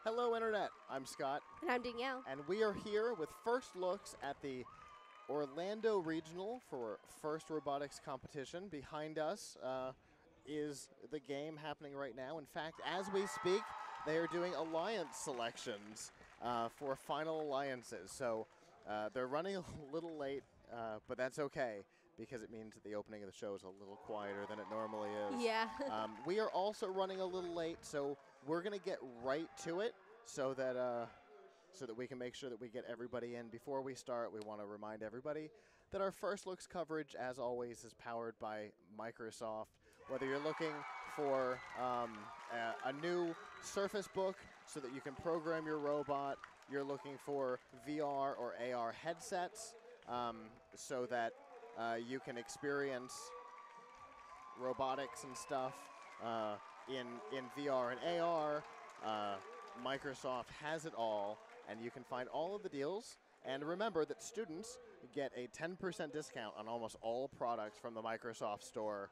Hello, Internet. I'm Scott. And I'm Danielle. And we are here with first looks at the Orlando Regional for First Robotics Competition. Behind us is the game happening right now. In fact, as we speak, they are doing alliance selections for final alliances. So they're running a little late, but that's okay because it means that the opening of the show is a little quieter than it normally is. Yeah. We are also running a little late, so we're going to get right to it so that we can make sure that we get everybody in. Before we start, we want to remind everybody that our First Looks coverage, as always, is powered by Microsoft. Whether you're looking for a new Surface Book so that you can program your robot, you're looking for VR or AR headsets so that you can experience robotics and stuff in VR and AR, Microsoft has it all. And you can find all of the deals. And remember that students get a 10% discount on almost all products from the Microsoft Store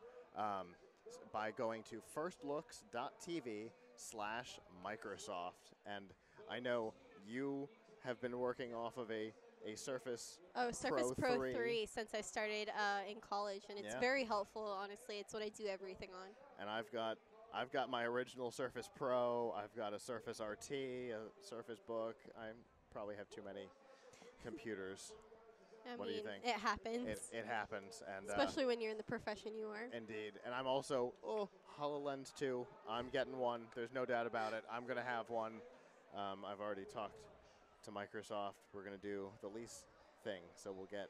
by going to firstlooks.tv/Microsoft. And I know you have been working off of a Surface Surface Pro Pro 3. 3 since I started in college, and it's very helpful, honestly. It's what I do everything on. And I've got my original Surface Pro. I've got a Surface RT, a Surface Book. I probably have too many computers. What do you think? It happens. It happens. And especially when you're in the profession you are. Indeed. And I'm also, HoloLens 2. I'm getting one. There's no doubt about it. I'm going to have one. I've already talked to Microsoft. We're going to do the lease thing. So we'll get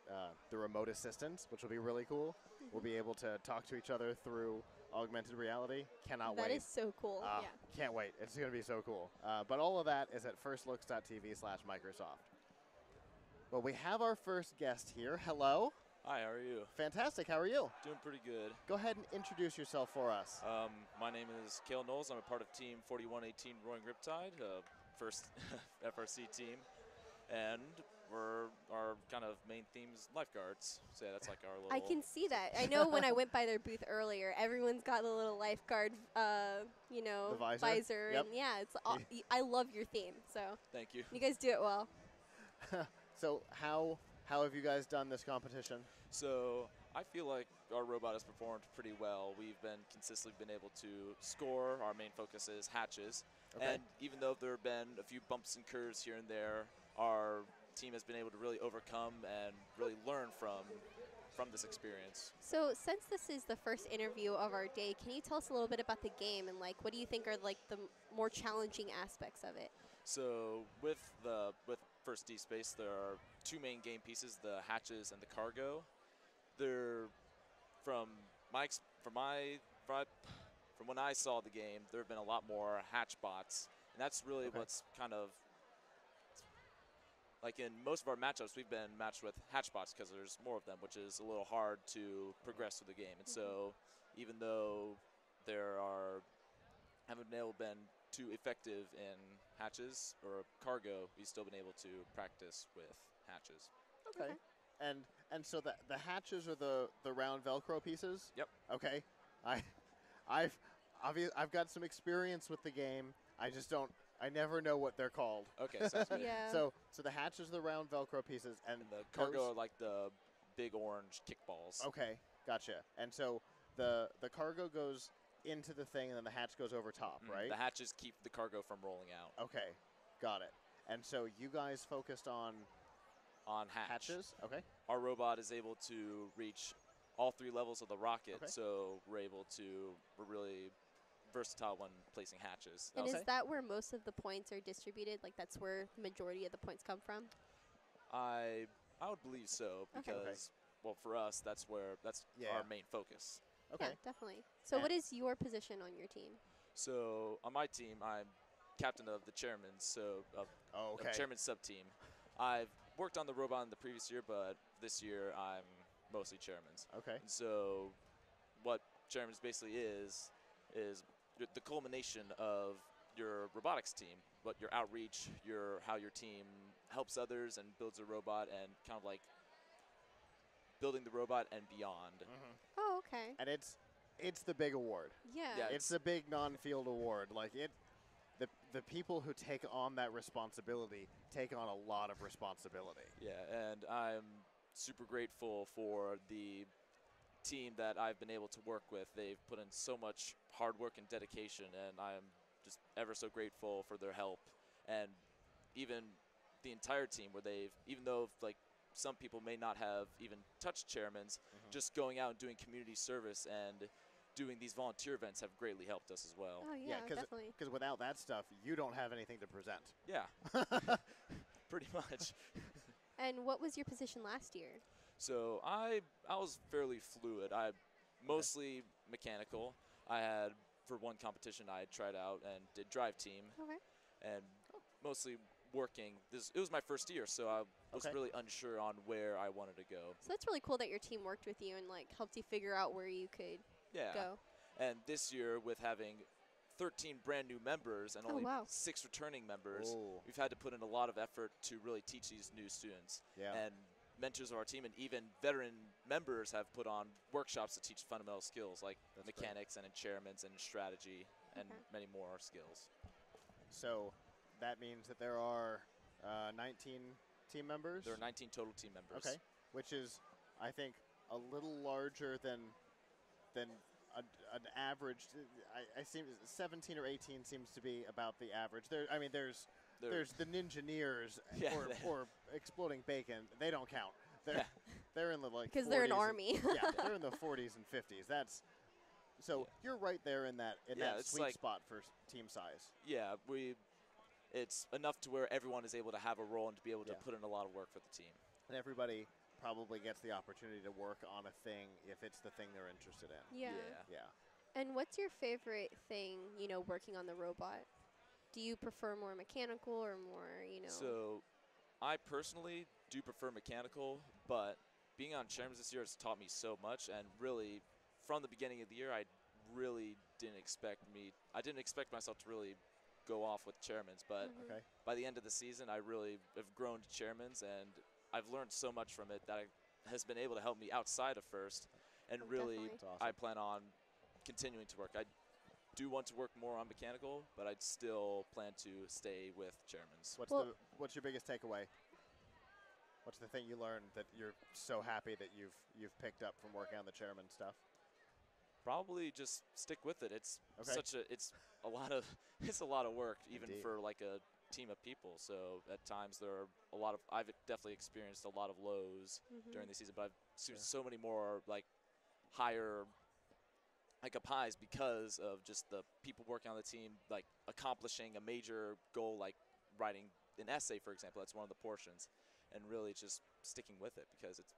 the remote assistance, which will be really cool. We'll be able to talk to each other through augmented reality. Cannot wait. That is so cool. Yeah. Can't wait. It's going to be so cool. But all of that is at firstlooks.tv/Microsoft. Well, we have our first guest here. Hello. Hi, how are you? Fantastic. How are you? Doing pretty good. Go ahead and introduce yourself for us. My name is Cale Knowles. I'm a part of Team 4118 Roaring Riptide, first FRC team. And our kind of main theme is lifeguards. So yeah, that's like our little... I can see that. I know when I went by their booth earlier, everyone's got the little lifeguard, the visor. Yep. And yeah, I love your theme. So thank you. You guys do it well. So how have you guys done this competition? So I feel like our robot has performed pretty well. We've been consistently been able to score. Our main focus is hatches. Okay. And even though there have been a few bumps and curves here and there, our team has been able to really overcome and really learn from this experience. So since this is the first interview of our day, can you tell us a little bit about the game and what do you think are the more challenging aspects of it? So with First D Space, there are two main game pieces: the hatches and the cargo. They're from when I saw the game, there have been a lot more hatch bots, and that's really what's kind of like in most of our matchups, we've been matched with hatch bots because there's more of them, which is a little hard to progress through the game. And so even though haven't been too effective in hatches or cargo, we've still been able to practice with hatches. Okay. And so the hatches are the round Velcro pieces? Yep. Okay. I've got some experience with the game. I never know what they're called. Okay, sounds good. Yeah. So the hatches are the round Velcro pieces, and the cargo are like the big orange kickballs. Okay, gotcha. And so the cargo goes into the thing, and then the hatch goes over top, right? The hatches keep the cargo from rolling out. Okay, got it. And so you guys focused on hatches? Okay. Our robot is able to reach all three levels of the rocket, so we're really versatile when placing hatches. And is that where most of the points are distributed? That's where the majority of the points come from? I would believe so because, well, for us, that's our main focus. Okay. Yeah, definitely. So what is your position on your team? So on my team, I'm captain of the chairman's, chairman's sub-team. I've worked on the robot in the previous year, but this year I'm mostly chairman's. Okay. And so what chairman's basically is the culmination of your robotics team, but your outreach, how your team helps others and builds a robot, and kind of like building the robot and beyond. Oh, okay. And it's the big award. Yeah. It's the big non-field award. the people who take on that responsibility take on a lot of responsibility. Yeah, and I'm super grateful for the team that I've been able to work with. They've put in so much hard work and dedication, and I'm just ever so grateful for their help. And even the entire team, where they've, even though like some people may not have even touched chairmans, just going out and doing community service and doing these volunteer events have greatly helped us as well. Oh yeah, definitely. Because without that stuff, you don't have anything to present. Yeah, pretty much. And what was your position last year? So I was fairly fluid. I mostly mechanical. I had, for one competition, I tried out and did drive team. Okay. And mostly working. It was my first year, so I was really unsure on where I wanted to go. So that's really cool that your team worked with you and like helped you figure out where you could go. And this year, with having 13 brand new members and only 6 returning members, we've had to put in a lot of effort to really teach these new students. Yeah. And mentors of our team and even veteran members have put on workshops to teach fundamental skills like mechanics and enchairments and strategy and many more skills. So that means that there are 19 team members? There are 19 total team members. Okay, which is, I think, a little larger than an average. I seem 17 or 18 seems to be about the average. There's the Ninjaneers or Exploding Bacon. They don't count. They're in the like because they're an army. Yeah, they're in the 40s and 50s. That's so you're right there in that sweet spot for team size. Yeah, it's enough to where everyone is able to have a role and to be able to put in a lot of work for the team. And everybody probably gets the opportunity to work on a thing if it's the thing they're interested in. Yeah. Yeah. And what's your favorite thing, working on the robot? Do you prefer more mechanical or more, So I personally do prefer mechanical, but being on chairmans this year has taught me so much. And really, from the beginning of the year, I really didn't expect myself to really go off with chairmans. But by the end of the season, I really have grown to chairmans, and I've learned so much from it that has been able to help me outside of first. And really, awesome. I plan on continuing to work. I do want to work more on mechanical, but I'd still plan to stay with chairmans. What's your biggest takeaway? What's the thing you learned that you're so happy that you've picked up from working on the chairman stuff? Probably just stick with it. It's it's a lot of work, even for like a team of people. So at times there are I've definitely experienced a lot of lows during the season, but I've seen so many more like higher up highs because of just the people working on the team, like accomplishing a major goal, like writing an essay, for example. That's one of the portions, and really just sticking with it because it's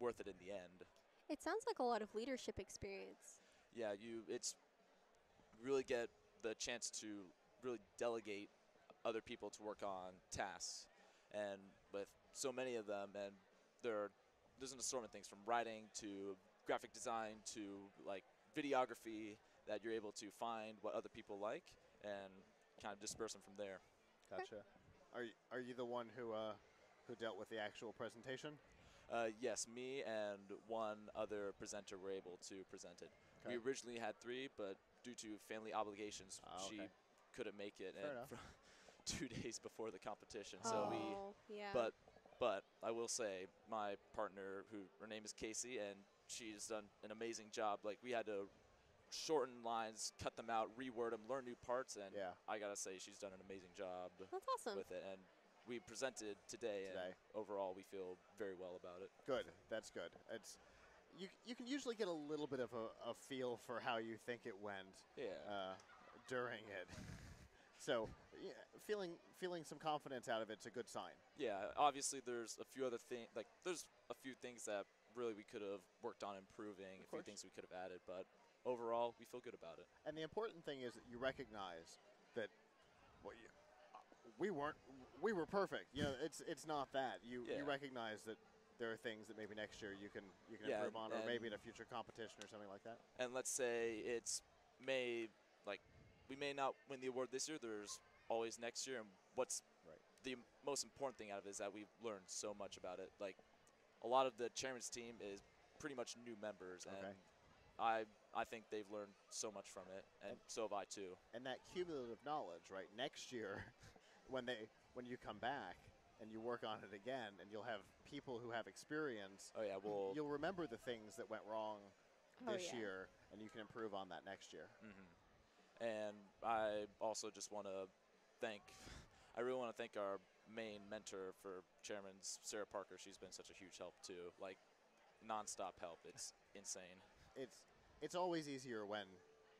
worth it in the end. It sounds like a lot of leadership experience. Yeah, it's really get the chance to really delegate other people to work on tasks, and with so many of them, and there's an assortment of things from writing to graphic design to like videography that you're able to find what other people like and kind of disperse them from there. Gotcha. Are you the one who dealt with the actual presentation? Yes, me and one other presenter were able to present it. We originally had 3, but due to family obligations, she couldn't make it. Fair and 2 days before the competition. But But I will say, my partner, her name is Casey, and she's done an amazing job. Like, we had to shorten lines, cut them out, reword them, learn new parts, and I gotta say she's done an amazing job that's awesome. with it. And we presented today, and overall we feel very well about it. Good. That's good. It's you can usually get a little bit of a feel for how you think it went during it. So feeling some confidence out of it's a good sign. Yeah, obviously there's a few other things, like there's a few things that really we could have worked on improving, a few things we could have added, but overall we feel good about it. And the important thing is that you recognize that we were perfect. It's not that. You recognize that there are things that maybe next year you can improve on, or maybe in a future competition or something like that. And let's say we may not win the award this year. There's always next year, and what's the most important thing out of it is that we've learned so much about it. Like, a lot of the chairman's team is pretty much new members, and I think they've learned so much from it, and so have I too. And that cumulative knowledge, right? Next year, when you come back and you work on it again, and you'll have people who have experience. Oh yeah, well, you'll remember the things that went wrong this yeah. year, and you can improve on that next year. And I also just want to I really want to thank our main mentor for Chairman's, Sarah Parker. She's been such a huge help too, like nonstop help. It's insane. It's always easier when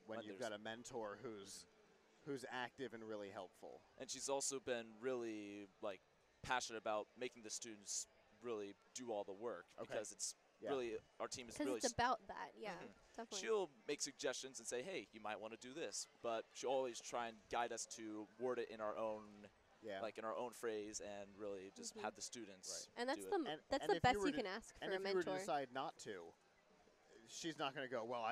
you've there's- got a mentor who's active and really helpful. And she's also been really like passionate about making the students really do all the work because it's really our team is Because really it's about that, yeah, definitely. She'll make suggestions and say, hey, you might want to do this, but she'll always try and guide us to word it in our own like in our own phrase and really just have the students And that's do the it. that's And the if you best were you to- can ask for And a if you were mentor. to decide not to, she's not going to go, well,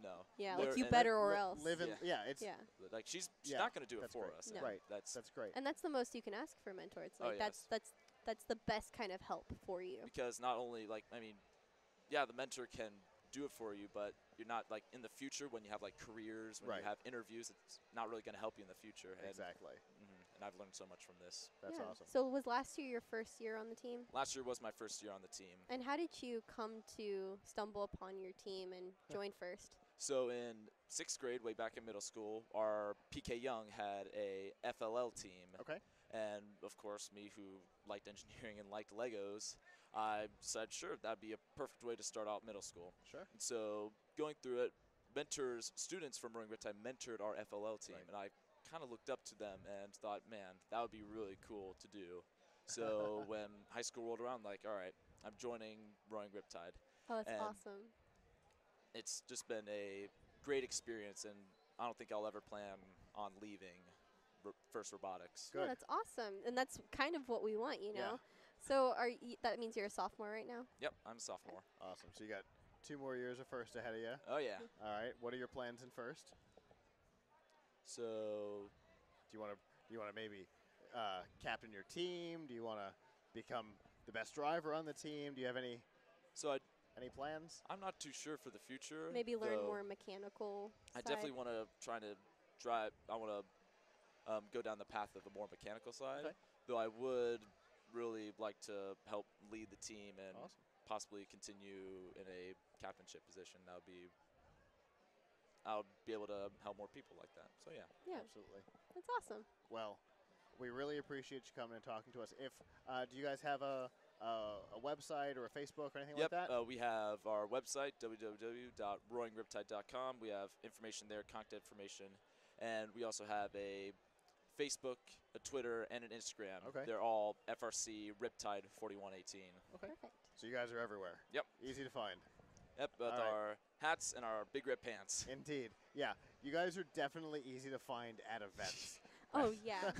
No. Yeah, There- like you and better or else. live in, it's Yeah. Like she's Yeah, not going to do it that's for great. us. No. and Right. That's great. And that's the most you can ask for a mentor. It's Oh, like yes. that's the best kind of help for you. because not only like the mentor can do it for you, but you're not like in the future when you have like careers, when Right. you have interviews, it's not really going to help you in the future. And, Exactly. and I've learned so much from this. That's Yeah. awesome. So was last year your first year on the team? Last year was my first year on the team. And how did you come to stumble upon your team and join first? So in 6th grade, way back in middle school, our PK Young had a FLL team. Okay. And of course, me who liked engineering and liked Legos, I said, sure, that'd be a perfect way to start out middle school. Sure. And so going through it, students from Rowing Riptide mentored our FLL team, Right. and I kind of looked up to them and thought, man, that would be really cool to do. So when high school rolled around, like, all right, I'm joining Rowing Riptide. Oh, that's And awesome. It's just been a great experience, and I don't think I'll ever plan on leaving First Robotics. Good. Yeah, that's awesome. And that's kind of what we want, you know? Yeah. So that means you're a sophomore right now? Yep, I'm a sophomore. Awesome. So you got 2 more years of first ahead of you. Oh, yeah. All right. What are your plans in first? So Do you want to maybe captain your team? Do you want to become the best driver on the team? Do you have any plans? I'm not too sure for the future. Maybe learn though more mechanical I side. definitely want to try to drive. I want to go down the path of the more mechanical side. Okay. Though I would really like to help lead the team and Awesome. possibly continue in a captainship position. I'll be able to help more people like that. So yeah. Yeah, Absolutely. that's awesome. Well, we really appreciate you coming and talking to us. If do you guys have a website or a Facebook or anything Yep. like that? We have our website, www.roaringriptide.com. We have information there, contact information, and we also have a Facebook, a Twitter, and an Instagram. Okay. They're all FRC Riptide 4118. Okay. Perfect. So you guys are everywhere. Yep. Easy to find. Yep, with All right. our hats and our big red pants. Indeed. Yeah. You guys are definitely easy to find at events. Oh, yeah.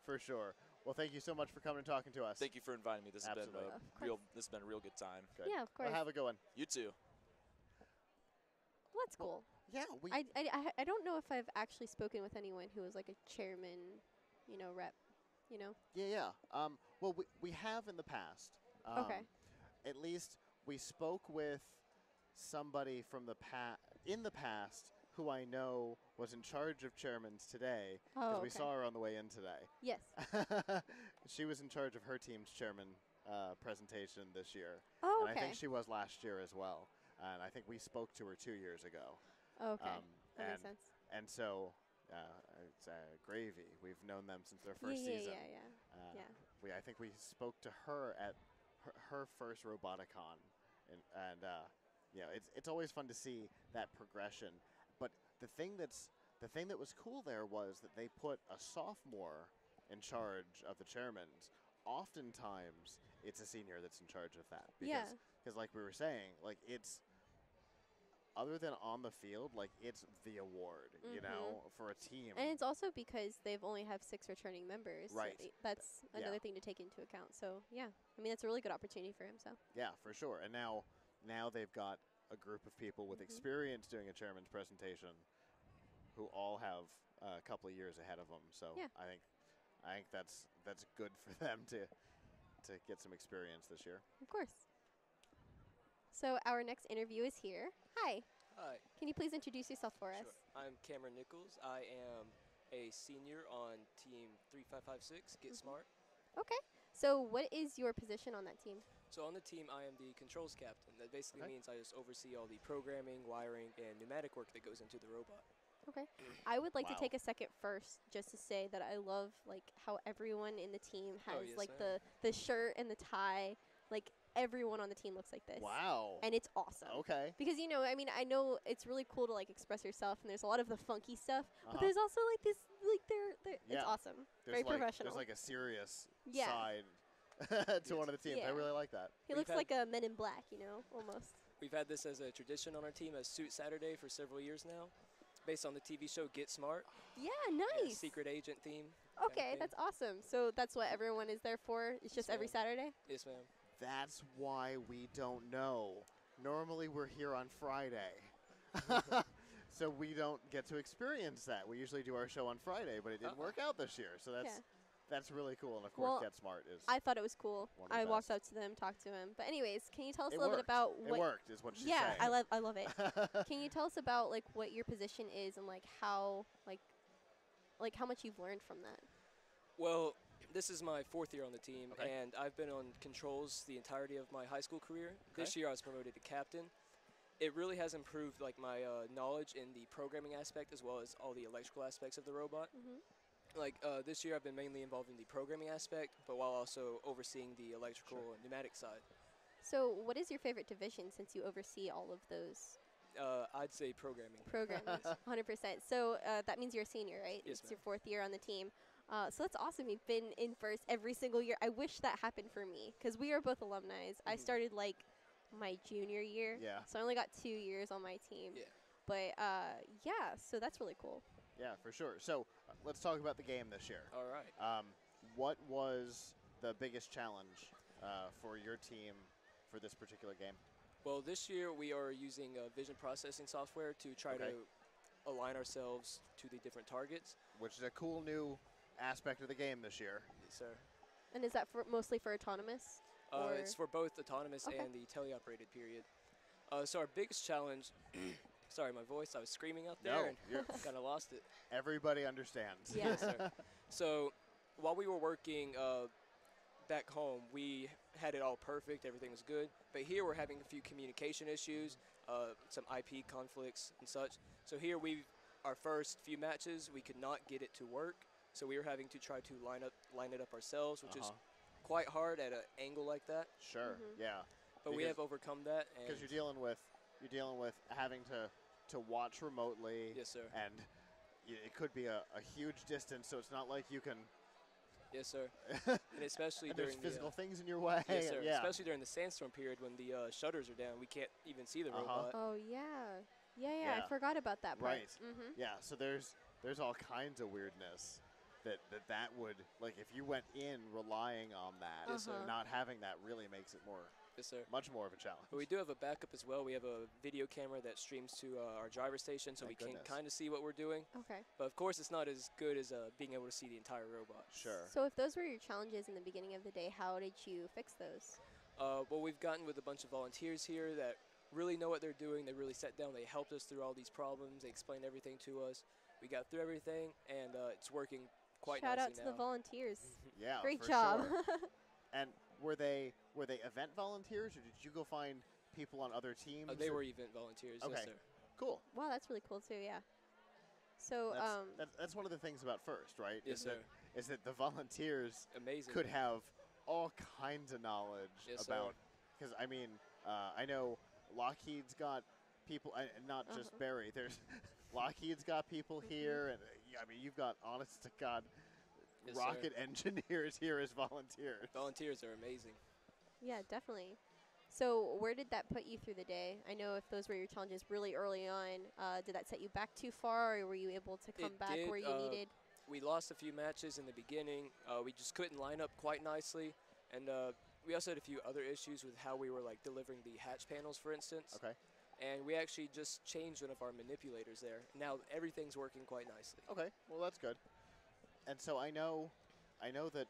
For sure. Well, thank you so much for coming and talking to us. Thank you for inviting me. This has been Absolutely. Of this has been a real good time. Good. Yeah, of course. Well, have a good one. You too. Well, that's cool. Yeah, we. I don't know if I've actually spoken with anyone who was like a chairman, rep, Yeah. Well, we have in the past. Okay. At least we spoke with somebody from in the past who I know was in charge of chairmans today, because Oh, we okay. saw her on the way in today. Yes. She was in charge of her team's chairman presentation this year. Oh, And okay. I think she was last year as well. And I think we spoke to her 2 years ago. Okay. That and makes sense. And so it's Gravy. We've known them since their first yeah, season. yeah. I think we spoke to her at her first Roboticon, and it's always fun to see that progression. But the thing that was cool there was that they put a sophomore in charge of the chairmans. Oftentimes, it's a senior that's in charge of that. Because like we were saying, like it's other than on the field, like it's the award, for a team. And it's also because they've only have 6 returning members. so Right. That's another thing to take into account. So, yeah. I mean, it's a really good opportunity for him, so. Yeah, for sure. And now they've got a group of people with experience doing a chairman's presentation who all have a couple of years ahead of them. So Yeah. I think that's good for them to get some experience this year. Of course. So our next interview is here. Hi. Hi. Can you please introduce yourself for Sure. us? I'm Cameron Nichols. I am a senior on team 3556, Get Smart. Okay. So what is your position on that team? So on the team, I am the controls captain. That basically means I just oversee all the programming, wiring, and pneumatic work that goes into the robot. Okay. I would like to Wow. take a second first just to say that I love like how everyone in the team has yes, like ma'am. the shirt and the tie. Like everyone on the team looks like this. Wow. And it's awesome. Okay. Because I mean, I know it's really cool to like express yourself, and there's a lot of the funky stuff, but Uh-huh. there's also like this, like they're Yeah. it's awesome, There's very like, professional. There's like a serious Yeah. side to one of the teams. I Yeah. really like that. He We've looks had- like a Men in Black, almost. We've had this as a tradition on our team as Suit Saturday for several years now, based on the TV show Get Smart. Yeah, Yeah, nice. secret agent theme. kind of Okay, thing. that's awesome. So that's what everyone is there for. It's just Yes, every ma'am. Saturday. Yes, ma'am. That's why we don't know. Normally we're here on Friday. So we don't get to experience that. We usually do our show on Friday, but it didn't work out this year. So that's really cool. And of course, Well, Get Smart is. I thought it was cool. One of the I walked best. up to them, talked to him. But anyways, can you tell us It a little bit worked. about It what? worked, is what she's Yeah, saying. I love it. Can you tell us about like what your position is and like how much you've learned from that? Well, this is my 4th year on the team, Okay. and I've been on controls the entirety of my high school career. This year I was promoted to captain. It really has improved like my knowledge in the programming aspect as well as all the electrical aspects of the robot. Mhm. Like this year I've been mainly involved in the programming aspect, but while also overseeing the electrical and pneumatic side. So, what is your favorite division since you oversee all of those I'd say programming. programs? 100%. So that means you're a senior, right? Yes, It's your 4th year on the team. So that's awesome. You've been in first every single year. I wish that happened for me because we are both alumni. I started like my junior year. Yeah. So I only got 2 years on my team. Yeah. But yeah, so that's really cool. Yeah, for sure. So let's talk about the game this year. All right. What was the biggest challenge for your team for this particular game? Well, this year we are using vision processing software to try Okay. to align ourselves to the different targets. Which is a cool new aspect of the game this year. Yes, sir. And is that mostly for autonomous? Or- It's for both autonomous Okay. and the teleoperated period. So our biggest challenge, sorry, my voice, I was screaming out there No, and you're kind of lost it. everybody understands. Yeah. Yes, sir. So while we were working back home, we had it all perfect, everything was good. But here we're having a few communication issues, some IP conflicts and such. So here our first few matches, we could not get it to work. So we were having to try to line it up ourselves, which is quite hard at an angle like that. Sure. Mhm. Yeah. But we Because- have overcome that. Because And you're dealing with having to watch remotely, yes, sir. and it could be a huge distance. So it's not like you can. Yes, sir. And especially and there's during the physical things in your way. yes, sir. Yeah. Especially during the sandstorm period when the shutters are down, we can't even see the robot. Oh yeah. Yeah. Yeah. I forgot about that part. Right. Mhm. Yeah. So there's all kinds of weirdness that would, like, if you went in relying on that, Yes, sir. not having that really makes it Yes, sir. much more of a challenge. But we do have a backup as well. We have a video camera that streams to our driver station, so Thank we can goodness. kind of see what we're doing. Okay. But of course, it's not as good as being able to see the entire robot. Sure. So if those were your challenges in the beginning of the day, how did you fix those? Well, we've gotten with a bunch of volunteers here that really know what they're doing. They really sat down. They helped us through all these problems. They explained everything to us. We got through everything, and it's working quite Shout out nicely to now. the volunteers. Yeah. Great for job. Sure. And were they event volunteers, or did you go find people on other teams? They or- were event volunteers. Okay. Yes, sir. Cool. Wow, that's really cool too. Yeah. So That's one of the things about FIRST, right? Yes, sir. Is that the volunteers Amazing. could have all kinds of knowledge Yes, sir. about, because I mean, I know Lockheed's got people, and not just Uh-huh. Barry. There's Lockheed's got people here, and I mean, you've got honest to God Yes, sir. rocket engineers here as volunteers. Volunteers are amazing. yeah, definitely. So where did that put you through the day? I know if those were your challenges really early on, did that set you back too far, or were you able to come It back did, where you needed? We lost a few matches in the beginning. We just couldn't line up quite nicely, and we also had a few other issues with how we were like delivering the hatch panels, for instance. Okay. And we actually just changed one of our manipulators there. Now everything's working quite nicely. Okay. Well, that's good. And so I know that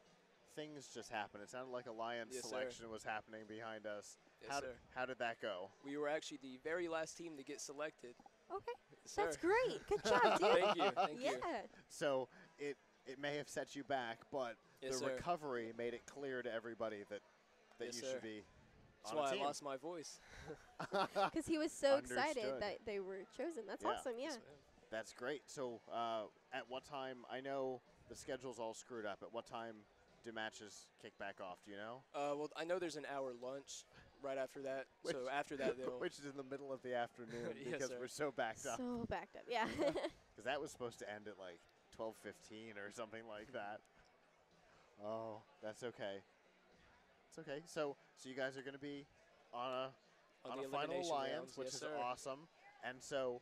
things just happened. It sounded like Alliance Yes, sir. selection was happening behind us. Yes, sir. How did that go? We were actually the very last team to get selected. Okay. Yes, That's sir. great. Good job, dude. Thank you. Thank yeah. you. So it may have set you back, but Yes, the sir. recovery made it clear to everybody that Yes, you sir. should be That's on a why team. I lost my voice. Because he was so excited Understood. that they were chosen. That's Yeah. awesome. Yeah. Yes, ma'am. That's great. So at what time? I know the schedule's all screwed up. At what time do matches kick back off? Do you know? Well, I know there's an hour lunch right after that. So after that, they'll. Which is in the middle of the afternoon Yes, because sir. we're so backed up. So backed up. Yeah. Because that was supposed to end at like 12:15 or something like that. Oh, that's okay. It's okay. So you guys are going to be on a On the final elimination alliance, rounds, which yes, is sir. awesome. And so,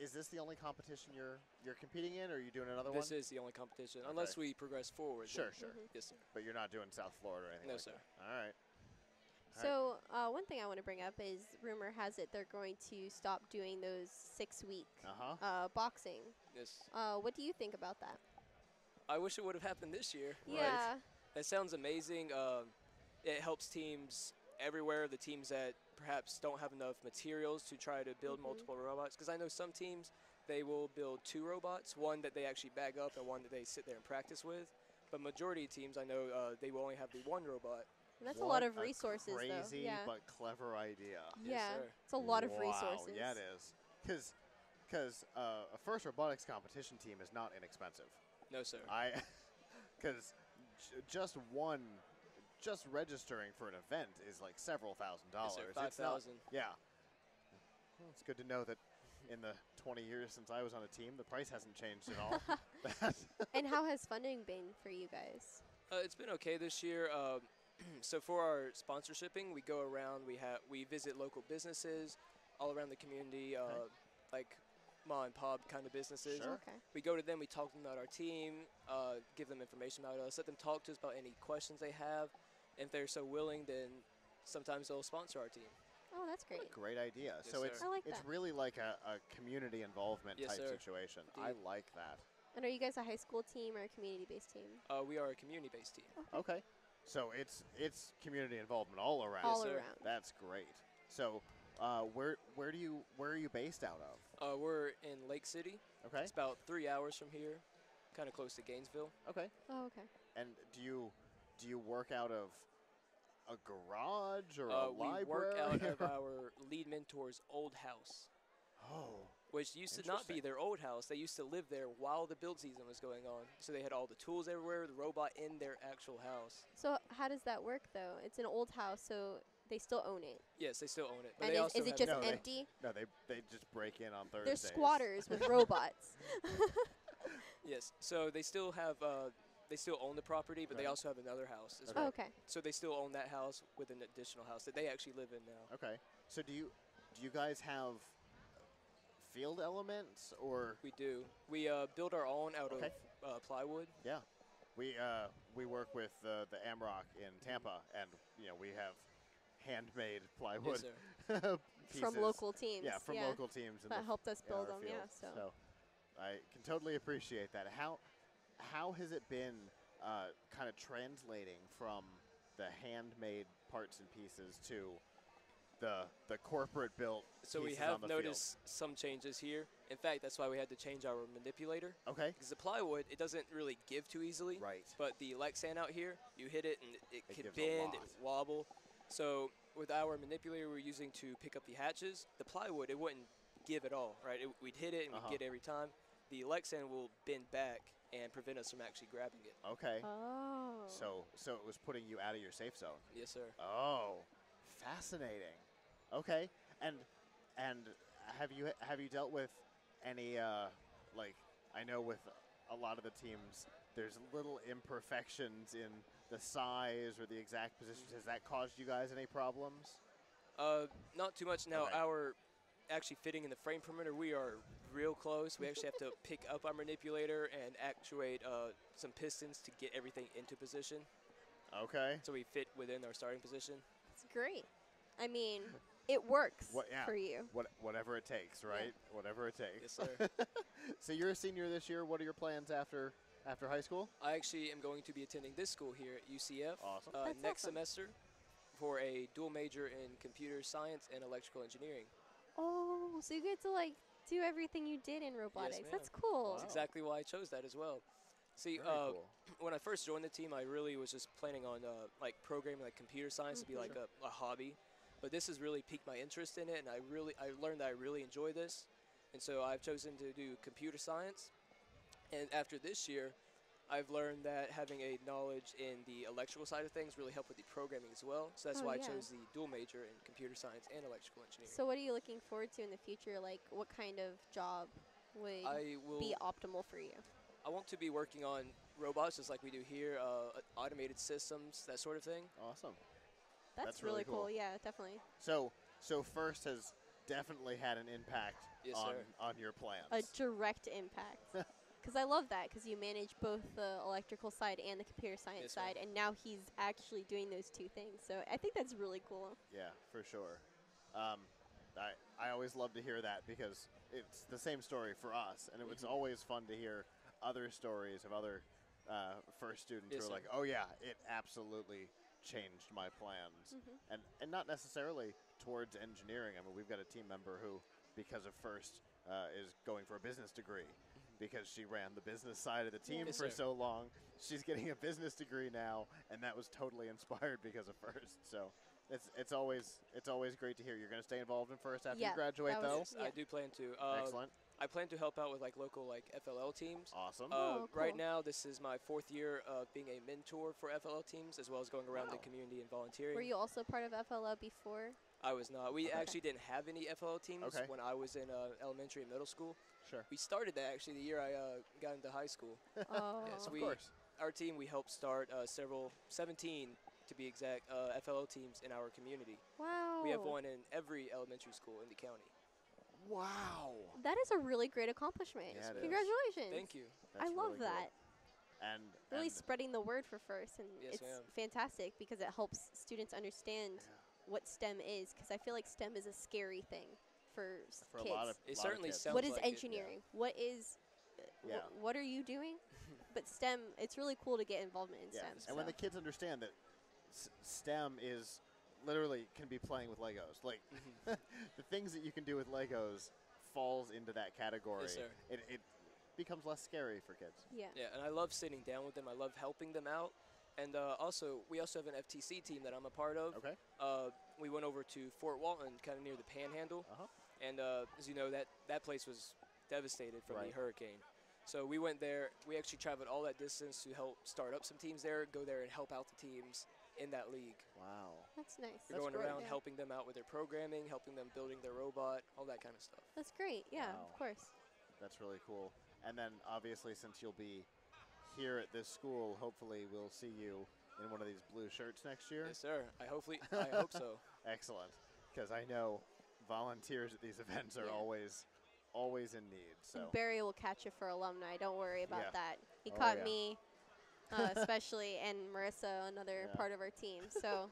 is this the only competition you're competing in, or are you doing another This one? is the only competition, unless we progress forward. Sure, then- sure. Mhm. Yes, sir. But you're not doing South Florida or anything No, like sir. that. All right. So one thing I want to bring up is rumor has it they're going to stop doing those 6-week Uh-huh. boxing. Yes. What do you think about that? I wish it would have happened this year. Yeah. That sounds amazing. It helps teams everywhere, the teams that perhaps don't have enough materials to try to build Mhm. multiple robots. Because I know some teams, they will build 2 robots, one that they actually bag up and one that they sit there and practice with. But majority of teams, I know they will only have the 1 robot. And that's a lot What of resources, crazy though. Yeah. but clever idea. Yeah. sir. It's a lot of Wow, resources. Yeah, it is. Because a first robotics competition team is not inexpensive. No, sir. Because just registering for an event is like several $1,000s. Yes, sir. It's not- 5,000. Yeah. Well, it's good to know that in the 20 years since I was on a team, the price hasn't changed at all. And how has funding been for you guys? It's been okay this year. So for our sponsorshipping, we go around. We visit local businesses all around the community, like mom and pop kind of businesses. Sure. Okay. We go to them. We talk to them about our team, give them information about us, let them talk to us about any questions they have. If they're so willing, then sometimes they'll sponsor our team. Oh, that's What great. a great idea. Yes, So sir. it's I like it's that. really like a community involvement Yes, type sir. situation. I Indeed. like that. And are you guys a high school team or a community-based team? We are a community-based team. Okay. So it's community involvement all around. All sir. around. That's great. So where are you based out of? We're in Lake City. Okay. It's about 3 hours from here, kind of close to Gainesville. Okay. Oh, okay. And do you work out of a garage or a We library? work out of our lead mentor's old house, Oh. which used to not be Interesting. their old house. They used to live there while the build season was going on. So they had all the tools everywhere, the robot in their actual house. So how does that work, though? It's an old house, so they still own it. Yes, they still own it. But And they is also it have just No, they- empty? No, they just break in on They're Thursdays. squatters with robots. Yes, so they still have, they still own the property, but they Right. also have another house as Okay. Oh, well. okay. So they still own that house with an additional house that they actually live in now. Okay. So do you guys have field elements or? We do. We build our own out Okay. of plywood. Yeah. We work with the Amrock in Tampa, and we have handmade plywood sir. From pieces. local teams. Yeah, from local teams in That the helped us in build our them, yeah. field. So. I can totally appreciate that. How has it been kind of translating from the handmade parts and pieces to the corporate built So we pieces on have the noticed some changes here. In fact, that's why we had to change our manipulator. field? Okay. Because the plywood, it doesn't really give too easily. Right. But the Lexan out here, you hit it and it can gives a bend, lot. it wobble. So with our manipulator we're using to pick up the hatches, the plywood, it wouldn't give at all, right? We'd hit it and Uh-huh. we'd get it every time. The Lexan will bend back and prevent us from actually grabbing it. Okay. Oh. So it was putting you out of your safe zone. Yes, sir. Oh, fascinating. Okay. And have you dealt with any like I know with a lot of the teams there's little imperfections in the size or the exact positions. Has that caused you guys any problems? Not too much now. Okay. Our actually fitting in the frame perimeter, we are real close. We actually have to pick up our manipulator and actuate some pistons to get everything into position. Okay. So we fit within our starting position. It's great. I mean, it works Yeah. for you. Whatever it takes, right? Whatever it takes. Yes, sir. So you're a senior this year. What are your plans after after high school? I actually am going to be attending this school here at UCF Awesome. That's next awesome. semester for a dual major in computer science and electrical engineering. Oh, so you get to like do everything you did in robotics. ma'am. That's cool. That's exactly why I chose that as well. See, Very cool. when I first joined the team, I really was just planning on like programming, like computer science, to be like a hobby. But this has really piqued my interest in it, and I learned that I really enjoy this, and so I've chosen to do computer science. And after this year, I've learned that having a knowledge in the electrical side of things really helped with the programming as well. So that's Oh, why I yeah. chose the dual major in computer science and electrical engineering. So what are you looking forward to in the future? Like, what kind of job would I will be optimal for you? I want to be working on robots just like we do here, automated systems, that sort of thing. Awesome. That's really really cool. cool. Yeah, definitely. So First has definitely had an impact Yes, on, sir. on your plans. A direct impact. Because I love that, because you manage both the electrical side and the computer science Yes, ma'am. side, and now he's actually doing those two things. So I think that's really cool. Yeah, for sure. I always love to hear that because it's the same story for us, and it's always fun to hear other stories of other first students Yes, who are sir. like, oh yeah, it absolutely changed my plans. And not necessarily towards engineering. I mean, we've got a team member who, because of first, is going for a business degree because she ran the business side of the team Yes, for sir. so long. She's getting a business degree now, and that was totally inspired because of first. So it's always great to hear. You're going to stay involved in first after Yeah, you graduate, that was- though. Yes, I Yeah. do plan to. Excellent, I plan to help out with like local like FLL teams. awesome. Oh, Right cool. now, this is my 4th year of being a mentor for FLL teams, as well as going around the Wow. community and volunteering. Were you also part of FLO before? I was not. We Okay. actually didn't have any FLL teams Okay. when I was in elementary and middle school. Sure, We started that actually the year I got into high school. Oh. Yes, of we- course. Our team, we helped start 17 to be exact, FLO teams in our community. Wow. We have one in every elementary school in the county. Wow, That is a really great accomplishment. Yeah, it is. Congratulations. Thank you. that's I love really cool. that. And Really and spreading the word for first, and Yes, it's ma'am. fantastic because it helps students understand Yeah. what STEM is. Because I feel like STEM is a scary thing for, for kids. a lot of It lot certainly of kids. sounds What is like it, yeah. engineering? What is Yeah. what are you doing? But STEM, it's really cool to get involvement in Yeah, STEM. and when the so. kids understand that STEM is literally can be playing with Legos, like the things that you can do with Legos falls into that category. Yes, sir. It becomes less scary for kids. Yeah. Yeah, and I love sitting down with them. I love helping them out. And we also have an FTC team that I'm a part of. Okay. We went over to Fort Walton, kind of near the Panhandle. Uh-huh. And as you know, that place was devastated from Right. the hurricane. So we went there. We actually traveled all that distance to help start up some teams there, go there and help out the teams in that league. Wow. That's nice. We're going great. around Yeah. helping them out with their programming, helping them building their robot, all that kind of stuff. That's great. Yeah, Wow. of course. That's really cool. And then obviously, since you'll be here at this school, hopefully we'll see you in one of these blue shirts next year. Yes, sir. I hope so. Excellent. Because I know volunteers at these events are Yeah. always in need. So And Barry will catch you for alumni. Don't worry about Yeah. that. He Oh, caught yeah. me, especially, and Marissa, another Yeah. part of our team. So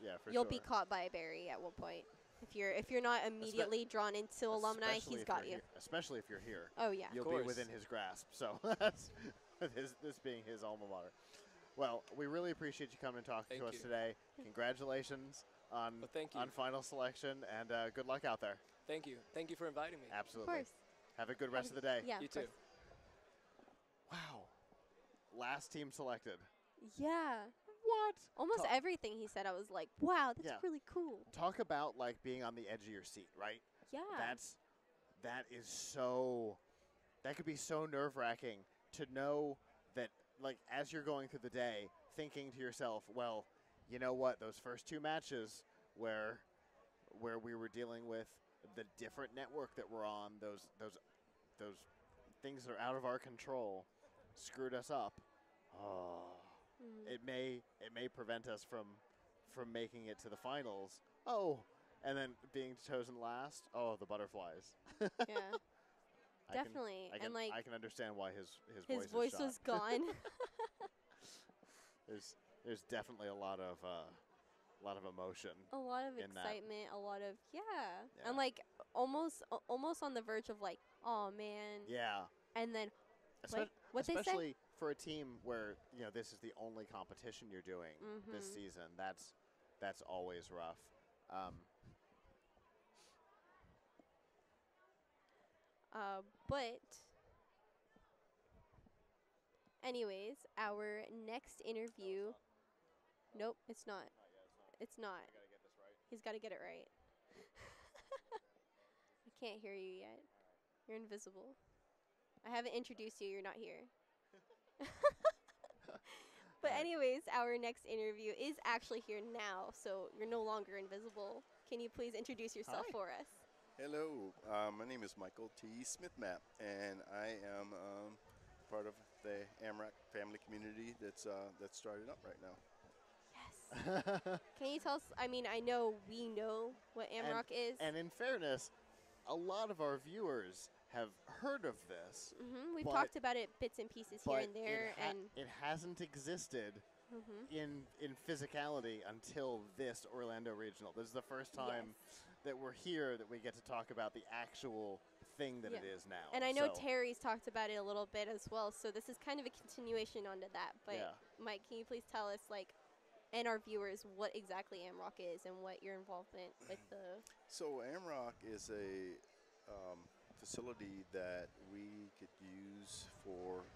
yeah, for you'll sure. be caught by Barry at one point. If you're not immediately drawn into alumni, Especially he's if got you're you. here- especially if you're here. Oh yeah. You'll be course. within his grasp. So that's this being his alma mater. Well, we really appreciate you coming and talking to Thank us you. today. Congratulations on Well, thank you. on final selection, and good luck out there. Thank you. Thank you for inviting me. Of Absolutely. course. Have a good rest of the day. Yeah. You of too. course. Wow. Last team selected. Yeah. What? Almost Talk- everything he said, I was like, wow, that's Yeah. really cool. Talk about like being on the edge of your seat, right? Yeah. That could be so nerve-wracking to know that, like, as you're going through the day, thinking to yourself, well, you know what, those first two matches where we were dealing with the different network that we're on, those things that are out of our control, screwed us up. Oh, Mm. it may prevent us from making it to the finals. Oh, and then being chosen last. Oh, the butterflies. Yeah. I can- Definitely. I can, and like I can understand why his his voice voice is was shot. gone. There's definitely a lot of emotion. A lot of in that. excitement, a lot of Yeah. and like almost on the verge of like, oh man, Yeah. and then Espe- What they say? Especially for a team where this is the only competition you're doing this season. That's always rough. But anyways, our next interview. Nope, it's not. It's not. He's got to get it right. I can't hear you yet. You're invisible. I haven't introduced you. You're not here. But anyways, our next interview is actually here now, so you're no longer invisible. Can you please introduce yourself for us? Hello, my name is Michael T. Smithmap, and I am part of the AMRAC family community that's started up right now. Yes. Can you tell us? I mean, I know we know what AMROC is. And in fairness, a lot of our viewers have heard of this. We've talked about it bits and pieces here and there, and it hasn't existed in physicality until this Orlando Regional. This is the first time that we're here that we get to talk about the actual thing that it is now. And I know Terry's talked about it a little bit as well, so this is kind of a continuation onto that. But Mike, can you please tell us, and our viewers, what exactly AMROC is and what your involvement with the... So AMROC is a facility that we could use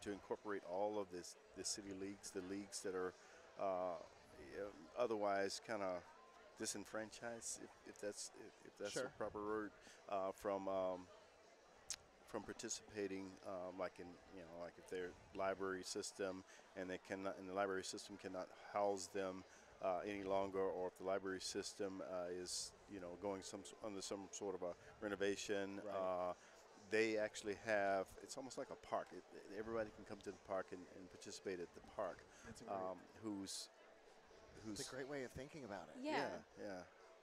to incorporate all of the city leagues, the leagues that are otherwise kind of disenfranchised, if that's the proper word, from participating, like if their library system and the library system cannot house them any longer, or if the library system is going under some sort of a renovation. They actually have, it's almost like a park. Everybody can come to the park and participate at the park. That's It's a great way of thinking about it. Yeah.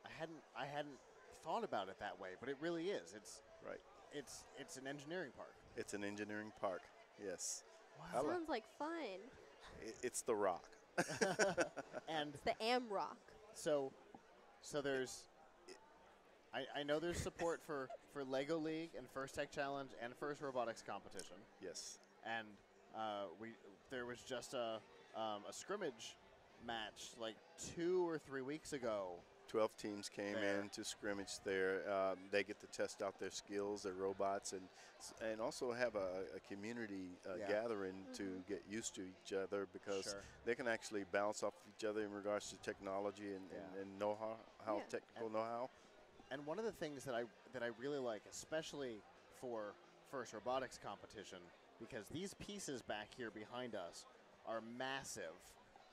I hadn't thought about it that way, but it really is. It's an engineering park. It's an engineering park. Yes. Wow. Sounds like fun. It's the rock. And it's the AMROC. So there's. I know there's support for Lego League and First Tech Challenge and First Robotics Competition. Yes. And there was just a scrimmage match like 2 or 3 weeks ago. 12 teams came in to scrimmage there. They get to test out their skills, their robots, and also have a community gathering to get used to each other, because they can actually bounce off each other in regards to technology and know-how, technical know-how. And one of the things that I really like, especially for First Robotics Competition, because these pieces back here behind us are massive.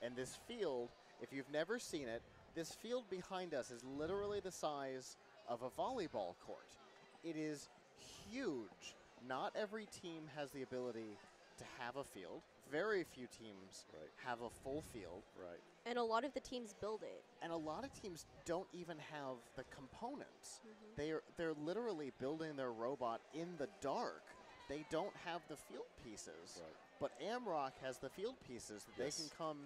And this field, if you've never seen it, this field behind us is literally the size of a volleyball court. It is huge. Not every team has the ability to have a field. Very few teams have a full field. Right. And a lot of the teams build it. And a lot of teams don't even have the components. They're literally building their robot in the dark. They don't have the field pieces. Right. But AMROC has the field pieces that they can come,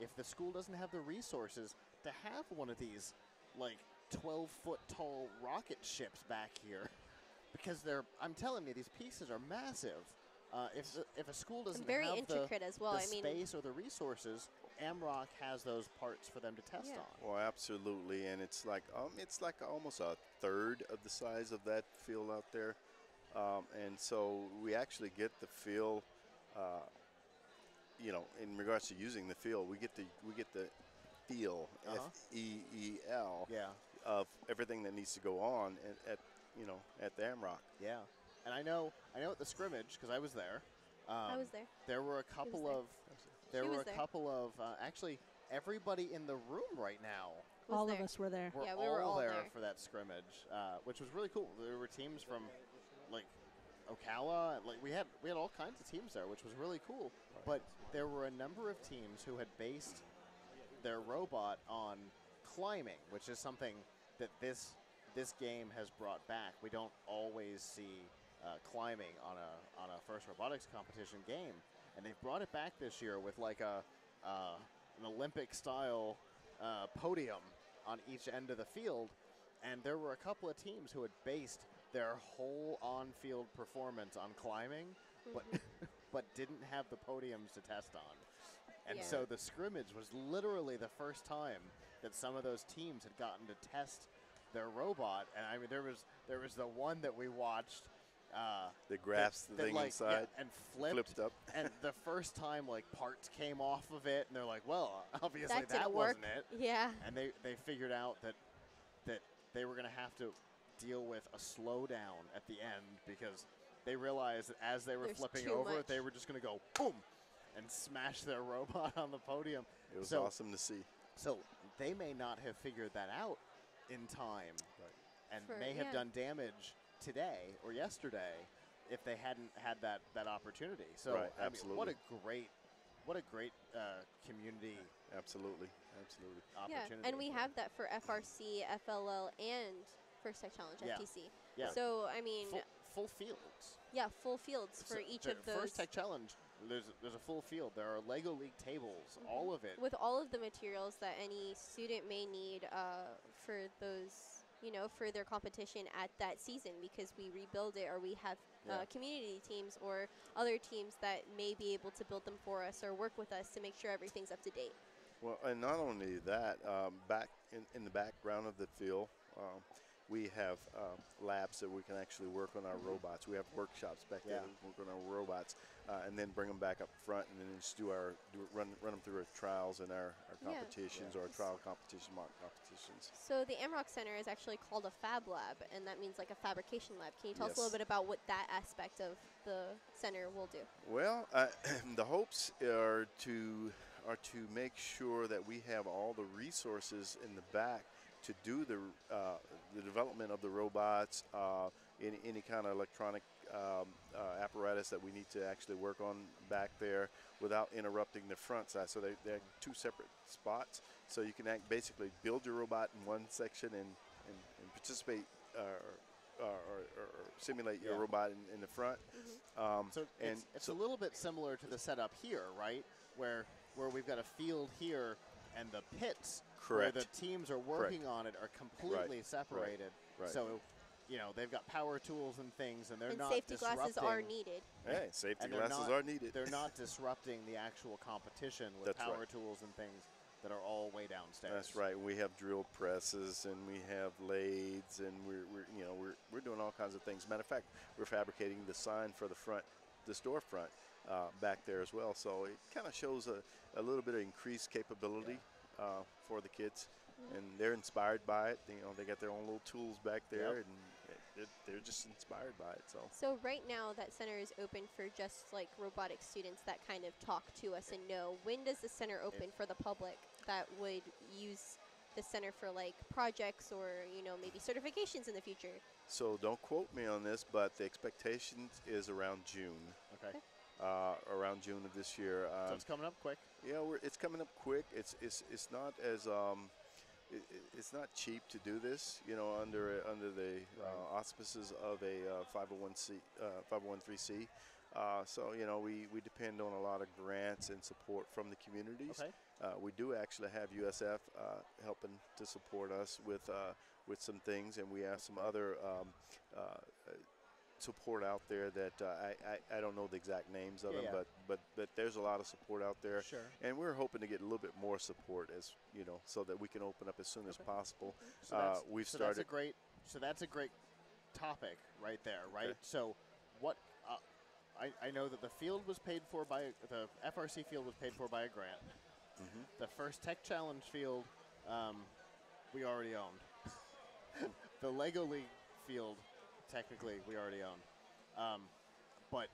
if the school doesn't have the resources, to have one of these, 12-foot tall rocket ships back here. Because I'm telling you, these pieces are massive. If a school doesn't very have intricate as well. the space or the resources, AMROC has those parts for them to test on. Well, absolutely, and it's like almost a third of the size of that field out there, and so we actually get the feel. In regards to using the field, we get the feel, FEEL, of everything that needs to go on at the AMROC. Yeah, and I know at the scrimmage, because I was there. I was there. There were a couple of actually everybody in the room right now. All of us were there. Yeah, we were all there for that scrimmage, which was really cool. There were teams from Ocala, we had all kinds of teams there, which was really cool. But there were a number of teams who had based their robot on climbing, which is something that this game has brought back. We don't always see climbing on a First Robotics Competition game, and they've brought it back this year with an Olympic style podium on each end of the field. And there were a couple of teams who had based their whole on-field performance on climbing, but didn't have the podiums to test on. And Yeah. so the scrimmage was literally the first time that some of those teams had gotten to test their robot. And I mean, there was the one that we watched. That grabs the thing inside and flipped up. And the first time, like, parts came off of it, and they're like, well, obviously That didn't that work. wasn't it. Yeah. And they figured out that they were going to have to deal with a slowdown at the end because they realized that as they were There's flipping too over, much. they were just going to go boom and smash their robot on the podium. It was So- awesome to see. So they may not have figured that out in time and may have done damage today or yesterday if they hadn't had that opportunity. So Right, I mean, absolutely. what a great community Absolutely. Yeah, opportunity. and we have that for FRC, FLL, and First Tech Challenge, Yeah. FTC. Yeah. So, I mean, full fields. yeah, full fields for So each the of those. First Tech Challenge, there's a full field. There are Lego League tables, all of it. With all of the materials that any student may need for those, for their competition at that season, because we rebuild it, or we have Yeah. community teams or other teams that may be able to build them for us or work with us to make sure everything's up to date. Well, and not only that, back in the background of the field, we have labs that we can actually work on our robots. We have workshops back there Yeah. that work on our robots, and then bring them back up front, and then just run them through our trials and our Yeah. competitions or our trial competition, mock competitions. So the AMROC Center is actually called a Fab Lab, and that means like a fabrication lab. Can you tell us a Yes. little bit about what that aspect of the center will do? Well, the hopes are to make sure that we have all the resources in the back to do the development of the robots, any kind of electronic apparatus that we need to actually work on back there without interrupting the front side. So they're two separate spots. So you can basically build your robot in one section and participate or simulate your Yeah. robot in the front. So it's a little bit similar to the setup here, right? Where we've got a field here and the pits Correct. where the teams are working on it are completely separated. Right. So, they've got power tools and things, and they're And not safety disrupting. glasses are needed. Hey, safety and they're glasses not- are needed. They're not disrupting the actual competition with That's power right. tools and things that are all way downstairs. That's right. We have drill presses and we have lathes, and we're doing all kinds of things. Matter of fact, we're fabricating the sign for the storefront back there as well. So it kind of shows a little bit of increased capability for the kids, and they're inspired by it. They got their own little tools back there, Yep. and they're just inspired by it. So right now that center is open for just like robotics students that kind of talk to us and know. When does the center open for the public that would use the center for like projects or maybe certifications in the future? So don't quote me on this, but the expectation is around June. Okay. Around June of this year. So it's coming up quick. Yeah, it's coming up quick. It's not as it's not cheap to do this, under the auspices of a 501c. So we depend on a lot of grants and support from the communities. Okay. We do actually have USF helping to support us with some things, and we have some other support out there that I don't know the exact names of them, but there's a lot of support out there. Sure. And we're hoping to get a little bit more support so that we can open up as soon as possible. So We've so started. that's a great topic right there, right? Okay. So what I know that the field was paid for by the FRC field was paid for by a grant. Mhm. The First Tech Challenge field we already owned. The Lego League field technically we already own. But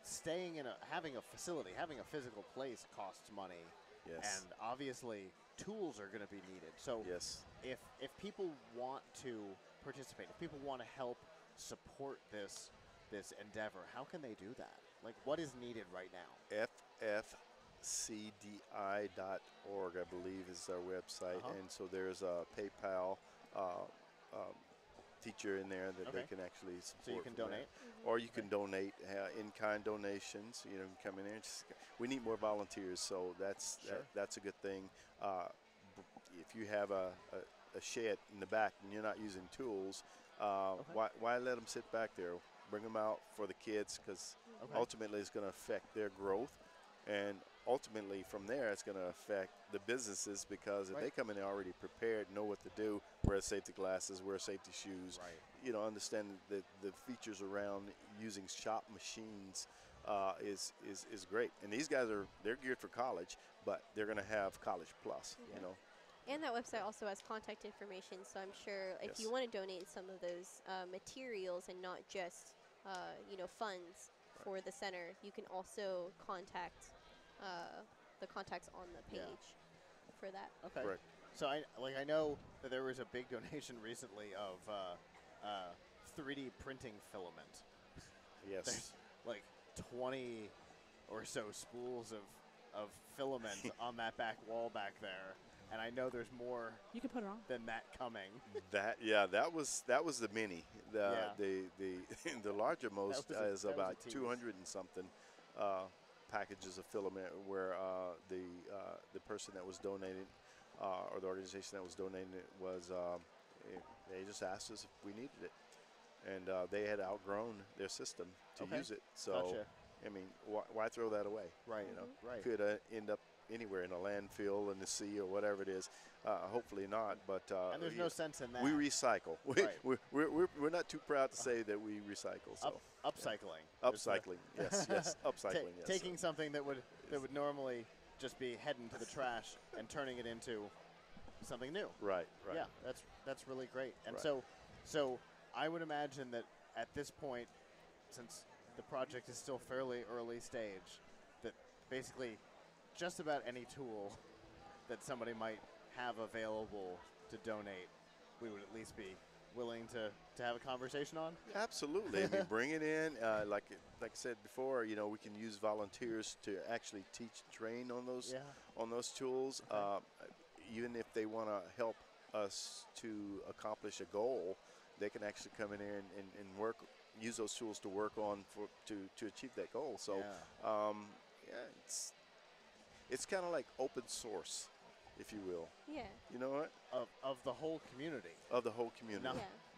staying having a facility, having a physical place costs money. Yes. And obviously tools are going to be needed. So Yes. if people want to participate, if people want to help support this endeavor, how can they do that? Like, what is needed right now? ffcdi.org, I believe, is our website, Uh-huh. and so there's a PayPal feature in there that they Okay. can actually support. So you can from donate. there. Or you can donate in-kind donations. You can come in there. We need more volunteers, so that's Sure. that's a good thing. If you have a shed in the back and you're not using tools, why let them sit back there? bring them out for the kids, because Okay. ultimately it's going to affect their growth, and ultimately from there it's going to affect the businesses, because if Right. they come in already prepared, know what to do, wear safety glasses, wear safety shoes, Right. understand the features around using shop machines is great. And these guys they're geared for college, but they're going to have College Plus, Yeah. And that website also has contact information, so I'm sure if you want to donate some of those materials and not just, funds for the center, you can also contact the contacts on the page for that. Okay. Correct. So I know that there was a big donation recently of 3D printing filament. Yes. There's like 20 or so spools of filament on that back wall back there, and I know there's more You can put it on. than that coming. That was the mini. The larger most That was is a about tease. 200 and something packages of filament, where the person that was donating, or the organization that was donating it, was they just asked us if we needed it, and they had outgrown their system to Okay. use it. So Gotcha. I mean, why throw that away? Right. Right. Could end up anywhere, in a landfill, in the sea, or whatever it is. Hopefully not, but And there's no sense in that. we recycle. Right. We're not too proud to say that we recycle. So Upcycling. upcycling, yes, upcycling. Yes. Taking something that would normally just be heading to the trash and turning it into something new. Right. Yeah, that's really great. And Right. so I would imagine that at this point, since the project is still fairly early stage, that basically just about any tool that somebody might have available to donate, we would at least be willing to have a conversation on. Absolutely. I mean, bring it in. Like I said before, we can use volunteers to actually teach, train on those tools. Even if they want to help us to accomplish a goal, they can actually come in here and work, use those tools to work on to achieve that goal. So, it's kind of like open source, if you will. Yeah. You know what? Of the whole community. Of the whole community.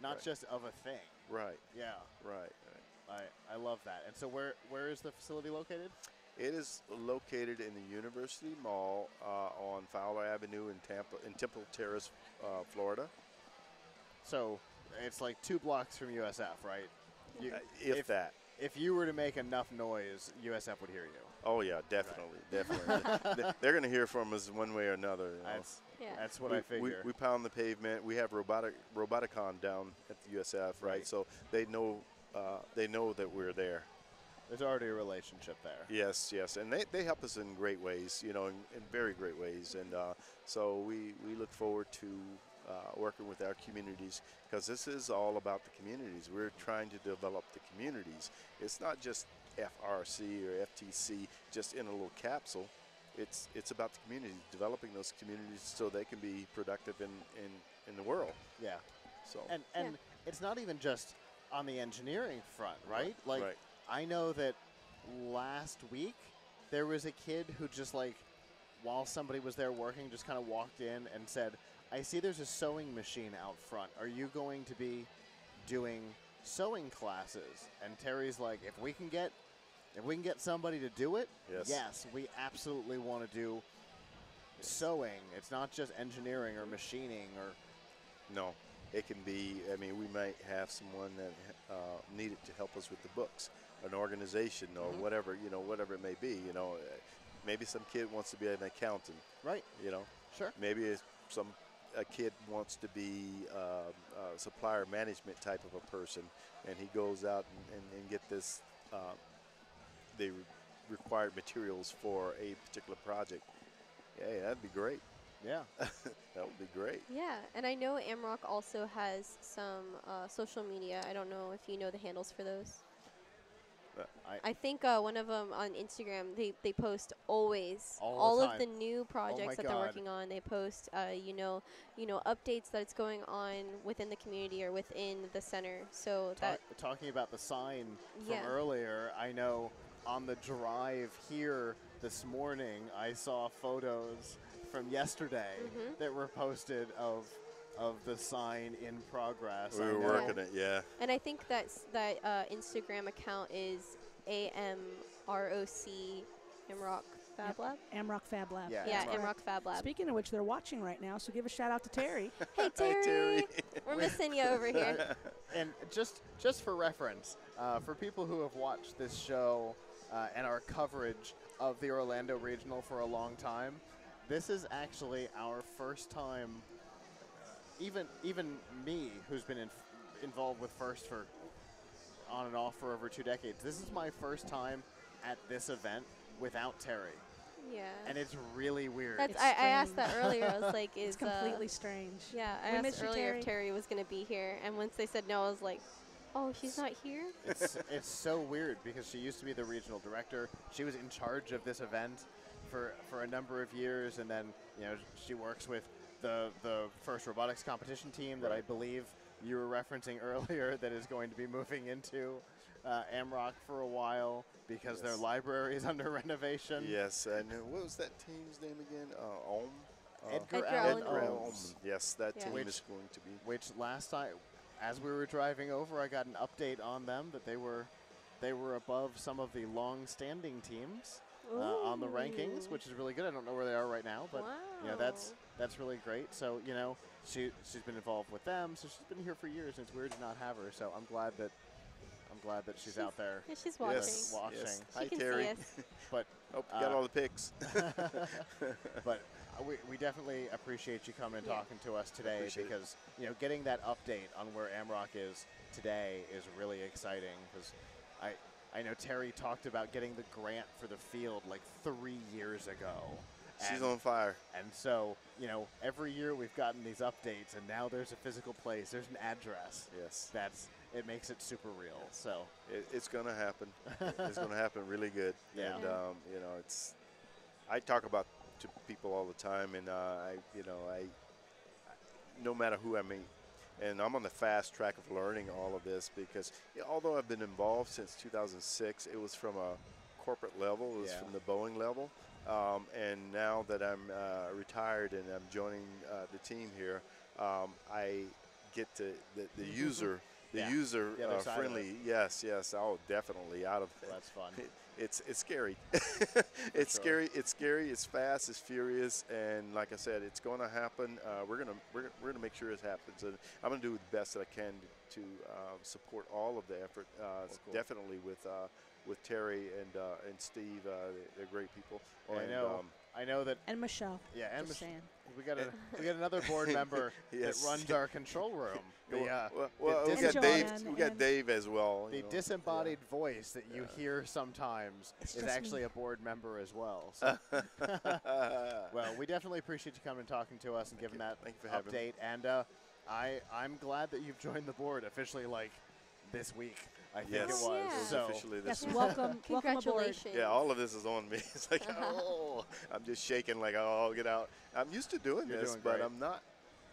Not Right. just of a thing. Right. Yeah. Right. I love that. And so where is the facility located? It is located in the University Mall on Fowler Avenue in Temple Terrace, Florida. So it's like 2 blocks from USF, right? If that. If you were to make enough noise, USF would hear you. Oh yeah, definitely, definitely. They're going to hear from us one way or another. That's what I figure. We pound the pavement. We have Roboticon down at the USF, right? So they know that we're there. There's already a relationship there. Yes, and they help us in great ways, in very great ways, and so we look forward to working with our communities, because this is all about the communities. We're trying to develop the communities. It's not just FRC or FTC just in a little capsule. It's about the community, developing those communities so they can be productive in the world. Yeah. So and it's not even just on the engineering front, right? Like right. I know that last week there was a kid who just while somebody was there working, just kind of walked in and said, "I see there's a sewing machine out front. Are you going to be doing sewing classes?" And Terry's like, if we can get somebody to do it, yes, we absolutely want to do sewing. It's not just engineering or machining or. No, it can be. I mean, we might have someone that needed to help us with the books, an organization or whatever, whatever it may be. Maybe some kid wants to be an accountant. Right. Sure. Maybe a kid wants to be a supplier management type of a person, and he goes out and get this the required materials for a particular project. Hey, that'd be great. Yeah. That would be great. Yeah, and I know AMROC also has some social media. I don't know if you know the handles for those. I think one of them on Instagram, they post always all the of time. the new projects that they're God. working on. They post updates that's going on within the community or within the center. So Talking about the sign from Yeah. earlier, I know on the drive here this morning, I saw photos from yesterday that were posted of of the sign in progress. We I were know. working it, yeah. And I think that Instagram account is AMROC Amrock Fab Lab. Amrock Fab Lab. Yeah, Yeah, Amrock. Amrock Fab Lab. Speaking of which, they're watching right now, so give a shout out to Terry. Hey, Hi, Terry. Terry. We're missing you over here. And just for reference, for people who have watched this show and our coverage of the Orlando Regional for a long time, this is actually our first time. Even me, who's been involved with First for on and off for over 2 decades, this is my first time at this event without Terry, Yeah. and it's really weird. That's, It's I asked that strange. earlier. I was like, is It's completely strange. Yeah, I We asked miss you, earlier Terry. if Terry was going to be here, and once they said no, I was like, oh, she's not here? It's so weird because she used to be the regional director. She was in charge of this event for a number of years, and then she works with the First robotics competition team that I believe you were referencing earlier that is going to be moving into Amrock for a while because their library is under renovation. Yes, and what was that team's name again? Ohm? Edgar Edgar Allan Allan Ohm. Ohms. Yes, that Yeah. team Which- is going to be. Which last time, as we were driving over, I got an update on them that they were above some of the long-standing teams on the rankings, which is really good. I don't know where they are right now, but wow. that's really great. So she's been involved with them, so she's been here for years, and it's weird to not have her. So I'm glad that she's out there. Yeah, she's watching. Yes, Watching. yes. She Hi, can Terry. see us. But Hope you got all the pics. but we definitely appreciate you coming and Yeah. talking to us today Appreciate it. because getting that update on where Amrock is today is really exciting because I know Terry talked about getting the grant for the field like 3 years ago. She's And- on fire. And so, every year we've gotten these updates, and now there's a physical place, there's an address. Yes. It makes it super real. So, It's going to happen. It's going to happen really good. Yeah. And, I talk about to people all the time, and no matter who I meet, and I'm on the fast track of learning all of this because although I've been involved since 2006, it was from a corporate level, it was from the Boeing level. And now that I'm retired and I'm joining the team here, I get to the user, Yeah. user The other side of friendly. Yes, oh, definitely out of it. that's fun. It's scary. It's Sure. scary. It's scary. It's fast. It's furious. And like I said, it's going to happen. We're gonna make sure it happens. And I'm gonna do the best that I can to support all of the effort. Cool. Definitely with Terry and Steve. They're great people. Well, and, I know that. And Michelle. Yeah, and Just saying. we got another board member Yes. that runs our control room. well, the we got Joanne Dave. We got and- Dave as well. The you know. disembodied voice that you hear sometimes It's is just actually me. a board member as well. So. Well, we definitely appreciate you coming and talking to us and giving that Thank you for having me. update. And I'm glad that you've joined the board officially, like this week. I think Yes, it was. Oh, yeah. it was So officially this Yes, week. welcome aboard. Congratulations. Yeah, all of this is on me. It's like, oh, I'm just shaking like, oh, I'll get out. I'm used to doing You're this, doing but great. I'm not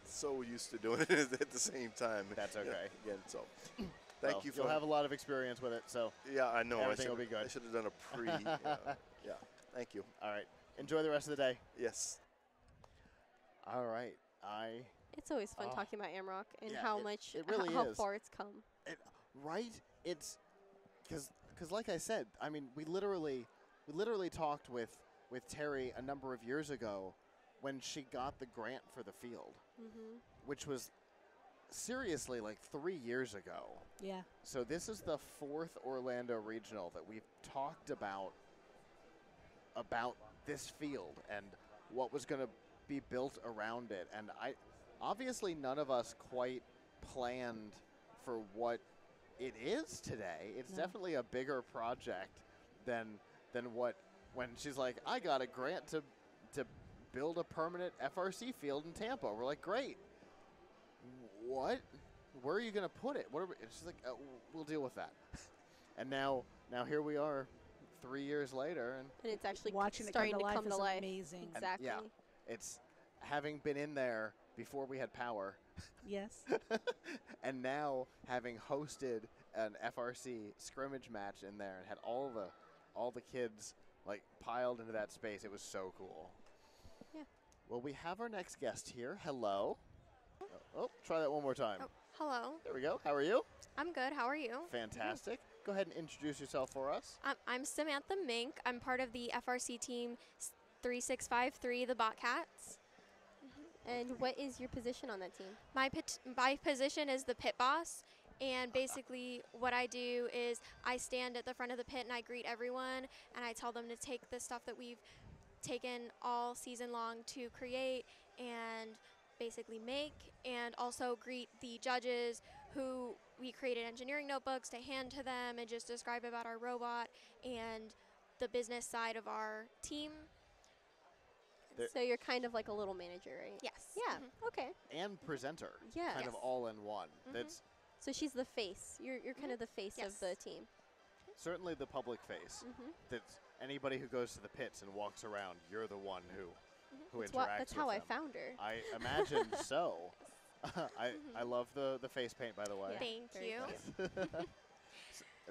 so used to doing it at the same time. That's Yeah, okay. Again, so Well, thank you for. you'll have a lot of experience with it. So, yeah, I know. everything will be good. I should have done a pre. Yeah, thank you. all right. Enjoy the rest of the day. Yes. All right. It's always fun Oh. talking about Amrock and Yeah, how it- much, it really how is. far it's come. Right? It's because like I said, I mean, we literally talked with Terry a number of years ago when she got the grant for the field, Mm-hmm. which was seriously like 3 years ago. Yeah. So this is the 4th Orlando Regional that we've talked about this field and what was going to be built around it. And obviously none of us quite planned for what it is today. It's No. definitely a bigger project than what when she's like, I got a grant to build a permanent FRC field in Tampa. We're like, great. What? Where are you going to put it? What are we? And she's like, we'll deal with that. And now here we are 3 years later, and And it's actually Watching it starting come to life come is to life. amazing. Exactly. yeah. It's having been in there before we had power Yes. and now having hosted an FRC scrimmage match in there and had all the kids like piled into that space. It was so cool. Yeah. Well, we have our next guest here. Hello. Oh, try that one more time. Oh, hello. There we go. How are you? I'm good. How are you? Fantastic. Go ahead and introduce yourself for us. I'm Samantha Mink. I'm part of the FRC team 3653, the Bobcats. And what is your position on that team? My position is the pit boss. And basically what I do is I stand at the front of the pit and I greet everyone. And I tell them to take the stuff that we've taken all season long to create and basically make, and also greet the judges who we created engineering notebooks to hand to them and just describe about our robot and the business side of our team. So you're kind of like a little manager, right? Yes. Yeah. Okay. And presenter. Yeah. Kind of all in one. That's So she's the face. You're kind of the face Yes. of the team. certainly the public face. That's anybody who goes to the pits and walks around, you're the one who interacts That's with how I them. found her. I imagine so. I love the face paint, by the way. Yeah. Thank Very you. cute.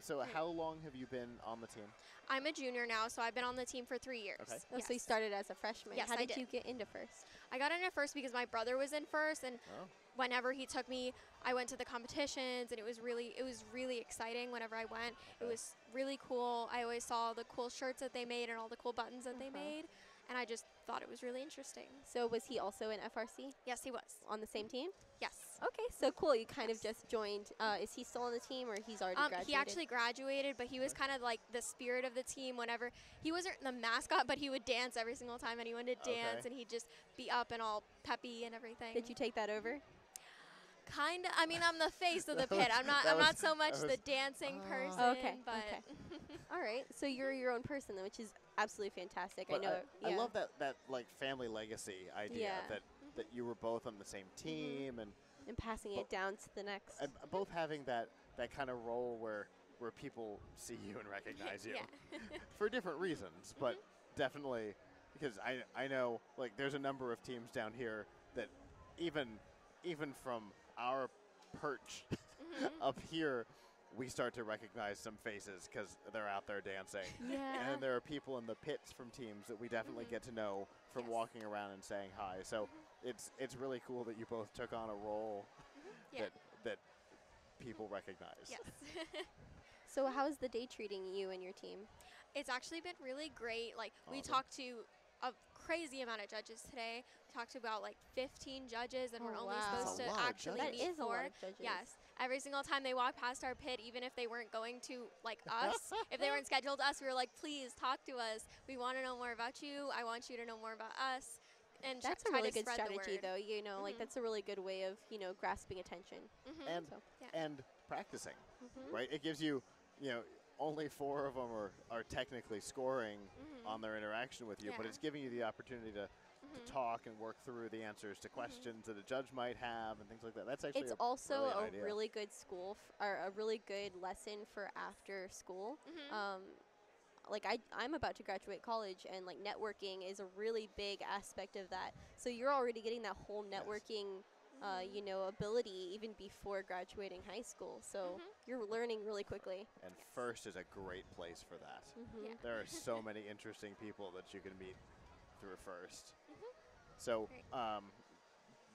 So how long have you been on the team? I'm a junior now, so I've been on the team for 3 years. Okay. Oh, so you started as a freshman. Yes, How I did did. you get into first? I got into first because my brother was in first, and Oh. whenever he took me, I went to the competitions, and it was really exciting whenever I went. It Okay. was really cool. I always saw the cool shirts that they made and all the cool buttons that they made, and I just thought it was really interesting. So was he also in FRC Yes, he was. on the same team? Yes. Okay, so cool. You kind of just joined. Is he still on the team, or he's already graduated? He actually graduated, but he was kind of like the spirit of the team. Whenever he wasn't the mascot, but he would dance every single time anyone did dance, Okay. and he'd just be up and all peppy and everything. Did you take that over? Kind of. I mean, I'm the face of the That pit. was- I'm not. that I'm was- not so much that the was- dancing Oh. person. Okay, But okay. All right, so you're your own person, then, which is absolutely fantastic. But I know. I love that like family legacy idea Yeah. that you were both on the same team and passing it down to the next. both having that kind of role where people see you and recognize you Yeah. for different reasons, but definitely because I know like there's a number of teams down here that even from our perch up here, we start to recognize some faces because they're out there dancing. Yeah. And there are people in the pits from teams that we definitely get to know from Yes. walking around and saying hi. So it's really cool that you both took on a role Yeah. that people recognize. Yes. So how is the day treating you and your team? It's actually been really great. Like we Awesome. talked to a crazy amount of judges today. We talked to about like 15 judges, and Oh, we're only wow. supposed That's a to lot of actually That meet is a four. lot of judges. Yes. Every single time they walked past our pit, even if they weren't going to like us, if they weren't scheduled us, we were like, please talk to us. We want to know more about you. I want you to know more about us. And That's a try really to good spread the strategy, word. though. You know, like Mhm. that's a really good way of grasping attention. And So. Yeah. and practicing, Mhm. right? It gives you, only 4 of them are technically scoring on their interaction with you, but Yeah. it's giving you the opportunity to talk and work through the answers to questions that a judge might have and things like that. That's actually It's a also brilliant a idea. really good school or a really good lesson for after school. Like I'm about to graduate college, and like networking is a really big aspect of that. So you're already getting that whole networking, ability even before graduating high school. So you're learning really quickly. And first is a great place for that. Yeah. There are so many interesting people that you can meet through first. So, Great.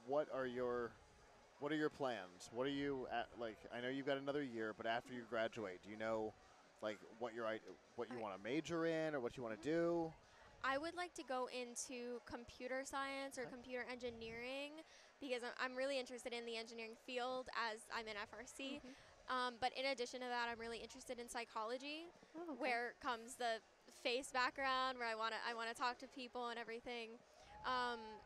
what are your plans? What are you at, like? I know you've got another year, but after you graduate, do you know, like, what you want to major in or what you want to do? I would like to go into computer science or Okay. computer engineering because I'm really interested in the engineering field as I'm in FRC. But in addition to that, I'm really interested in psychology, Oh, where comes the face background, where I want to talk to people and everything.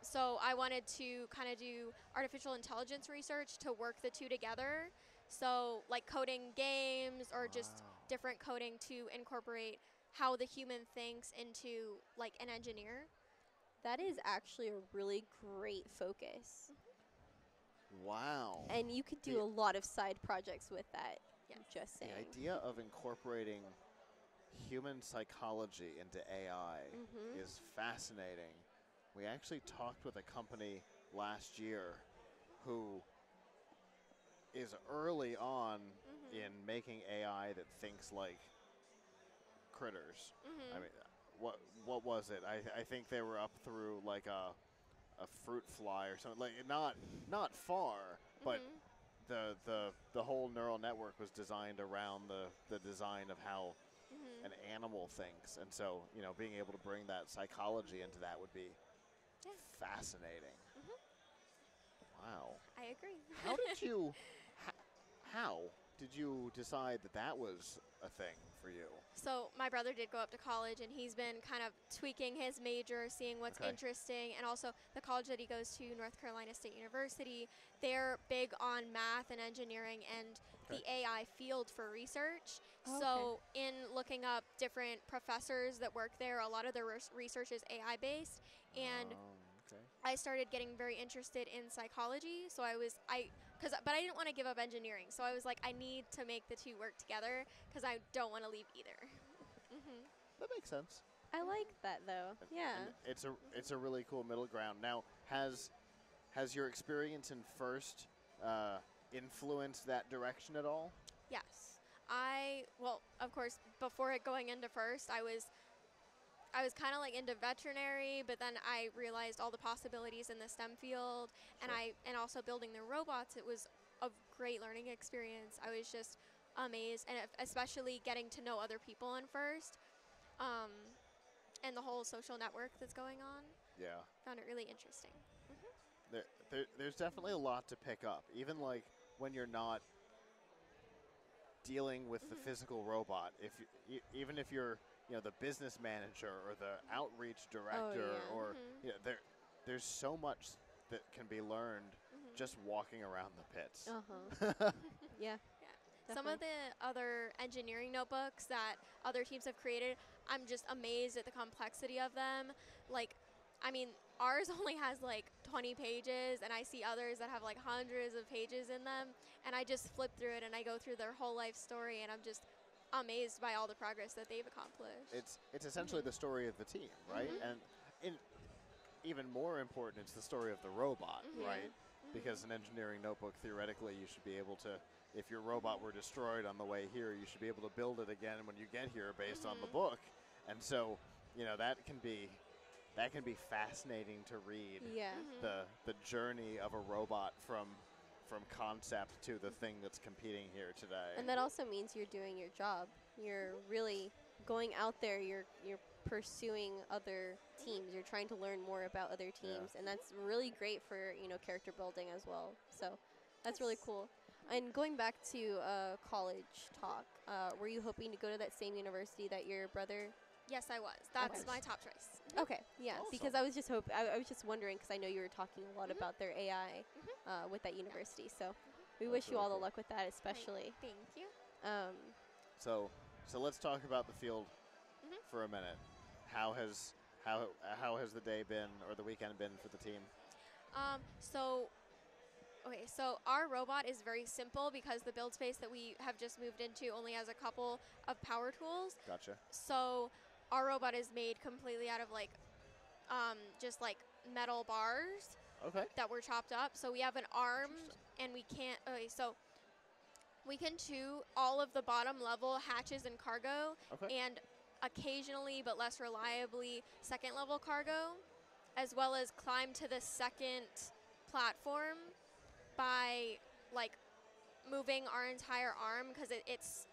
So I wanted to kind of do artificial intelligence research to work the two together. So like coding games or just Wow. different coding to incorporate how the human thinks into like an engineer. that is actually a really great focus, Wow. and you could do The- a lot of side projects with that. Yes. Just The saying. idea of incorporating human psychology into AI is fascinating. We actually talked with a company last year who is early on in making AI that thinks like critters. I mean, what was it? I think they were up through like a a fruit fly or something, like not far, but the whole neural network was designed around the design of how an animal thinks, and so being able to bring that psychology into that would be fascinating. Wow. I agree. How did you decide that was a thing for you? So my brother did go up to college, and he's been kind of tweaking his major, seeing what's interesting, and also the college that he goes to, North Carolina State University, they're big on math and engineering and the AI field for research. So in looking up different professors that work there, a lot of their research is AI based, and I started getting very interested in psychology. So but I didn't want to give up engineering. So I was like, I need to make the two work together because I don't want to leave either. That makes sense. I like that though. Yeah. And it's a really cool middle ground. Now, has your experience in FIRST influenced that direction at all? Yes. Well, of course, before going into FIRST, I was kind of like into veterinary, but then I realized all the possibilities in the STEM field, and also building the robots. It was a great learning experience. I was just amazed, and especially getting to know other people in FIRST, and the whole social network that's going on. Yeah. Found it really interesting. There's definitely a lot to pick up, even like when you're not dealing with the physical robot. Even if you're the business manager or the outreach director, or there's so much that can be learned just walking around the pits. Yeah. Some of the other engineering notebooks that other teams have created, I'm just amazed at the complexity of them. Like, I mean, ours only has like 20 pages, and I see others that have like hundreds of pages in them, and I just flip through it and I go through their whole life story, and I'm just amazed by all the progress that they've accomplished. It's essentially the story of the team, right? And even more important, it's the story of the robot, right? Because an engineering notebook, theoretically, you should be able to, if your robot were destroyed on the way here, you should be able to build it again when you get here based on the book. And so, that can be fascinating to read. Yeah. The journey of a robot from concept to the thing that's competing here today. And that also means you're doing your job. You're really going out there. You're pursuing other teams. You're trying to learn more about other teams, and that's really great for character building as well. So that's really cool. And going back to college talk, were you hoping to go to that same university that your brother? Yes, I was. That's my top choice. Okay, yeah, Awesome. because I was just I was just wondering, because I know you were talking a lot about their AI with that university. So we wish you all the luck with that, especially. Thank you. So let's talk about the field for a minute. How has the day been, or the weekend been for the team? So our robot is very simple because the build space that we have just moved into only has a couple of power tools. Gotcha. So our robot is made completely out of like just like metal bars that were chopped up. So we have an arm, and we can't. So we can do all of the bottom level hatches and cargo, and occasionally but less reliably second level cargo, as well as climb to the second platform by like moving our entire arm, because it's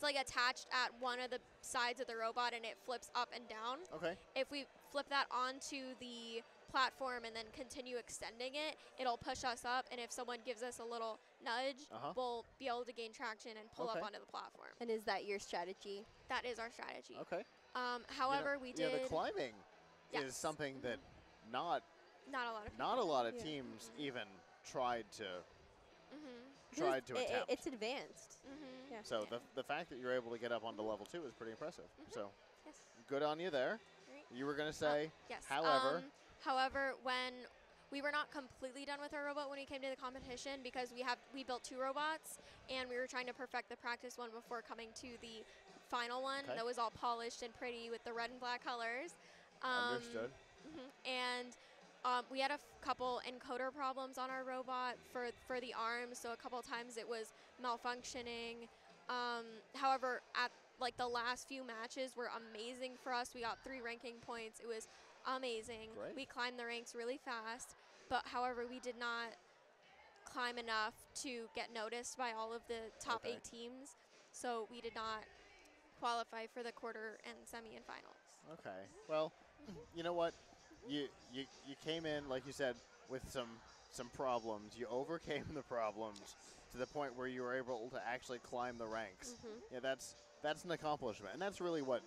like attached at one of the sides of the robot, and it flips up and down. If we flip that onto the platform and then continue extending it, it'll push us up, and if someone gives us a little nudge, we'll be able to gain traction and pull up onto the platform. And is that your strategy? That is our strategy. However, we did. the climbing is something that not a lot of teams even tried to attempt. It's advanced. Yeah. So the fact that you're able to get up onto level 2 is pretty impressive. So Yes. good on you there. Right. You were going to say, Yes. however, when we were not completely done with our robot when we came to the competition, because we built 2 robots, and we were trying to perfect the practice one before coming to the final one that was all polished and pretty with the red and black colors. Understood. And we had a couple encoder problems on our robot for the arms, so a couple times it was malfunctioning. However, at like the last few matches were amazing for us. We got 3 ranking points. It was amazing. Great. We climbed the ranks really fast, but however, we did not climb enough to get noticed by all of the top Okay. 8 teams, so we did not qualify for the quarter and semi and finals. Okay. Well, you know what? You came in, like you said, with some problems. You overcame the problems to the point where you were able to actually climb the ranks. Yeah, that's an accomplishment, and that's really what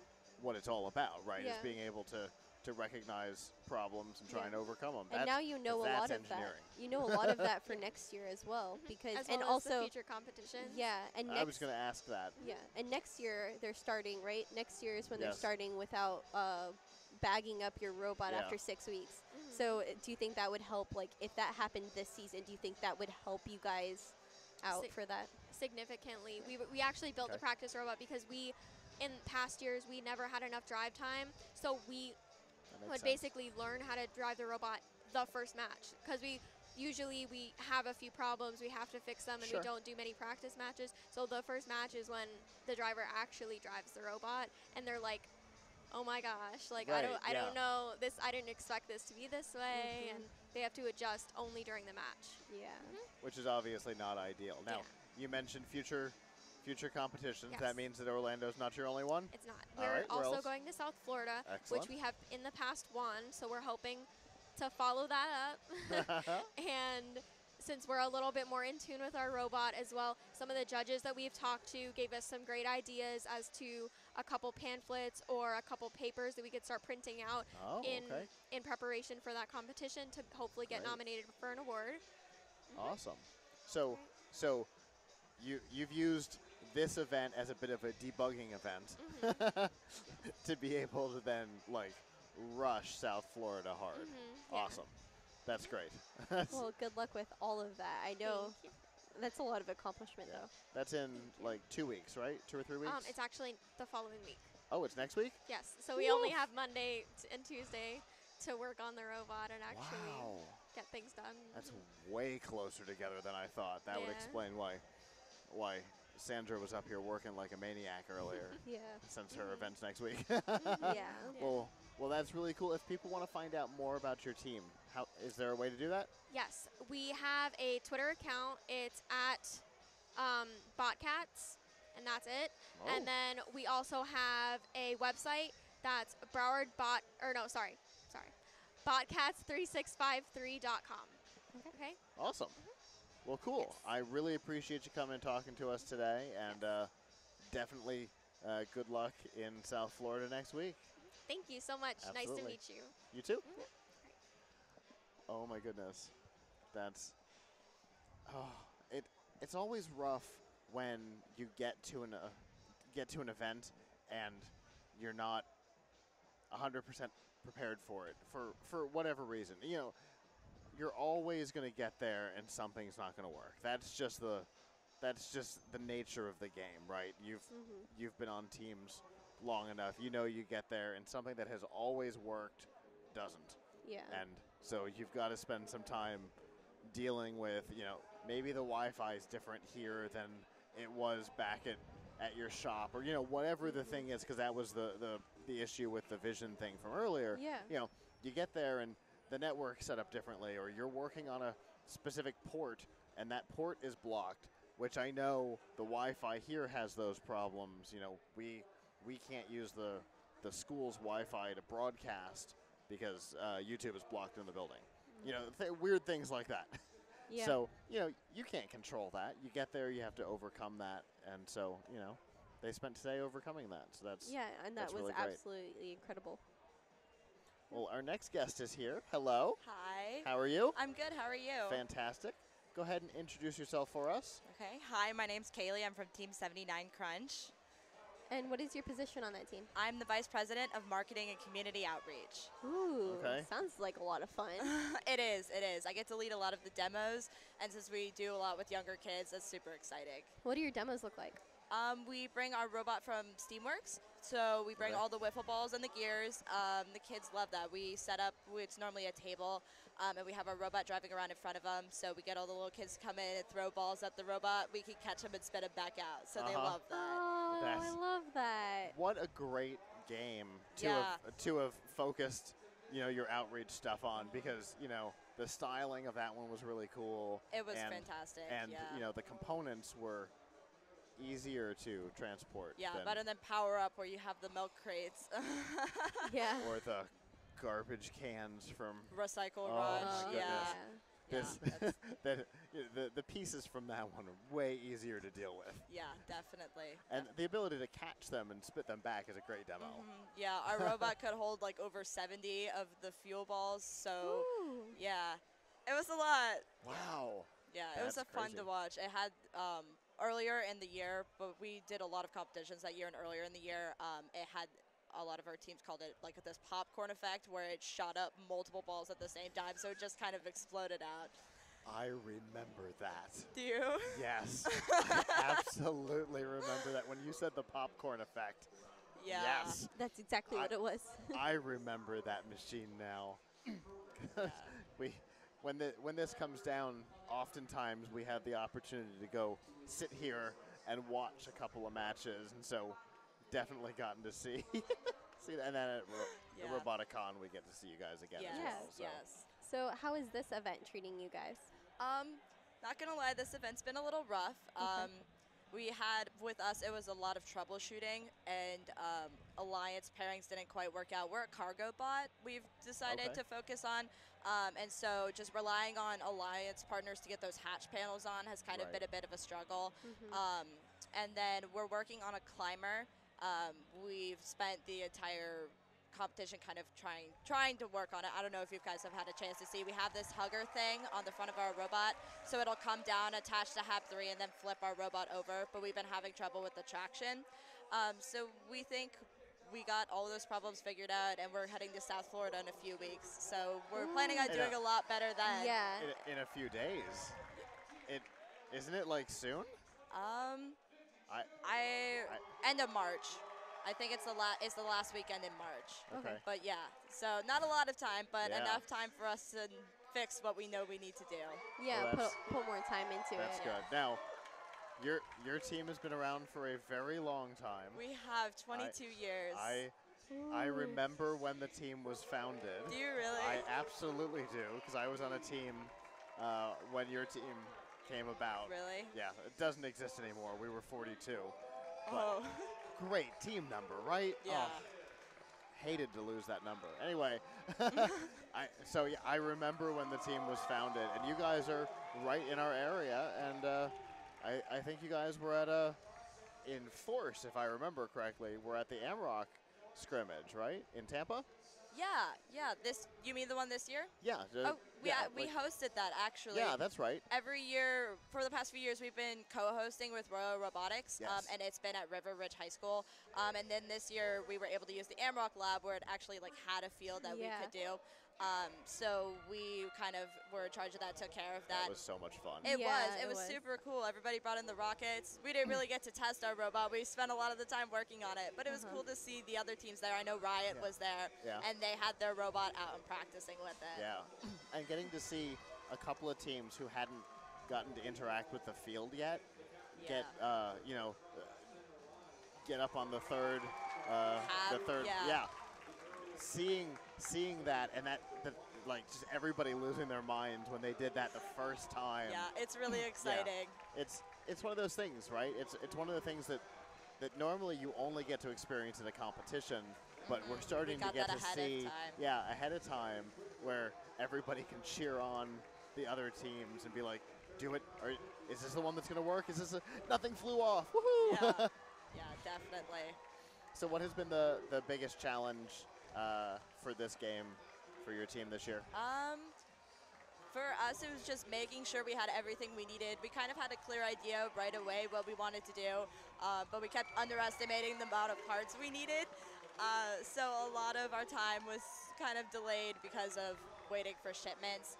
it's all about, right? Yeah. Is being able to recognize problems and try Yeah. and overcome them. And now you know a lot of that. engineering. You know a lot of that for next year as well, because As well and as also the future competitions. yeah, and I was next going to ask that. yeah, and next year they're starting right. Next year is when they're Yes. starting without bagging up your robot Yeah. after 6 weeks. Mhm. So do you think that would help? Like if that happened this season, do you think that would help you guys out Si- for that? Significantly. We actually built the Okay. practice robot because in past years, we never had enough drive time, so we That makes would sense. basically learn how to drive the robot the first match, because we have a few problems, we have to fix them, and Sure. we don't do many practice matches. So the first match is when the driver actually drives the robot, and they're like, "Oh my gosh! Like I Right, don't yeah. know this. I didn't expect this to be this way," Mhm. and they have to adjust only during the match. Yeah. Which is obviously not ideal. Now, Yeah. you mentioned future competitions. Yes. That means that Orlando's not your only one? It's not. All We're right, where also else? going to South Florida, Excellent. which we have in the past won, so we're hoping to follow that up. And since we're a little bit more in tune with our robot as well, some of the judges that we've talked to gave us some great ideas as to a couple pamphlets or a couple papers that we could start printing out Oh, in okay. in preparation for that competition to hopefully get Great. nominated for an award. Awesome. So you've used this event as a bit of a debugging event to be able to then like rush South Florida hard. Yeah. Awesome. That's great. Well, good luck with all of that. I know Thank you. that's a lot of accomplishment Yeah. though. That's in like 2 weeks, right? 2 or 3 weeks? It's actually the following week. Oh, it's next week? Yes. So we only have Monday and Tuesday to work on the robot and actually Wow. get things done. That's way closer together than I thought. That would Yeah. explain why Sandra was up here working like a maniac earlier, Yeah. since her event's next week. Yeah. Well, that's really cool. If people want to find out more about your team, how is there a way to do that? Yes, we have a Twitter account. It's at Botcats, and that's it. Oh. And then we also have a website that's botcats365.3.com. Okay. Awesome. Well, cool. Yes. I really appreciate you coming and talking to us today, and definitely good luck in South Florida next week. Thank you so much. Nice Absolutely. to meet you. You too. Oh my goodness, that's it's always rough when you get to an event and you're not 100% prepared for it for whatever reason. You know, you're always going to get there and something's not going to work. That's just the nature of the game, right? You've been on teams long enough. You know, you get there and something that has always worked doesn't. Yeah. And so you've got to spend some time dealing with, you know, maybe the Wi-Fi is different here than it was back at your shop, or, you know, whatever the thing is, because that was the issue with the vision thing from earlier. Yeah. You know, you get there and the network's set up differently, or you're working on a specific port and that port is blocked, which I know the Wi-Fi here has those problems. You know, we can't use the school's Wi-Fi to broadcast because YouTube is blocked in the building. You know, weird things like that. Yeah. So, you know, you can't control that. You get there, you have to overcome that. And so, you know, they spent today overcoming that. So that's Yeah, and that that's was really great. absolutely incredible. Well, our next guest is here. Hello. Hi. How are you? I'm good. How are you? Fantastic. Go ahead and introduce yourself for us. Okay. Hi, my name's Kaylee. I'm from Team 79 Crunch. And what is your position on that team? I'm the Vice President of Marketing and Community Outreach. Ooh, Okay. sounds like a lot of fun. It is. It is. I get to lead a lot of the demos, and since we do a lot with younger kids, that's super exciting. What do your demos look like? We bring our robot from Steamworks, so we bring Okay. all the wiffle balls and the gears. The kids love that. We set up, it's normally a table, and we have our robot driving around in front of them, so we get all the little kids to come in and throw balls at the robot. We can catch them and spit them back out, so they love that. Oh, That's- I love that. What a great game to Yeah. have focused your outreach stuff on, because the styling of that one was really cool. It was fantastic. And yeah. the components were easier to transport. Yeah, better than Power Up, where you have the milk crates. Yeah. Or the garbage cans from Recycle Oh, Rush. my goodness. Yeah. this. The pieces from that one are way easier to deal with. Yeah, definitely. And the ability to catch them and spit them back is a great demo. Yeah, our robot could hold like over 70 of the fuel balls. So, yeah, it was a lot. Wow. Yeah, it was That's fun crazy. to watch. It had earlier in the year, but we did a lot of competitions that year, and earlier in the year, it had a lot of our teams called it like this popcorn effect, where it shot up multiple balls at the same time, so it just kind of exploded out. I remember that. Do you? Yes. I absolutely remember that when you said the popcorn effect. Yeah. Yes. That's exactly what it was. I remember that machine now. When this comes down, oftentimes we have the opportunity to go sit here and watch a couple of matches, and so definitely gotten to see that. And then at Roboticon, we get to see you guys again as well. So. Yes. So how is this event treating you guys? Not gonna lie, this event's been a little rough. Okay. We had, with us, it was a lot of troubleshooting, and alliance pairings didn't quite work out. We're a cargo bot we've decided to focus on, and so just relying on alliance partners to get those hatch panels on has kind of been a bit of a struggle. And then we're working on a climber. We've spent the entire competition kind of trying to work on it. I don't know if you guys have had a chance to see. We have this hugger thing on the front of our robot, so it'll come down, attach to HAP 3, and then flip our robot over, but we've been having trouble with the traction. So we think we got all those problems figured out, and we're heading to South Florida in a few weeks. So we're planning on doing a lot better then. Yeah. In a few days. Isn't it like soon? End of March. I think it's the last weekend in March. Okay. But yeah, so not a lot of time, but Yeah. enough time for us to fix what we know we need to do. Yeah, Well, put more time into That's it. good. Now, your team has been around for a very long time. We have 22 years. I remember when the team was founded. Do you really? I absolutely do, because I was on a team when your team came about. Really? Yeah, it doesn't exist anymore. We were 42. Oh. Great team number, right? Yeah. Oh, hated to lose that number. Anyway, I remember when the team was founded, and you guys are right in our area, and I think you guys were at in Force, if I remember correctly. We're at the Amrock scrimmage, right, in Tampa? Yeah. You mean the one this year? Yeah. We hosted that actually. Yeah, that's right. Every year for the past few years, we've been co-hosting with Royal Robotics, Yes. and it's been at River Ridge High School. And then this year, we were able to use the Amrock lab, where it actually had a field that we could do. So we kind of were in charge of that, took care of that. That was so much fun. It Yeah, was it was. super cool. Everybody brought in the rockets. We didn't really get to test our robot. We spent a lot of the time working on it, but it was cool to see the other teams there. I know Riot was there, and they had their robot out and practicing with it. Yeah, and getting to see a couple of teams who hadn't gotten to interact with the field yet get up on the third, seeing that, and that just everybody losing their minds when they did that the first time. Yeah, it's really exciting. It's one of those things, right? It's one of the things that normally you only get to experience in a competition, but we're starting to get to see ahead of time, where everybody can cheer on the other teams and be like, do it, or is this the one that's going to work? Is this nothing flew off? Woohoo! Yeah, definitely. So what has been the biggest challenge for this game for your team this year? For us, it was just making sure we had everything we needed. We kind of had a clear idea right away what we wanted to do, but we kept underestimating the amount of parts we needed. So a lot of our time was kind of delayed because of waiting for shipments.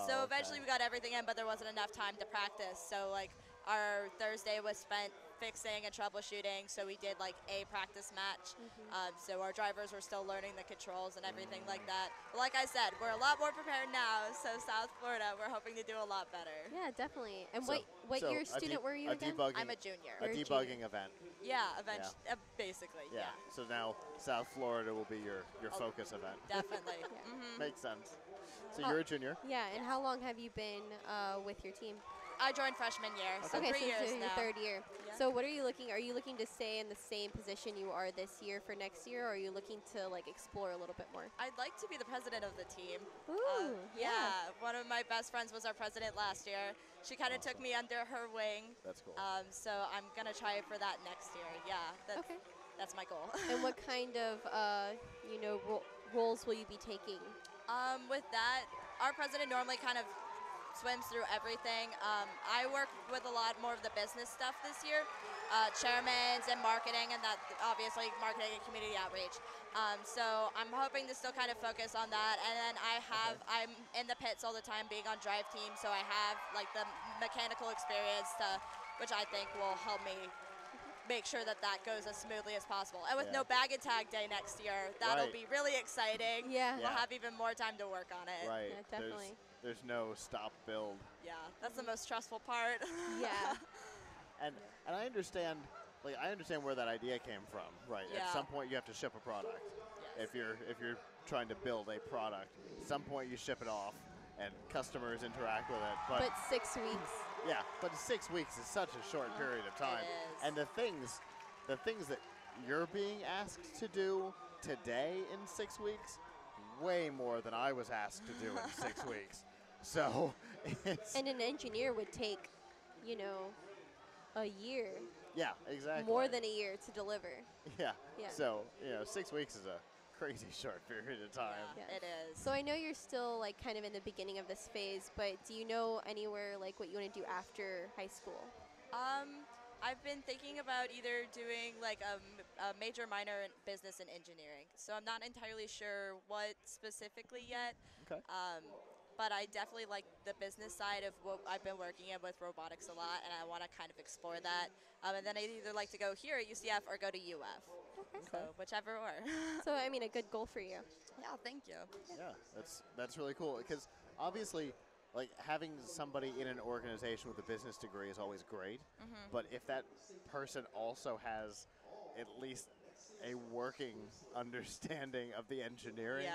So eventually we got everything in, but there wasn't enough time to practice. So our Thursday was spent fixing and troubleshooting. So we did like a practice match. So our drivers were still learning the controls and everything like that. But like I said, we're a lot more prepared now. So South Florida, we're hoping to do a lot better. Yeah, definitely. And So- what so year a student were you a again? debugging, I'm a junior. a You're a debugging junior. event. Yeah, eventually, basically, yeah. So now South Florida will be your focus event. Definitely. Makes sense. So How- you're a junior. Yeah, and how long have you been with your team? I joined freshman year, so Okay, 3 so years this is your now. third year. Yeah. So what are you looking to stay in the same position you are this year for next year, or are you looking to like explore a little bit more? I'd like to be the president of the team. Ooh, Yeah, one of my best friends was our president last year. She kind of took me under her wing. That's cool. So I'm going to try for that next year. Yeah, Okay. that's my goal. And what kind of roles will you be taking? With that, our president normally kind of swims through everything. I work with a lot more of the business stuff this year, chairmans and marketing, and that obviously marketing and community outreach. So I'm hoping to still kind of focus on that. And then I'm in the pits all the time being on drive team, so I have like the mechanical experience which I think will help me make sure that goes as smoothly as possible. And with no bag and tag day next year, that'll be really exciting. Yeah. We'll have even more time to work on it. Right. Yeah, definitely. There's no stop build. Yeah, that's the most stressful part. Yeah. And I understand where that idea came from. Right. Yeah. At some point you have to ship a product. Yes. If you're trying to build a product, at some point you ship it off and customers interact with it. But 6 weeks. Yeah, but 6 weeks is such a short period of time. It is. And the things that you're being asked to do today in 6 weeks, way more than I was asked to do in 6 weeks. So it's And an engineer would take, a year, yeah, exactly. more than a year to deliver. yeah. Yeah. So 6 weeks is a crazy short period of time. Yeah. It is. So I know you're still like kind of in the beginning of this phase, but do you know anywhere like what you want to do after high school? I've been thinking about either doing like a major minor in business and engineering. So I'm not entirely sure what specifically yet. Okay. But I definitely like the business side of what I've been working in with robotics a lot, and I want to kind of explore that. And then I'd either like to go here at UCF or go to UF. So whichever or. So I mean, a good goal for you. Yeah, thank you. Yeah, that's really cool because obviously, like having somebody in an organization with a business degree is always great. But if that person also has at least a working understanding of the engineering,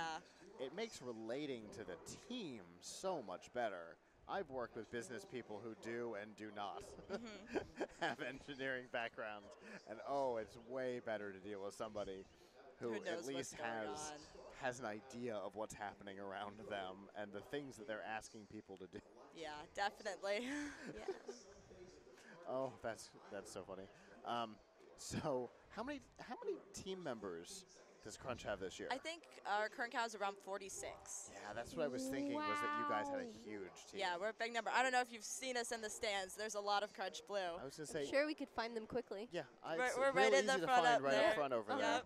it makes relating to the team so much better. I've worked with business people who do and do not have engineering backgrounds, and it's way better to deal with somebody who knows at what's least going has an idea of what's happening around them and the things that they're asking people to do. Yeah, definitely. Yeah. Oh, that's so funny. So how many team members does Crunch have this year? I think our current count is around 46. Yeah, that's what I was thinking, was that you guys had a huge team. Yeah, we're a big number. I don't know if you've seen us in the stands. There's a lot of Crunch Blue. I was going to say, Sure, we could find them quickly. yeah, We're right in the easy to front find up right there. up front over there. Yep.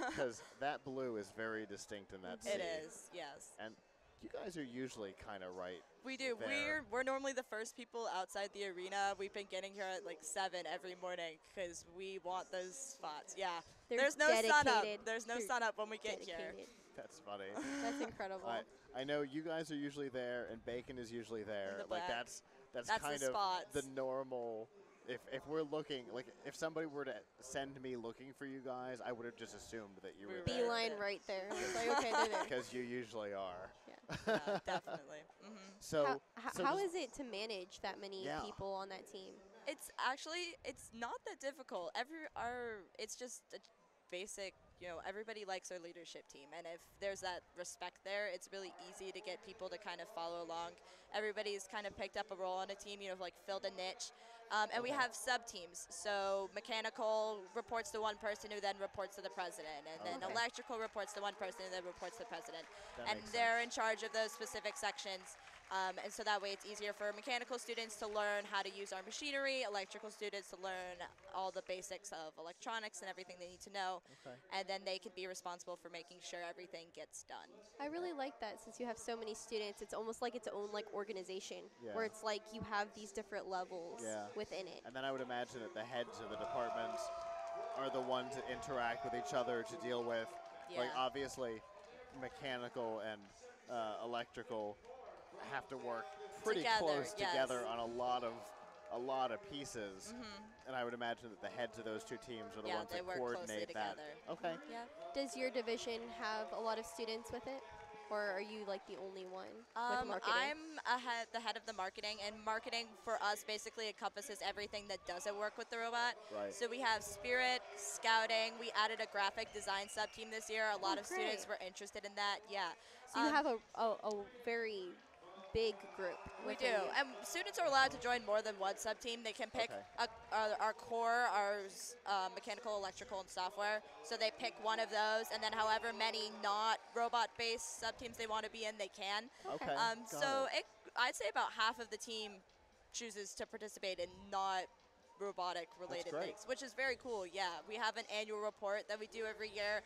Because that blue is very distinct in that It sea. is, yes. And you guys are usually kind of right. We do. there. We're normally the first people outside the arena. We've been getting here at like 7 every morning because we want those spots. Yeah. They're There's no sun up. dedicated. There's no They're sun up when we get here. Dedicated. That's funny. That's incredible. I know you guys are usually there, and Bacon is usually there. the Like back. that's That's kind the of spots. the normal. If we're looking, like if somebody were to send me looking for you guys, I would have just assumed that you We were were there. Beeline there. right there. It's like, okay, they're there. Because you usually are. Yeah, definitely. So How does- is it to manage that many Yeah. people on that team? It's not that difficult. It's just a basic, everybody likes our leadership team, and if there's that respect there, it's really easy to get people to kind of follow along. Everybody's kind of picked up a role on a team, like filled a niche. And we have sub-teams. So mechanical reports to one person who then reports to the president, and then Okay. electrical reports to one person who then reports to the president. That And makes they're sense. in charge of those specific sections. And so that way it's easier for mechanical students to learn how to use our machinery, electrical students to learn all the basics of electronics and everything they need to know. Okay. And then they can be responsible for making sure everything gets done. I really like that since you have so many students. It's almost like its own like organization Yeah. where it's like you have these different levels Yeah. within it. And then I would imagine that the heads of the departments are the ones that interact with each other to deal with, like, Yeah. obviously, mechanical and electrical have to work pretty Together, close yes. together on a lot of pieces. And I would imagine that the heads of those two teams are the Yeah, ones they that work closely coordinate that. together. Okay. Yeah. Does your division have a lot of students with it? Or are you like the only one with marketing? I'm the head of the marketing, and marketing for us basically encompasses everything that doesn't work with the robot. Right. So we have Spirit, Scouting. We added a graphic design sub-team this year. A lot of students great. were interested in that. Yeah. So you have a very big group. We within do, you. and students are allowed to join more than one sub-team. They can pick Okay. our core, our mechanical, electrical, and software. So they pick one of those, and then however many not robot-based sub-teams they want to be in, they can. Okay. So I'd say about half of the team chooses to participate in not robotic-related great. things, which is very cool. Yeah, we have an annual report that we do every year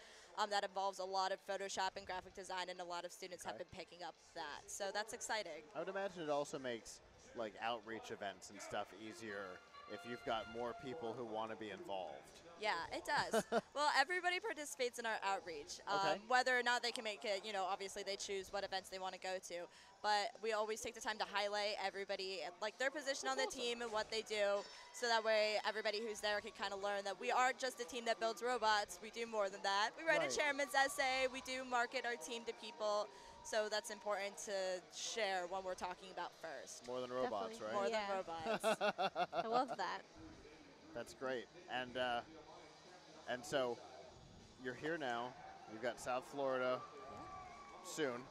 that involves a lot of Photoshop and graphic design, and a lot of students have Okay. been picking up that. So that's exciting. I would imagine it also makes like outreach events and stuff easier if you've got more people who want to be involved. Yeah, it does. Well, everybody participates in our outreach. Okay. Whether or not they can make it, obviously they choose what events they want to go to. But we always take the time to highlight everybody, like their position on the team and what they do, so that way everybody who's there can kind of learn that we aren't just a team that builds robots. We do more than that. We write Right. a chairman's essay. We do market our team to people. So that's important to share when we're talking about FIRST. More than robots, Definitely. right? More Yeah. than robots. I love that. That's great. And so you're here now. You've got South Florida soon.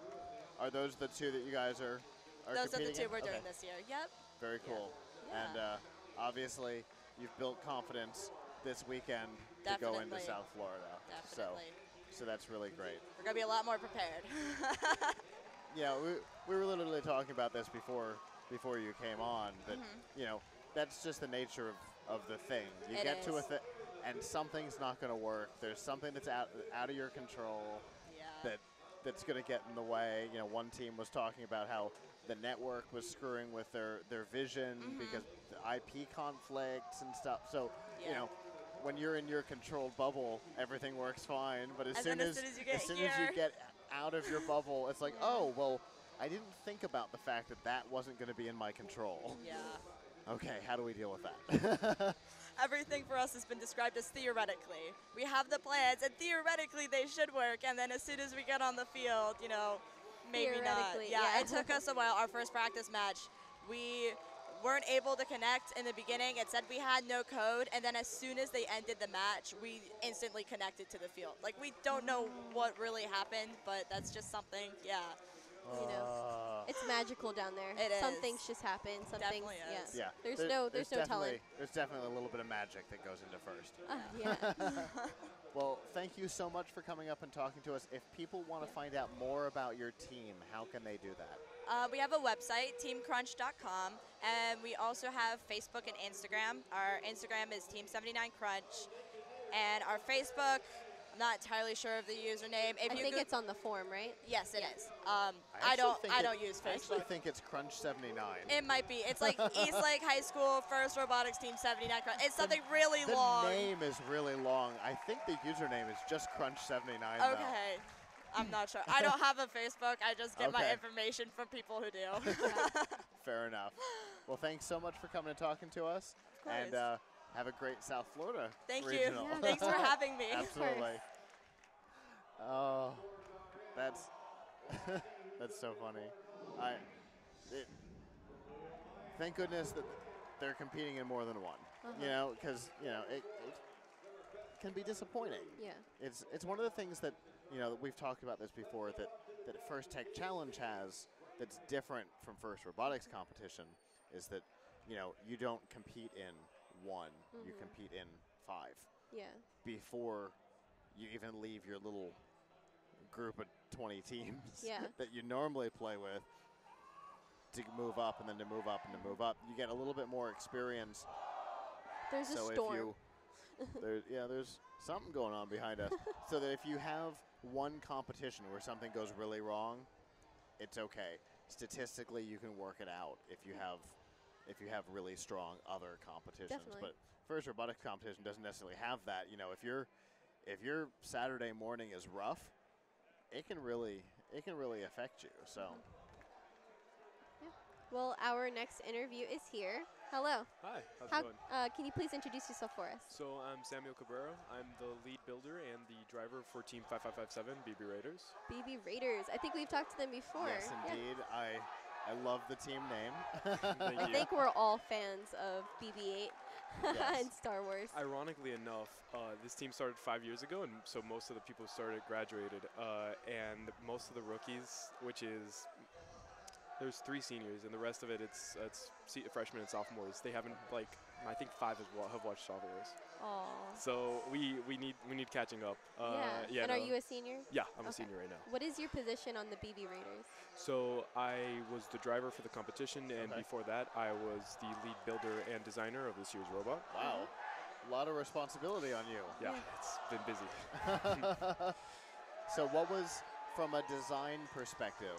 Are those the two that you guys are Those are the competing two in? we're Okay. doing this year. Yep. Very cool. Yeah. And obviously you've built confidence this weekend to go into Definitely. South Florida. Definitely. So that's really great. We're going to be a lot more prepared. Yeah, we were literally talking about this before you came on, that, that's just the nature of the thing. You It get to a is. thing, and something's not going to work. There's something that's out of your control Yeah. that's going to get in the way. One team was talking about how the network was screwing with their vision because the IP conflicts and stuff. So, Yeah. when you're in your controlled bubble, everything works fine. But as And soon then as as soon as you get as soon here- as you get out of your bubble, it's like, oh, well, I didn't think about the fact that wasn't going to be in my control. Yeah. Okay, how do we deal with that? Everything for us has been described as theoretically. We have the plans, and theoretically they should work, and then as soon as we get on the field, maybe not. Theoretically, Yeah, yeah. it took us a while. Our first practice match, we weren't able to connect in the beginning. It said we had no code, and then as soon as they ended the match, we instantly connected to the field. Like, we don't know what really happened, but that's just something, yeah. It's magical down there. It Some is. things just happen. Some Definitely things, is. Yeah. There's there- no telling. There's definitely a little bit of magic that goes into FIRST. Yeah. Well, thank you so much for coming up and talking to us. If people want to find out more about your team, how can they do that? We have a website, teamcrunch.com, and we also have Facebook and Instagram. Our Instagram is Team79Crunch, and our Facebook, I'm not entirely sure of the username. If I you think go- it's on the form, right? Yes, it is. I I don't use I actually Facebook. think it's Crunch 79. It might be. It's like Eastlake High School First Robotics Team 79 Crunch. It's something really The long. name is really long. I think the username is just Crunch 79. though. Okay. I'm not sure. I don't have a Facebook. I just get my Okay. information from people who do. Fair enough. Well, thanks so much for coming and talking to us. Of And course. have a great South Florida Thank you. regional. Yeah, Thanks for having me. Absolutely. Oh, that's that's so funny. Thank goodness that they're competing in more than one. Because it can be disappointing. Yeah. It's one of the things that that we've talked about this before, that First Tech Challenge has that's different from First Robotics Competition, is that you don't compete in one, you compete in 5 Yeah. before you even leave your little group of 20 teams Yeah. that you normally play with. to move up and then to move up and to move up. You get a little bit more experience. There's a storm. There's something going on behind us. So that if you have one competition where something goes really wrong, it's okay. Statistically, you can work it out if you have really strong other competitions. Definitely. But first robotics competition doesn't necessarily have that. You know, if your Saturday morning is rough, it can really affect you. So. Well, our next interview is here. Hello. Hi, how's it going? Can you please introduce yourself for us? So I'm Samuel Cabrera. I'm the lead builder and the driver for Team 5557 BB Raiders. BB Raiders. I think we've talked to them before. Yes, indeed. Yeah. I love the team name. I think we're all fans of BB-8 and Star Wars. Ironically enough, this team started 5 years ago, and so most of the people graduated, and most of the rookies, which is there's 3 seniors, and the rest of it's freshmen and sophomores. They haven't I think 5 have watched Star Wars. Aww. So we need catching up. Yeah. And are you a senior? Yeah, I'm a senior right now. What is your position on the BB Raiders? So I was the driver for the competition, and before that, I was the lead builder and designer of this year's robot. Wow, a lot of responsibility on you. Yeah, it's been busy. So what was, from a design perspective,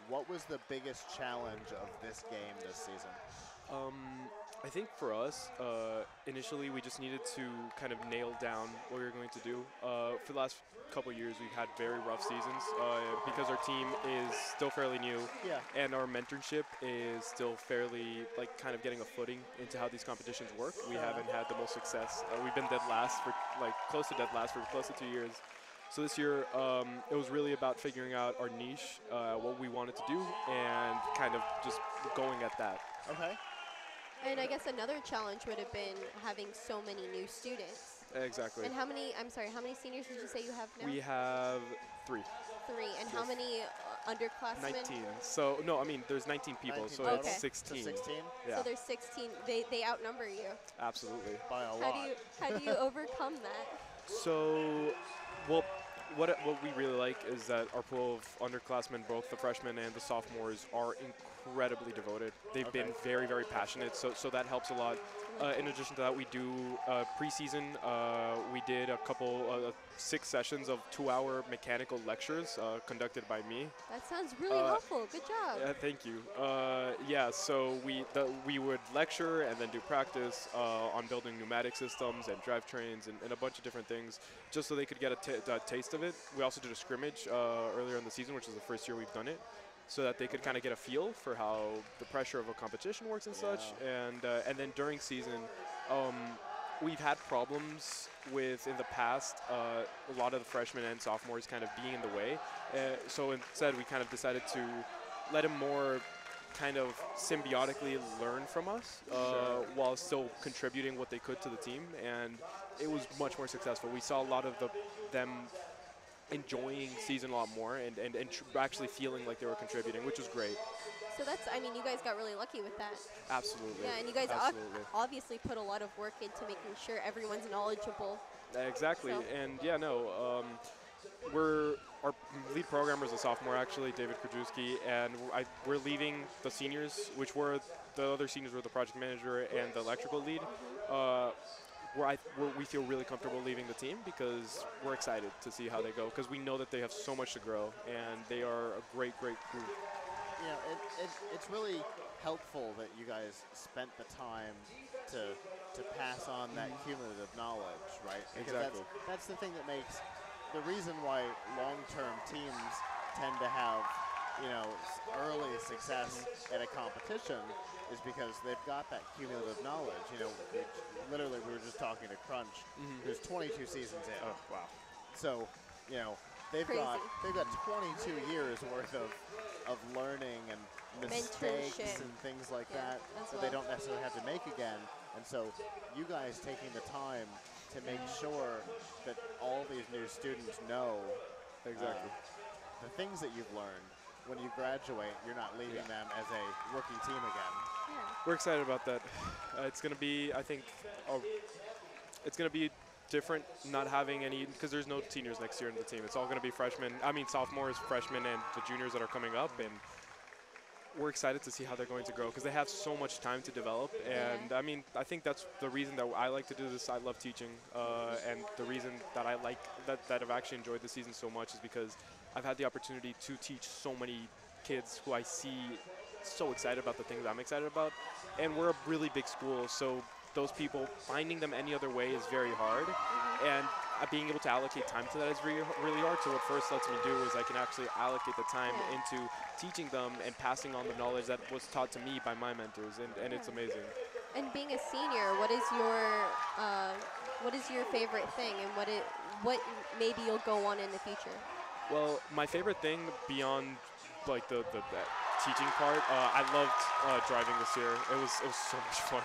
what was the biggest challenge of this game this season? I think for us, initially we just needed to kind of nail down what we were going to do. For the last couple of years, we've had very rough seasons because our team is still fairly new, and our mentorship is still fairly kind of getting a footing into how these competitions work. We haven't had the most success. We've been dead last for close to dead last for close to 2 years. So this year, it was really about figuring out our niche, what we wanted to do, and kind of just going at that. Okay. And I guess another challenge would have been having so many new students. Exactly. And how many seniors did you say you have now? We have 3. 3. And how many underclassmen? 19. So, no, I mean, there's 19 people, 19 so total? it's 16. So 16? Yeah. So there's 16. They outnumber you. Absolutely. By a lot. How do you overcome that? So, well, what we really like is that our pool of underclassmen, both the freshmen and the sophomores, are incredibly devoted. They've been very, very passionate, so that helps a lot. In addition to that, we do preseason. We did a couple, 6 sessions of 2-hour mechanical lectures conducted by me. That sounds really helpful. Good job. Thank you. So we would lecture and then do practice on building pneumatic systems and drivetrains and a bunch of different things, just so they could get a taste of it. We also did a scrimmage earlier in the season, which is the first year we've done it, so that they could kind of get a feel for how the pressure of a competition works and such. And then during season, we've had problems with, in the past, a lot of the freshmen and sophomores kind of being in the way. So instead, we kind of decided to let them more kind of symbiotically learn from us while still contributing what they could to the team. And it was much more successful. We saw a lot of them enjoying season a lot more and actually feeling like they were contributing, which was great. So you guys got really lucky with that. Absolutely. Yeah, and you guys obviously put a lot of work into making sure everyone's knowledgeable. Exactly, so. And our lead programmer is a sophomore, actually, David Krajewski, and we're leaving the seniors, which were the other seniors were the project manager and the electrical lead. We feel really comfortable leaving the team because we're excited to see how they go, because we know that they have so much to grow, and they are a great, great group. It's really helpful that you guys spent the time to pass on that cumulative knowledge, right? Because exactly. That's the thing that makes the reason why long-term teams tend to have early success at a competition is because they've got that cumulative knowledge. Literally, we were just talking to Crunch, who's 22 seasons in. Oh, wow. So, they've got 22 years worth of learning and mistakes and things like that they don't necessarily have to make again. And so, you guys taking the time to make sure that all these new students know exactly the things that you've learned. When you graduate, you're not leaving them as a rookie team again. Yeah. We're excited about that. It's going to be, I think, it's going to be different not having any, because there's no seniors next year in the team. It's all going to be sophomores, freshmen, and the juniors that are coming up. And we're excited to see how they're going to grow because they have so much time to develop. And I mean, I think that's the reason that I like to do this. I love teaching, and the reason that I like that I've actually enjoyed the season so much is because I've had the opportunity to teach so many kids who I see so excited about the things I'm excited about. And we're a really big school, so those people, finding them any other way is very hard. And being able to allocate time to that is really, really hard. So what FRC lets me do is I can actually allocate the time into teaching them and passing on the knowledge that was taught to me by my mentors, and it's amazing. And being a senior, what is your favorite thing, and what maybe you'll go on in the future? Well, my favorite thing beyond like the teaching part, I loved driving this year. It was so much fun.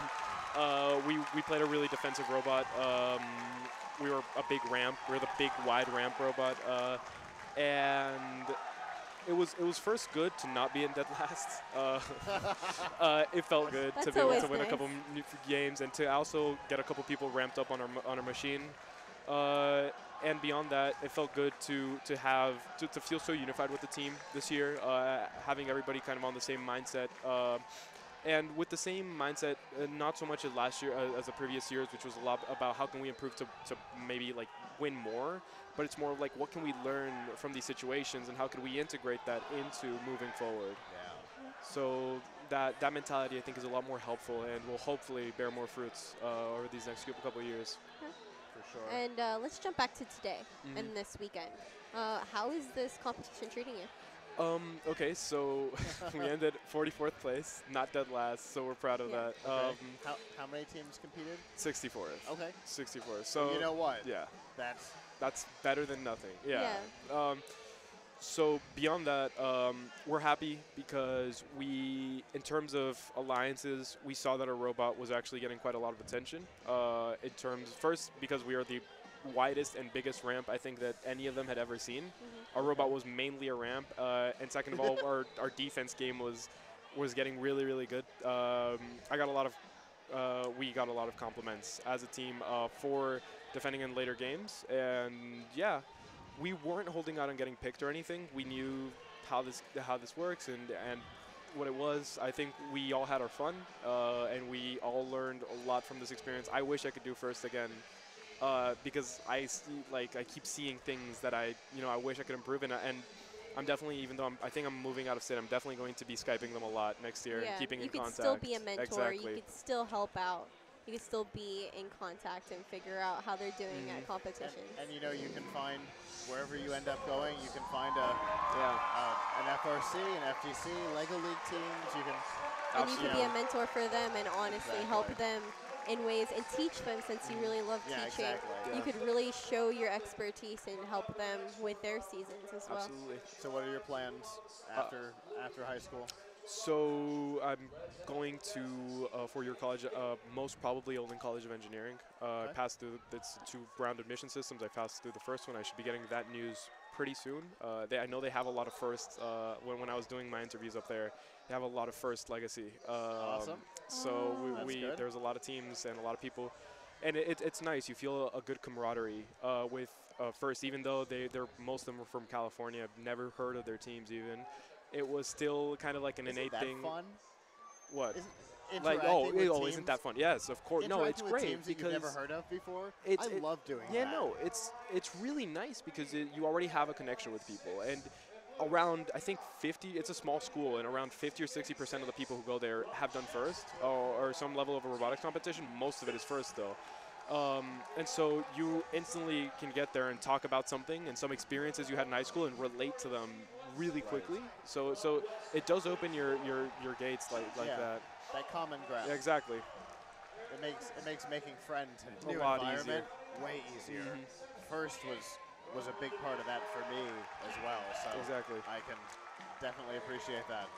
We played a really defensive robot. We were a big ramp. We were the big wide ramp robot, and it was first good to not be in dead last. It felt good to be able to win a couple games and to also get a couple people ramped up on our machine. And beyond that, it felt good to feel so unified with the team this year, having everybody kind of on the same mindset. And with the same mindset, not so much as last year as the previous years, which was a lot about how can we improve to maybe like win more, but it's more like what can we learn from these situations and how can we integrate that into moving forward. Yeah. So that mentality I think is a lot more helpful and will hopefully bear more fruits over these next couple of years. For sure. And let's jump back to today and this weekend. How is this competition treating you? Okay, so we ended 44th place, not dead last, so we're proud of that. Okay. How many teams competed? 64th. Okay. 64th. So you know what? Yeah. That's better than nothing. Yeah. So beyond that, we're happy because in terms of alliances, we saw that our robot was actually getting quite a lot of attention. First, because we are the widest and biggest ramp I think that any of them had ever seen. Our robot was mainly a ramp, and second of all, our defense game was getting really, really good. We got a lot of compliments as a team for defending in later games, and yeah, we weren't holding out on getting picked or anything. We knew how this works and what it was. I think we all had our fun, and we all learned a lot from this experience. I wish I could do first again. Because I keep seeing things that I wish I could improve in, and I'm definitely, even though I think I'm moving out of state, I'm definitely going to be Skyping them a lot next year and keeping in contact. You could still be a mentor. Exactly. You could still help out. You could still be in contact and figure out how they're doing at competitions. And you can find wherever you end up going, you can find an FRC, an FGC, Lego League teams. You could be a mentor for them and honestly help them in ways and teach them, since you really love teaching. Exactly. You could really show your expertise and help them with their seasons as well. Absolutely. So what are your plans after high school? So I'm going to four-year college, most probably Olin College of Engineering. I passed through it's 2-round admission systems. I passed through the first one. I should be getting that news pretty soon. I know they have a lot of firsts. When I was doing my interviews up there, they have a lot of first legacy. Awesome. So there's a lot of teams and a lot of people, and it's nice. You feel a good camaraderie with first, even though most of them were from California. I've never heard of their teams even. It was still kind of like an innate thing. Isn't that fun? What? Isn't that fun? Yes, of course. No, it's great teams because that you've never heard of before. I love doing that. Yeah, no, it's really nice because you already have a connection with people, and around, I think 50, it's a small school, and around 50 or 60% of the people who go there have done first or some level of a robotics competition. Most of it is first though. And so you instantly can get there and talk about something and some experiences you had in high school and relate to them really quickly. So it does open your gates like that. That common ground. Yeah, exactly. It makes making friends in a new environment way easier. First was a big part of that for me as well. So exactly. I can definitely appreciate that.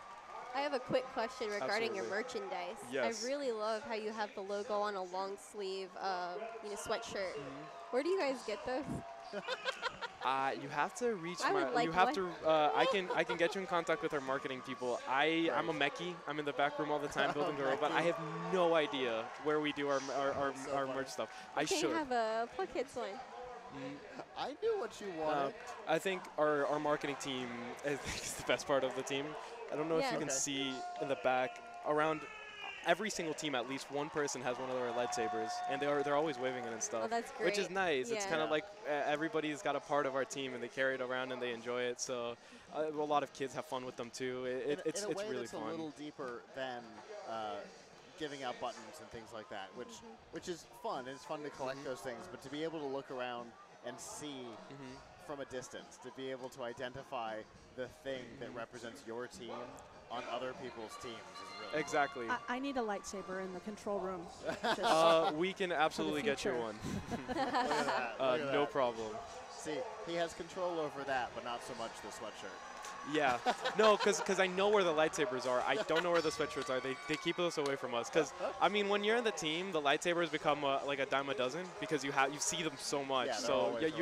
I have a quick question regarding your merchandise. Yes. I really love how you have the logo on a long sleeve, sweatshirt. Where do you guys get those? You have to reach I can get you in contact with our marketing people. I'm a mechie. I'm in the back room all the time building the robot. I have no idea where we do our merch stuff. I should. Can you have a PLUGHITZ one? I knew what you wanted. I think our marketing team is the best part of the team. I don't know if Yeah. you can see in the back. Around every single team, at least one person has one of their lightsabers, and they're always waving it and stuff. Oh, that's great. Which is nice. It's Yeah. kind of like everybody's got a part of our team, and they carry it around and they enjoy it. So a lot of kids have fun with them too. It's in a way really that's fun. a little deeper than giving out buttons and things like that, which is fun. It's fun to collect those things, but to be able to look around and see from a distance, to be able to identify the thing that represents your team on other people's teams is really Exactly. I need a lightsaber in the control room. Just We can absolutely get you future. one. Look at that, look at No that. problem. See, he has control over that, but not so much the sweatshirt. Yeah. No, because I know where the lightsabers are. I don't know where the sweatshirts are. They keep us away from us. Because, I mean, when you're in the team, the lightsabers become like a dime a dozen because you see them so much. Yeah, they're so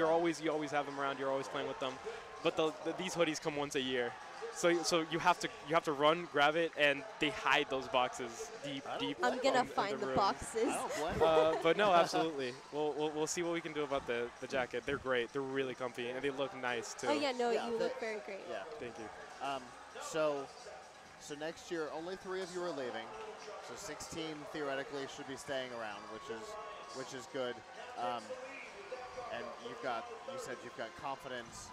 always you around. always have them around. You're always playing with them. But these hoodies come once a year. So you have to run, grab it, and they hide those boxes deep. I'm gonna in find the room. boxes. I don't blame him. But no, absolutely. We'll see what we can do about the jacket. They're great. They're really comfy, and they look nice too. Oh yeah, no, Yeah, you the- look very great. Yeah. Thank you. So next year, only 3 of you are leaving. So 16 theoretically should be staying around, which is good. And you said you've got confidence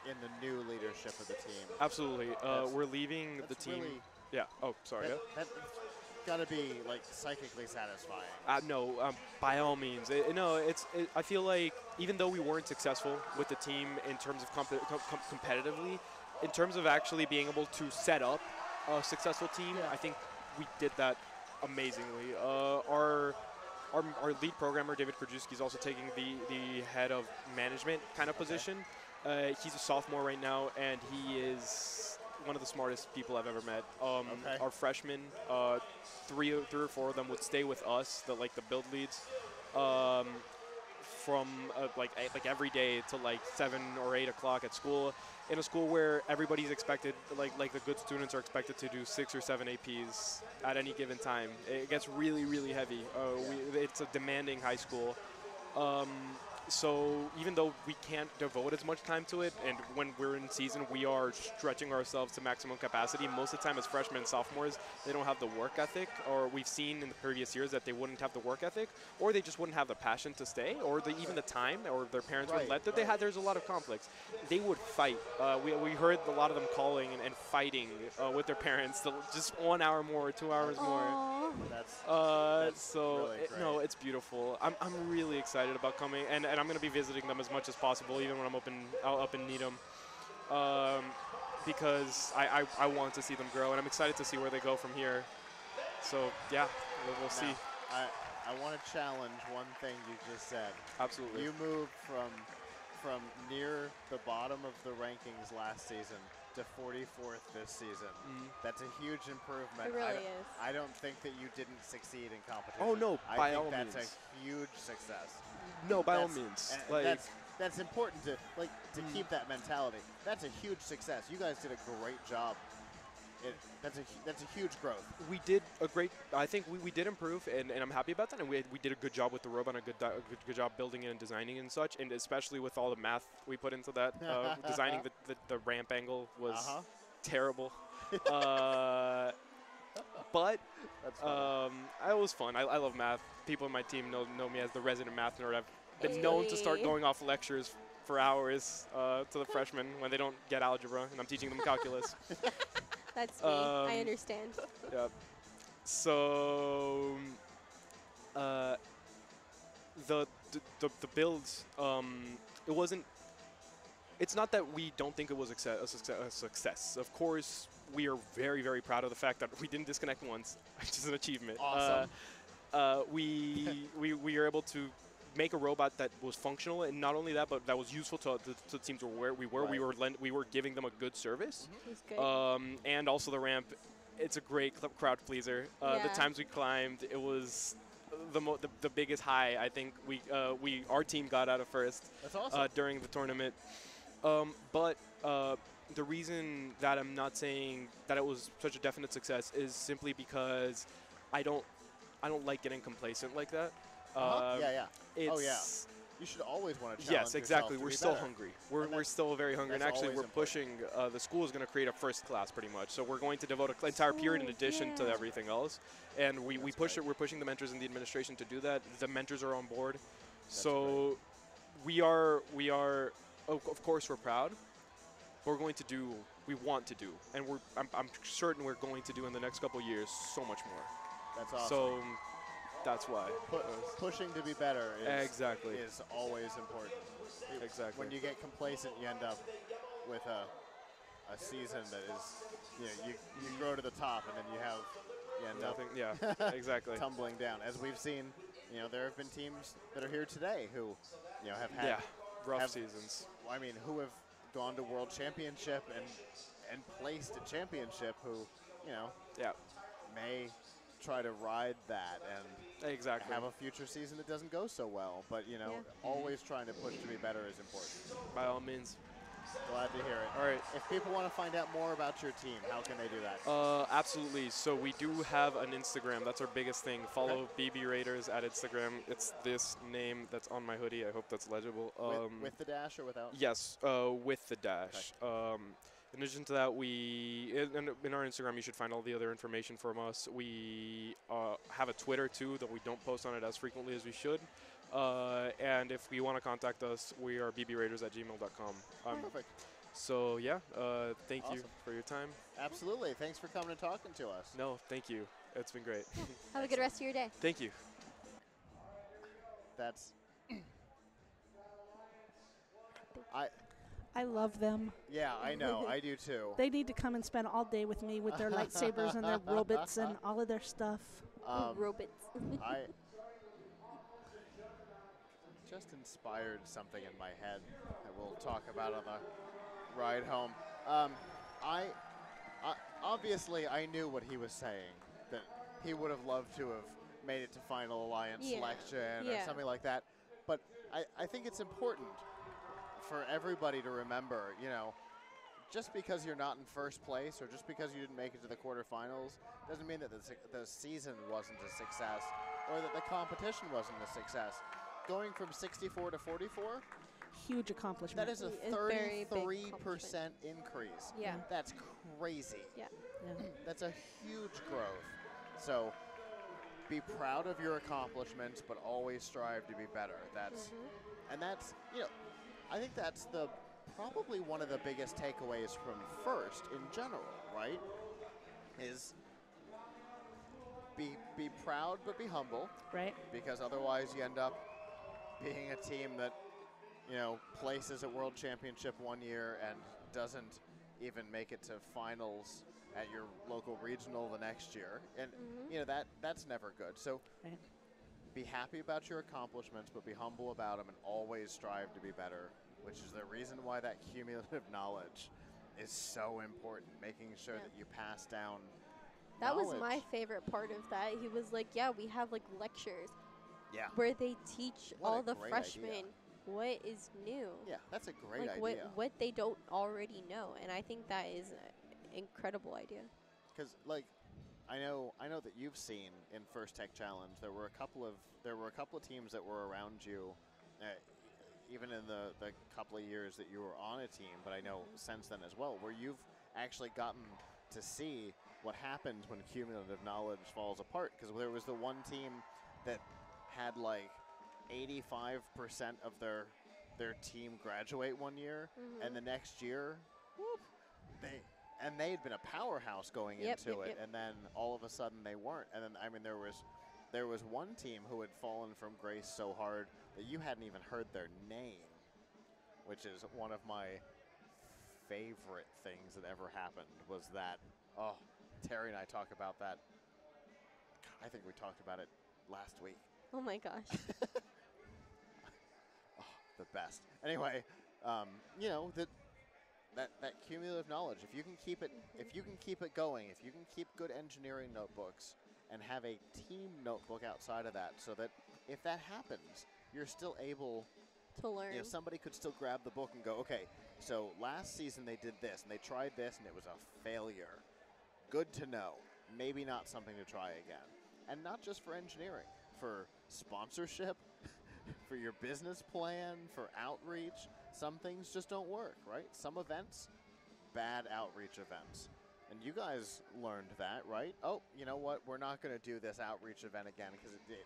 in the new leadership of the team. Absolutely. We're leaving the That's team. really- Yeah. Oh, sorry. Yeah. That's got to be like psychically satisfying. No, by all means. I feel like even though we weren't successful with the team in terms of competitively, in terms of actually being able to set up a successful team, I think we did that amazingly. Our lead programmer, David Krajewski, is also taking the head of management kind of position. He's a sophomore right now, and he is one of the smartest people I've ever met. Our freshmen, three or four of them would stay with us, the build leads, from like every day to like 7 or 8 o'clock at school, in a school where everybody's expected, like the good students are expected to do 6 or 7 APs at any given time. It gets really, really heavy. It's a demanding high school. So even though we can't devote as much time to it, and when we're in season, we are stretching ourselves to maximum capacity. Most of the time as freshmen and sophomores, they don't have the work ethic, or we've seen in the previous years that they wouldn't have the work ethic, or they just wouldn't have the passion to stay, or even the time, or their parents wouldn't let them. There's a lot of conflicts. They would fight. We heard a lot of them calling and fighting with their parents, just 1 hour more, 2 hours more. That's really great. No, it's beautiful. I'm really excited about coming, and I'm going to be visiting them as much as possible, even when I'm up in Needham, because I want to see them grow, and I'm excited to see where they go from here. So yeah, we'll see. I want to challenge one thing you just said. Absolutely. You moved from near the bottom of the rankings last season to 44th this season. That's a huge improvement. It really is. I don't think that you didn't succeed in competition. Oh no, by all means. That's a huge success. No, by all means. And that's important to keep that mentality. That's a huge success. You guys did a great job. That's a huge growth. We did a great. I think we did improve, and I'm happy about that. And we did a good job with the robot, and a good job building it and designing it and such. And especially with all the math we put into that, designing the ramp angle was terrible. But it was fun. I love math. People in my team know me as the resident math nerd. I've been known to start going off lectures for hours to the freshmen when they don't get algebra, and I'm teaching them calculus. That's me. I understand. Yeah. So the builds, it wasn't. It's not that we don't think it was a success. Of course, we are very, very proud of the fact that we didn't disconnect once, which is an achievement. Awesome. We were able to make a robot that was functional, and not only that, but that was useful to the teams where we were. Right. We were giving them a good service. It was good. And also the ramp, it's a great crowd pleaser. The times we climbed, it was the biggest high I think our team got out of first. That's awesome. During the tournament. But the reason that I'm not saying that it was such a definite success is simply because I don't like getting complacent like that. Yeah. It's, Oh, yeah. You should always want to challenge Yes, exactly. yourself to We're be still better. hungry. We're still very hungry, and that's actually, always we're pushing. The school is going to create a first class, pretty much. So we're going to devote an entire period in addition to everything else, and we push it. We're pushing the mentors and the administration to do that. The mentors are on board, so we are. Of course, we're proud. But we're going to do. We want to do, and I'm certain we're going to do in the next couple of years so much more. That's awesome. So that's why. Pushing to be better is always important. Exactly. When you get complacent, you end up with a season that is, you grow to the top and then you end up exactly tumbling down. As we've seen, there have been teams that are here today who, have had rough seasons. I mean, who have gone to World Championship and placed at championship who, may try to ride that and have a future season that doesn't go so well. But, always trying to push to be better is important. By all means. Glad to hear it. All right. If people want to find out more about your team, how can they do that? Absolutely. So we do have an Instagram. That's our biggest thing. Follow BB Raiders at Instagram. It's this name that's on my hoodie. I hope that's legible. With the dash or without? Yes, with the dash. Okay. In addition to that, in our Instagram, you should find all the other information from us. We have a Twitter, too, though we don't post on it as frequently as we should. And if you want to contact us, we are bbraiders@gmail.com. Perfect. So, thank you for your time. Absolutely. Thanks for coming and talking to us. No, thank you. It's been great. Have a good rest of your day. Thank you. That's... I love them. Yeah, I know. I do, too. They need to come and spend all day with me with their lightsabers and their robots and all of their stuff. Robots. I just inspired something in my head that we'll talk about on the ride home. I obviously I knew what he was saying, that he would have loved to have made it to Final Alliance selection or something like that. But I think it's important for everybody to remember, just because you're not in first place or just because you didn't make it to the quarterfinals doesn't mean that the season wasn't a success or that the competition wasn't a success. Going from 64 to 44, huge accomplishment. that is a 33% increase. Yeah. That's crazy. Yeah. That's a huge growth. So be proud of your accomplishments, but always strive to be better. And that's, I think that's probably one of the biggest takeaways from first in general, right? Is be proud but be humble. Right. Because otherwise you end up being a team that, places at World Championship one year and doesn't even make it to finals at your local regional the next year. And, that's never good. So be happy about your accomplishments, but be humble about them and always strive to be better, which is the reason why that cumulative knowledge is so important, making sure that you pass down That knowledge. was my favorite part of that. He was like, we have like lectures where they teach all the freshmen what is new. Yeah, that's a great idea. What they don't already know, and I think that is an incredible idea. Because, I know that you've seen in First Tech Challenge there were a couple of teams that were around you, even in the couple of years that you were on a team. But I know since then as well, where you've actually gotten to see what happens when cumulative knowledge falls apart. Because there was the one team that had 85% of their team graduate one year, and the next year, they'd been a powerhouse going into it, and then all of a sudden they weren't. And then there was one team who had fallen from grace so hard that you hadn't even heard their name, which is one of my favorite things that ever happened. Was that Terry and I talk about that. I think we talked about it last week. Oh my gosh. The best. Anyway, that cumulative knowledge, if you can keep it going, if you can keep good engineering notebooks and have a team notebook outside of that, so that if that happens, you're still able to learn. Somebody could still grab the book and go, okay, so last season they did this and they tried this and it was a failure. Good to know. Maybe not something to try again. And not just for engineering, for sponsorship, for your business plan, for outreach, some things just don't work, right? Some events, bad outreach events. And you guys learned that, right? Oh, you know what? We're not going to do this outreach event again because it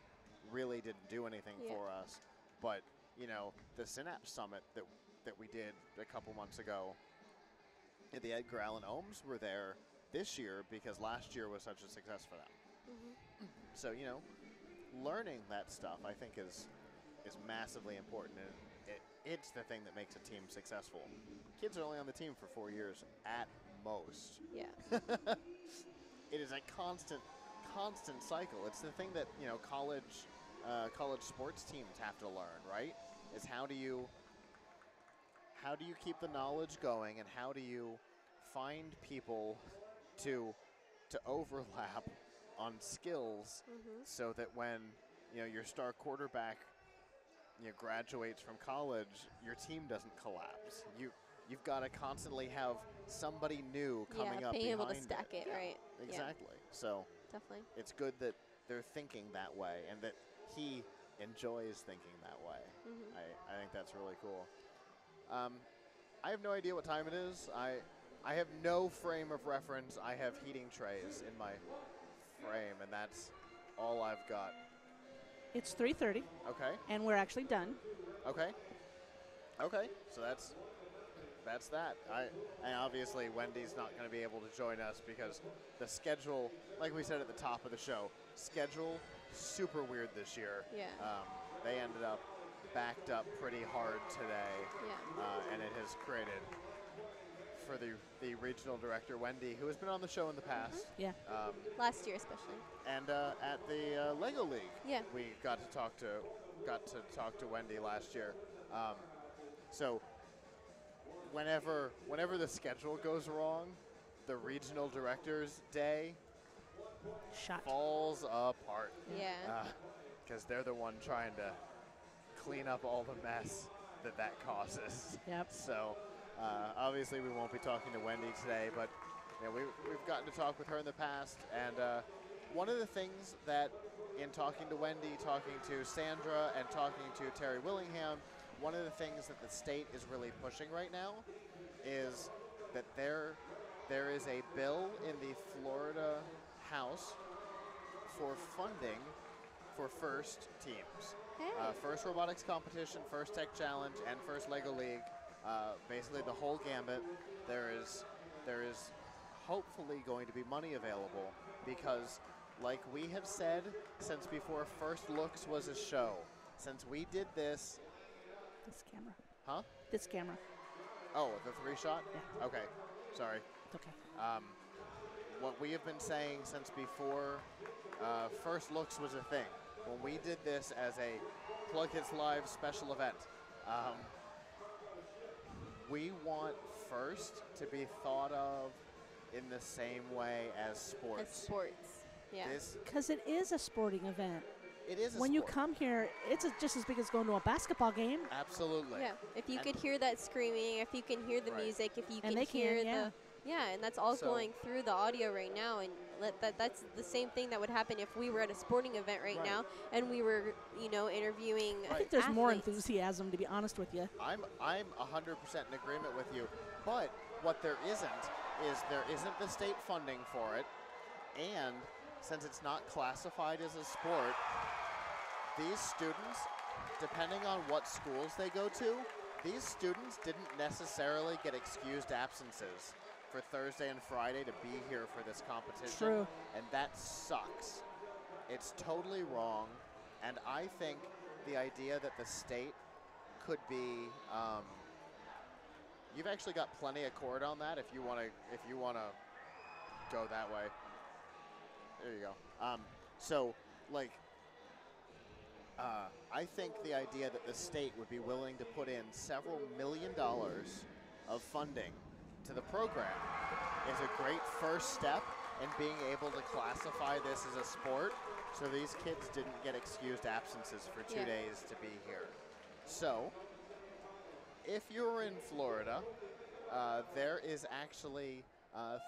really didn't do anything for us. But, you know, the Synapse Summit that we did a couple months ago, the Edgar Allan Ohms were there this year because last year was such a success for them. Mm-hmm. So, you know, learning that stuff, I think, is massively important. And it's the thing that makes a team successful. Kids are only on the team for 4 years at most. Yeah. It is a constant cycle. It's the thing that, you know, college sports teams have to learn, right? Is how do you keep the knowledge going, and how do you find people to overlap on skills so that when, you know, your star quarterback, you know, graduates from college, your team doesn't collapse. You've got to constantly have somebody new coming up behind being able to stack it, right? Exactly. So definitely. it's good that they're thinking that way and that he enjoys thinking that way. I think that's really cool. I have no idea what time it is. I have no frame of reference. I have heating trays in my frame, and that's all I've got. It's 3:30. Okay. And we're actually done. Okay. So that's that. And obviously Wendy's not going to be able to join us because the schedule, like we said at the top of the show, schedule super weird this year. Yeah. They ended up backed up pretty hard today. Yeah. And it has created for the regional director, Wendy, who has been on the show in the past. Yeah. Last year especially. And at the Lego League, yeah, we got to talk to Wendy last year. So whenever the schedule goes wrong, the regional director's day falls apart. Yeah. Because they're the one trying to clean up all the mess that causes. Yep. So obviously we won't be talking to Wendy today, but you know, we've gotten to talk with her in the past, and one of the things that in talking to Wendy, talking to Sandra, and talking to Terry Willingham, one of the things that the state is really pushing right now is that there is a bill in the Florida House for funding for FIRST teams. Hey. First Robotics Competition, First Tech Challenge, and First Lego League. Basically the whole gambit. There is hopefully going to be money available because, like we have said since before First Looks was a show, since we did this. This camera. Huh? This camera. Oh, the 3-shot? Yeah. Okay. Sorry. It's okay. What we have been saying since before First Looks was a thing, when we did this as a PLUGHITZ Live special event, we want First to be thought of in the same way as sports. As sports, yeah. Because it is a sporting event. It is a when sport. you come here, it's just as big as going to a basketball game. Absolutely. Yeah. If you could hear that screaming, if you can hear the music, if you can hear the... Yeah, and that's all going through the audio right now, and that's the same thing that would happen if we were at a sporting event right now and we were, you know, interviewing I think there's athletes. more enthusiasm, to be honest with you. I'm 100% in agreement with you, but what there isn't the state funding for it, and since it's not classified as a sport, these students, depending on what schools they go to, these students didn't necessarily get excused absences for Thursday and Friday to be here for this competition. True. And that sucks. It's totally wrong. And I think the idea that the state could be, you've actually got plenty of cord on that if you want to go that way. There you go. So, like, I think the idea that the state would be willing to put in several $1 million of funding to the program is a great first step in being able to classify this as a sport, so these kids didn't get excused absences for 2 days to be here. So, if you're in Florida, there is actually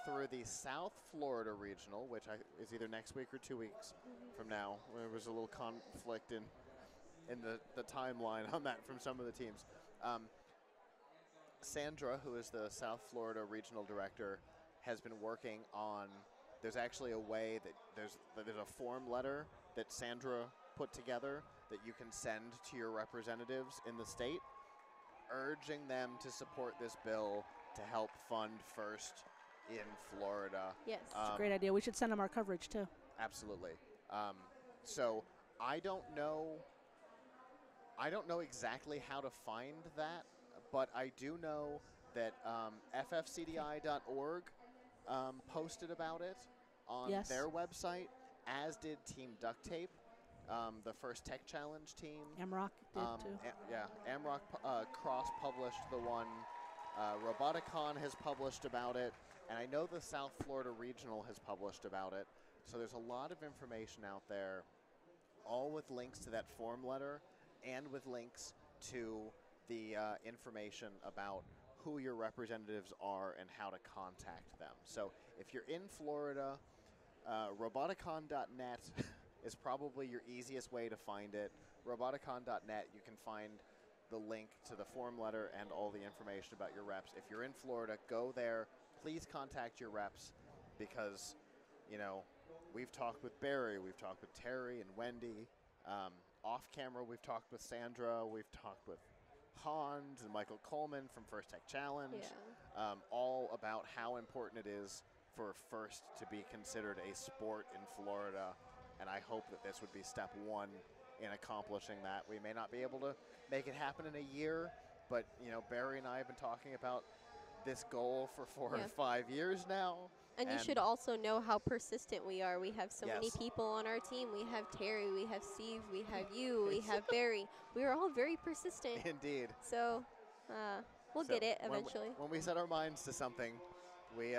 through the South Florida Regional, which is either next week or 2 weeks from now. There was a little conflict the timeline on that from some of the teams. Sandra, who is the South Florida regional director, has been working on. There's actually a way that there's a form letter that Sandra put together that you can send to your representatives in the state, urging them to support this bill to help fund FIRST in Florida. Yes. It's a great idea. We should send them our coverage, too. Absolutely. So I don't know exactly how to find that, but I do know that ffcdi.org posted about it on their website, as did Team Duct Tape, the First Tech Challenge team. AMROC did, too. AMROC cross-published the one. Roboticon has published about it, and I know the South Florida Regional has published about it. So there's a lot of information out there, all with links to that form letter and with links to the information about who your representatives are and how to contact them. So if you're in Florida, roboticon.net is probably your easiest way to find it. Roboticon.net, you can find the link to the form letter and all the information about your reps. If you're in Florida, go there. Please contact your reps because, we've talked with Barry, we've talked with Terry and Wendy. Off camera, we've talked with Sandra, we've talked with Hans and Michael Coleman from First Tech Challenge, all about how important it is for FIRST to be considered a sport in Florida. And I hope that this would be step one in accomplishing that. We may not be able to make it happen in a year, but Barry and I have been talking about this goal for 4 or 5 years now. And you should also know how persistent we are. We have so many people on our team. We have Terry, we have Steve, we have you, we have Barry. We are all very persistent. Indeed. So we'll get it eventually. When we set our minds to something, we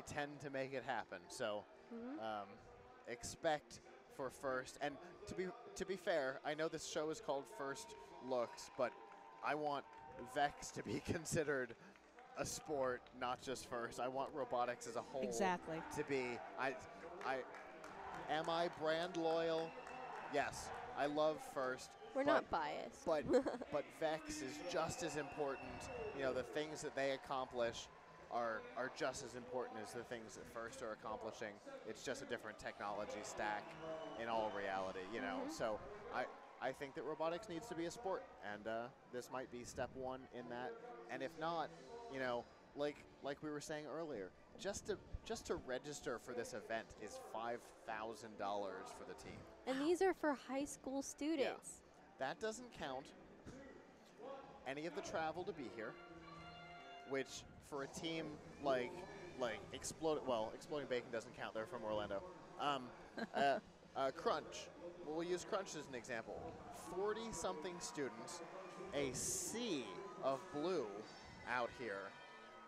tend to make it happen. So expect for FIRST. And to be fair, I know this show is called First Looks, but I want VEX to be considered a sport, not just FIRST. I want robotics as a whole to be. Am I brand loyal? Yes, I love FIRST. We're not biased. But VEX is just as important. The things that they accomplish are just as important as the things that FIRST are accomplishing. It's just a different technology stack in all reality, So I think that robotics needs to be a sport, and this might be step one in that. And if not, like we were saying earlier, just to register for this event is $5,000 for the team. And these are for high school students. Yeah. That doesn't count any of the travel to be here, which for a team like Exploding Bacon doesn't count. They're from Orlando. Crunch. We'll use Crunch as an example. 40-something students, a sea of blue out here,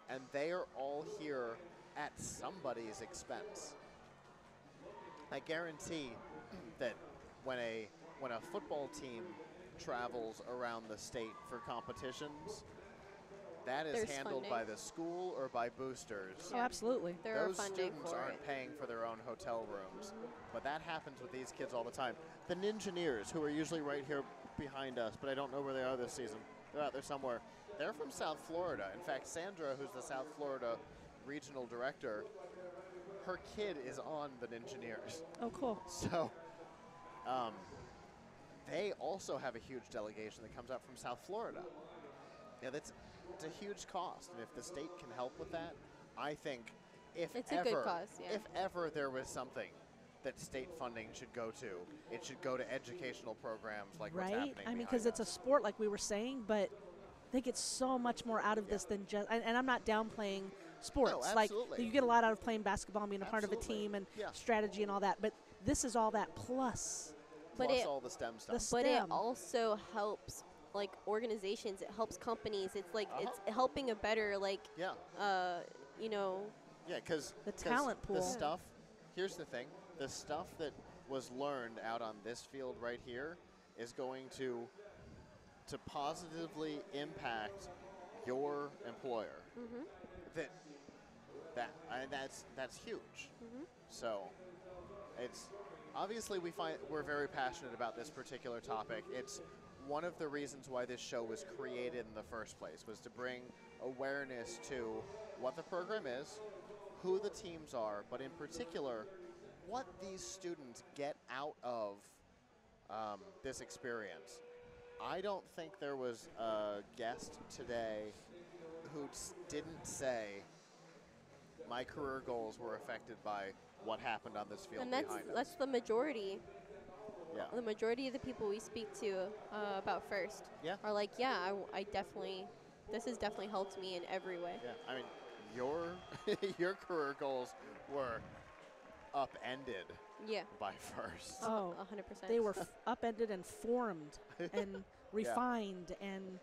and they are all here at somebody's expense. I guarantee that when a football team travels around the state for competitions, that is handled by the school or by boosters. Oh, absolutely. Those students aren't paying for their own hotel rooms, but that happens with these kids all the time. The Ninjaneers, who are usually right here behind us, but I don't know where they are this season. They're out there somewhere. They're from South Florida. In fact, Sandra, who's the South Florida regional director, her kid is on the Ninjaneers. Oh, cool. So they also have a huge delegation that comes out from South Florida. Yeah, it's a huge cost, and if the state can help with that, I think if ever there was something that state funding should go to, it should go to educational programs like what's happening. I mean, because it's a sport, like we were saying, but they get so much more out of this than just. And I'm not downplaying sports. No, like you get a lot out of playing basketball, and being a part of a team, and strategy and all that. But this is all that plus. Plus all the STEM stuff. But it also helps organizations. It helps companies. It's it's helping a better because the talent pool. The stuff. Here's the thing: the stuff that was learned out on this field right here is going to positively impact your employer. That's huge. So obviously we're very passionate about this particular topic. It's one of the reasons why this show was created in the first place, was to bring awareness to what the program is, who the teams are, but in particular, what these students get out of this experience. I don't think there was a guest today who didn't say, my career goals were affected by what happened on this field And behind us. that's the majority. Yeah. The majority of the people we speak to about FIRST are like, yeah, I definitely, this has definitely helped me in every way. Yeah, I mean, your career goals were upended by FIRST. Oh, 100%. They were upended and formed and refined and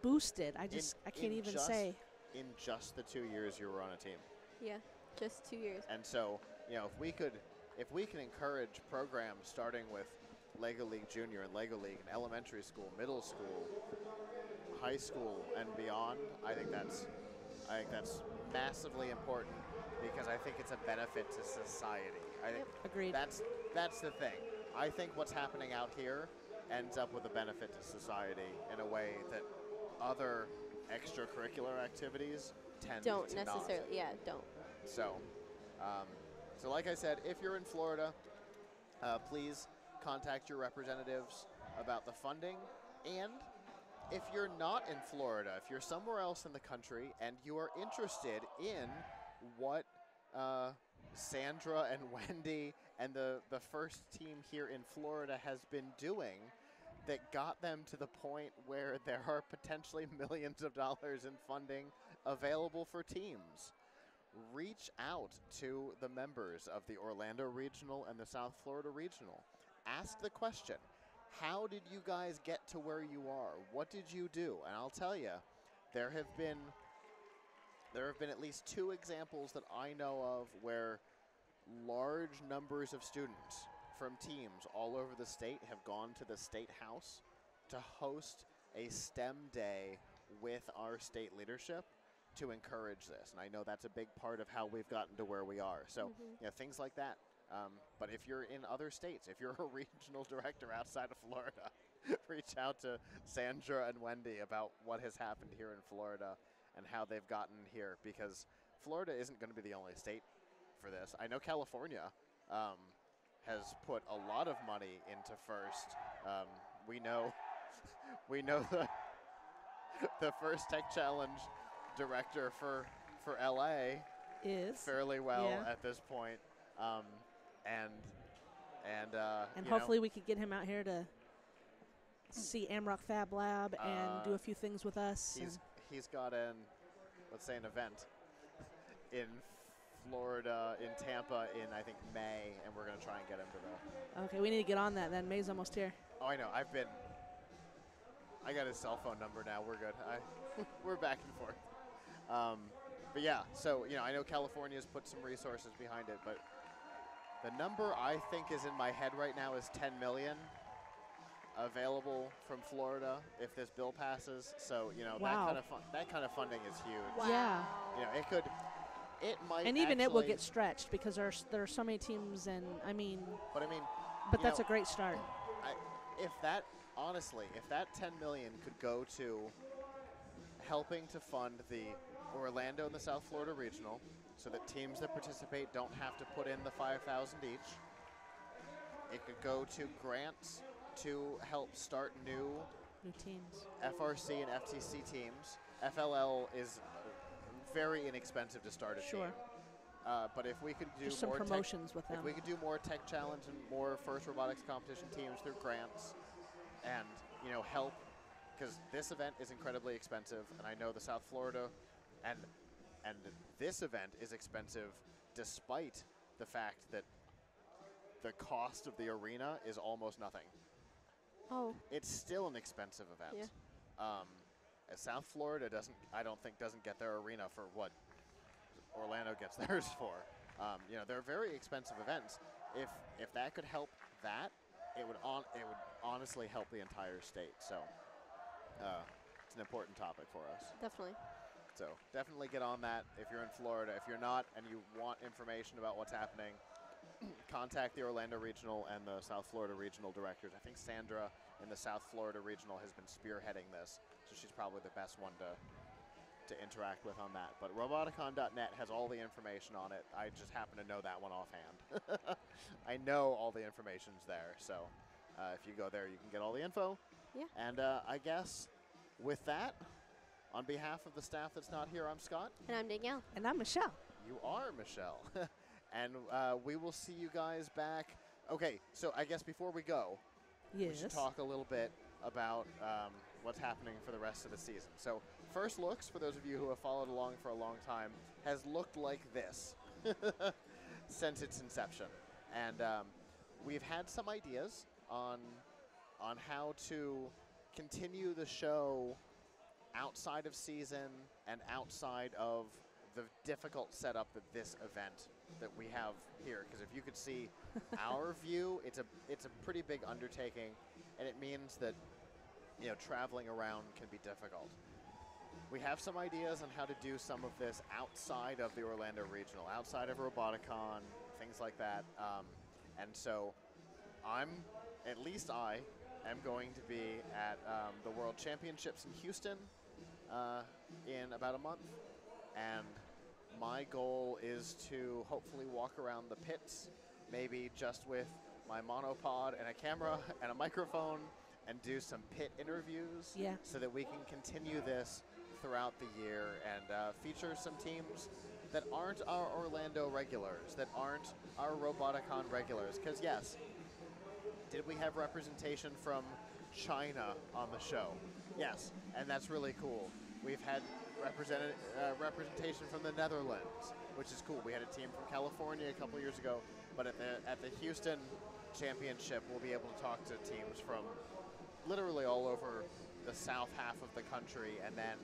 boosted. I can't even say. In just the 2 years you were on a team. Yeah, just 2 years. And so, if we can encourage programs starting with Lego League Junior and Lego League in elementary school, middle school, high school, and beyond, I think that's massively important, because I think it's a benefit to society. Agreed. That's the thing. I think what's happening out here ends up with a benefit to society in a way that other extracurricular activities tend don't to necessarily, not. don't. So, like I said, if you're in Florida, please contact your representatives about the funding. And if you're not in Florida, if you're somewhere else in the country and you are interested in what Sandra and Wendy and the first team here in Florida has been doing that got them to the point where there are potentially millions of dollars in funding available for teams, reach out to the members of the Orlando Regional and the South Florida Regional. Ask the question, how did you guys get to where you are? What did you do? And I'll tell you, there have been at least 2 examples that I know of where large numbers of students from teams all over the state have gone to the State House to host a STEM day with our state leadership to encourage this. And I know that's a big part of how we've gotten to where we are. So, things like that. But if you're in other states, if you're a regional director outside of Florida, reach out to Sandra and Wendy about what has happened here in Florida and how they've gotten here, because Florida isn't going to be the only state for this. I know California has put a lot of money into FIRST. We know the First Tech Challenge director for LA is fairly well at this point, and hopefully we could get him out here to see Amrock Fab Lab and do a few things with us. He's got an event in Florida, in Tampa, in I think May, and we're gonna try and get him to the. Okay, we need to get on that then. May's almost here. Oh, I know. I got his cell phone number now. We're good. We're back and forth. But yeah, so I know California's put some resources behind it, but the number I think is in my head right now is 10 million available from Florida if this bill passes. So wow. that kind of funding is huge. Wow. Yeah. It might. And even it will get stretched because there are so many teams, and But that's a great start. If that 10 million could go to helping to fund the Orlando and the South Florida Regional, so that teams that participate don't have to put in the 5,000 each. It could go to grants to help start new teams, FRC and FTC teams. FLL is very inexpensive to start a team. But if we could do just some more promotions with them, if we could do more tech challenge and more FIRST robotics competition teams through grants, and help, because this event is incredibly expensive, and I know the South Florida and this event is expensive despite the fact that the cost of the arena is almost nothing. Oh. It's still an expensive event. Yeah. South Florida I don't think doesn't get their arena for what Orlando gets theirs for. They're very expensive events. If that could help that, it would honestly help the entire state. So it's an important topic for us. Definitely. So definitely get on that if you're in Florida. If you're not and you want information about what's happening, contact the Orlando Regional and the South Florida Regional directors. I think Sandra in the South Florida Regional has been spearheading this, so she's probably the best one to interact with on that. But roboticon.net has all the information on it. I just happen to know that one offhand. I know all the information's there, so if you go there, you can get all the info. Yeah. And I guess with that, on behalf of the staff that's not here, I'm Scott. And I'm Danielle. And I'm Michelle. You are Michelle. And we will see you guys back. Okay, so I guess before we go, we should talk a little bit about what's happening for the rest of the season. So First Looks, for those of you who have followed along for a long time, has looked like this since its inception. And we've had some ideas on how to continue the show outside of season and outside of the difficult setup that this event that we have here. Because if you could see our view, it's a pretty big undertaking, and it means that traveling around can be difficult. We have some ideas on how to do some of this outside of the Orlando Regional, outside of Roboticon, things like that. And so I am going to be at the World Championships in Houston in about a month. And my goal is to hopefully walk around the pits, maybe just with my monopod and a camera and a microphone, and do some pit interviews so that we can continue this throughout the year and feature some teams that aren't our Orlando regulars, that aren't our Roboticon regulars. Because yes, did we have representation from China on the show? Yes, and that's really cool. We've had representation from the Netherlands, which is cool. We had a team from California a couple years ago, but at the Houston Championship, we'll be able to talk to teams from literally all over the south half of the country, and then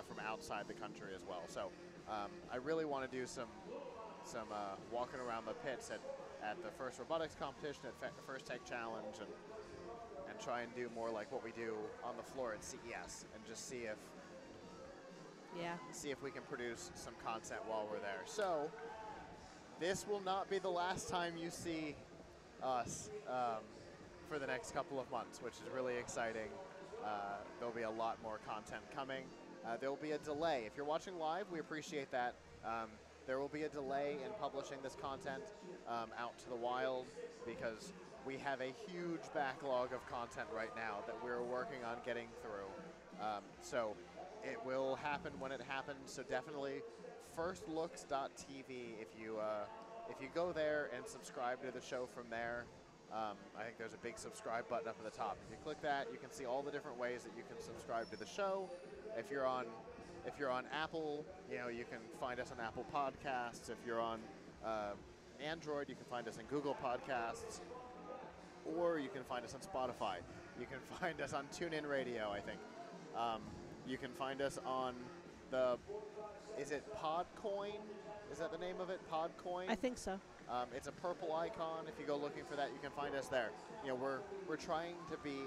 from outside the country as well. So I really want to do some walking around the pits at the first robotics competition, at the first tech challenge, and try and do more like what we do on the floor at CES, and just see if we can produce some content while we're there. So this will not be the last time you see us for the next couple of months, which is really exciting. There'll be a lot more content coming. There will be a delay. If you're watching live, we appreciate that. There will be a delay in publishing this content out to the wild, because we have a huge backlog of content right now that we're working on getting through. So it will happen when it happens. So definitely firstlooks.tv. If you go there and subscribe to the show from there, I think there's a big subscribe button up at the top. If you click that, you can see all the different ways that you can subscribe to the show. If you're on Apple, you can find us on Apple Podcasts. If you're on Android, you can find us in Google Podcasts, or you can find us on Spotify. You can find us on TuneIn Radio, I think. You can find us on is it Podcoin? Is that the name of it? Podcoin? I think so. It's a purple icon. If you go looking for that, you can find us there. We're trying to be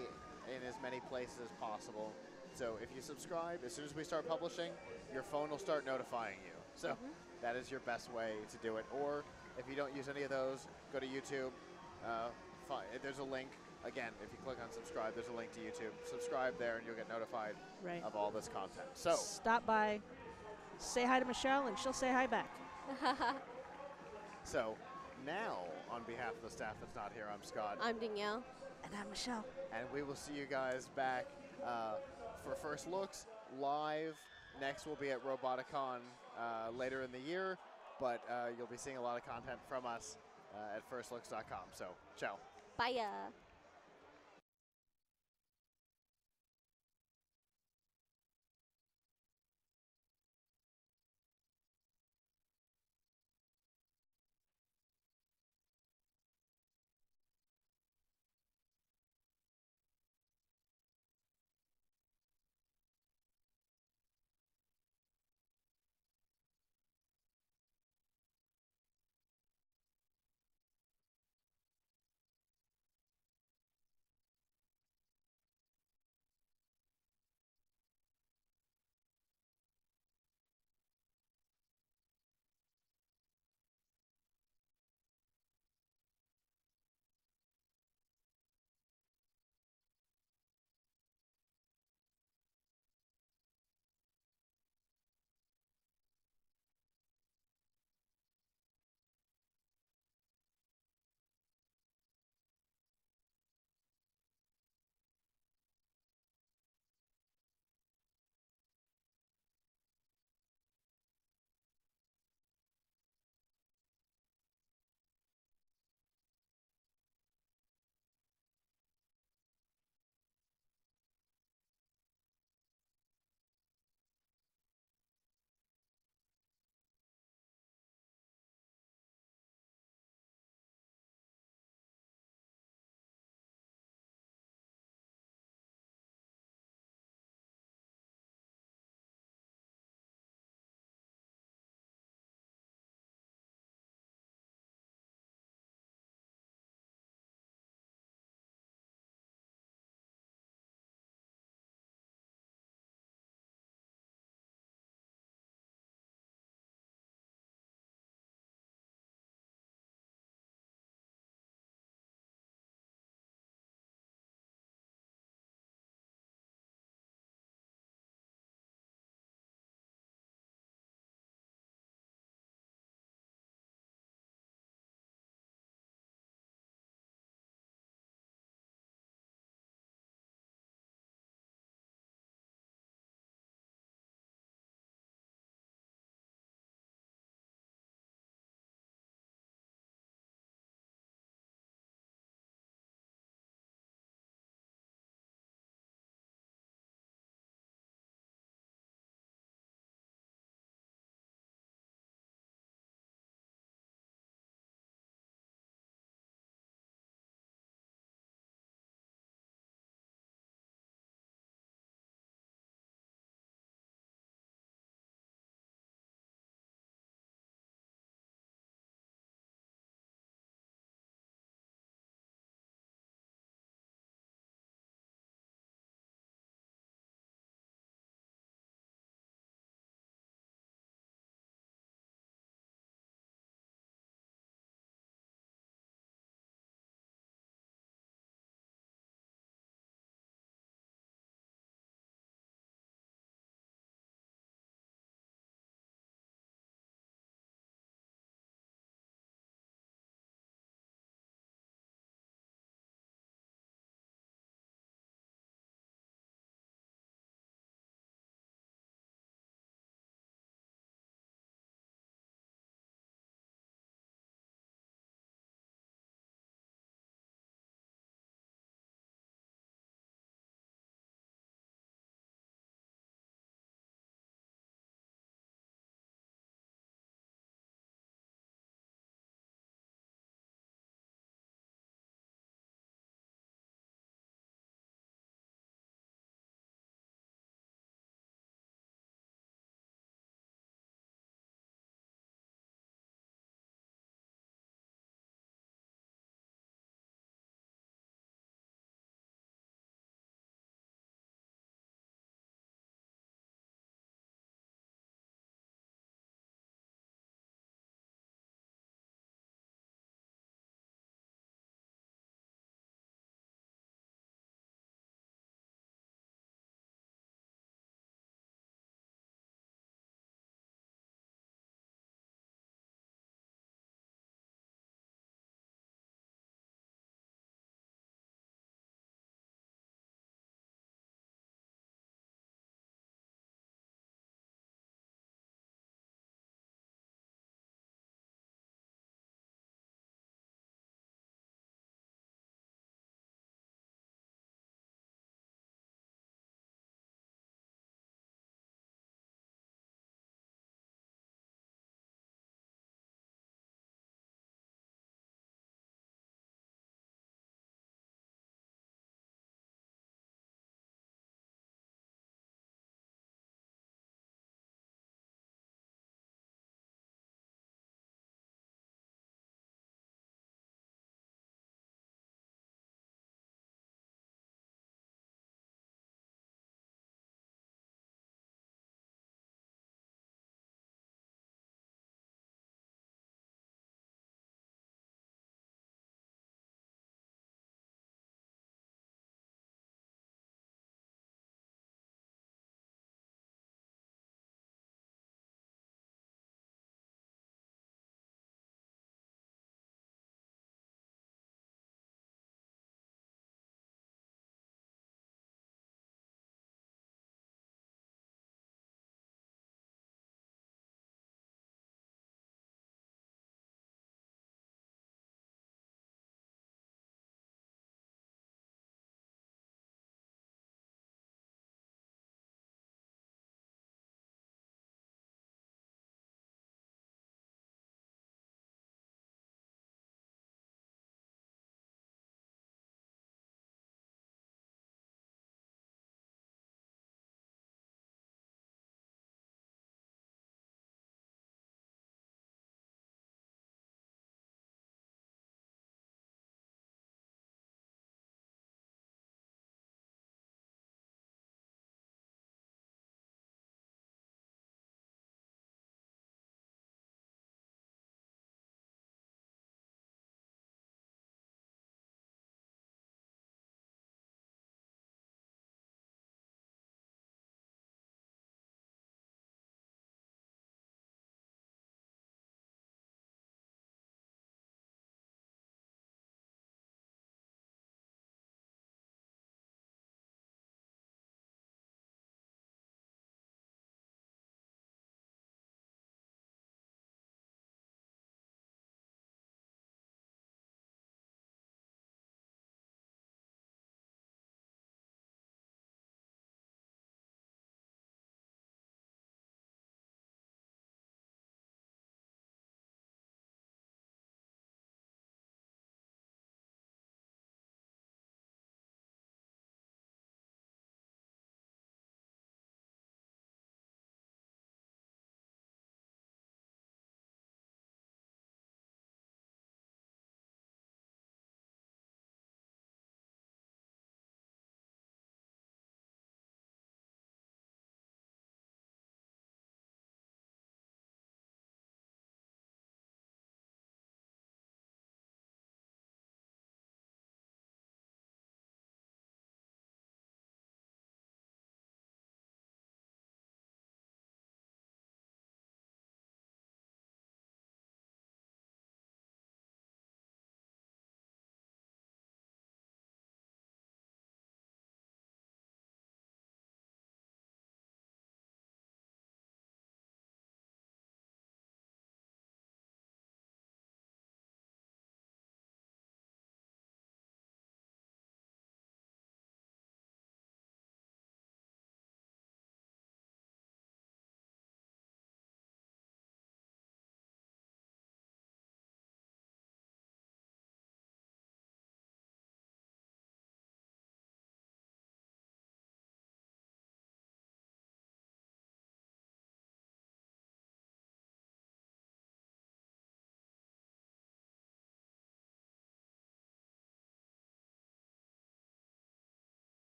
in as many places as possible. So if you subscribe, as soon as we start publishing, your phone will start notifying you. So that is your best way to do it. Or if you don't use any of those, go to YouTube. There's a link. Again, if you click on subscribe, there's a link to YouTube. Subscribe there, and you'll get notified of all this content. So stop by, say hi to Michelle, and she'll say hi back. So now, on behalf of the staff that's not here, I'm Scott. I'm Danielle. And I'm Michelle. And we will see you guys back for First Looks live. Next, we'll be at Roboticon later in the year, but you'll be seeing a lot of content from us at firstlooks.com. So, ciao. Bye.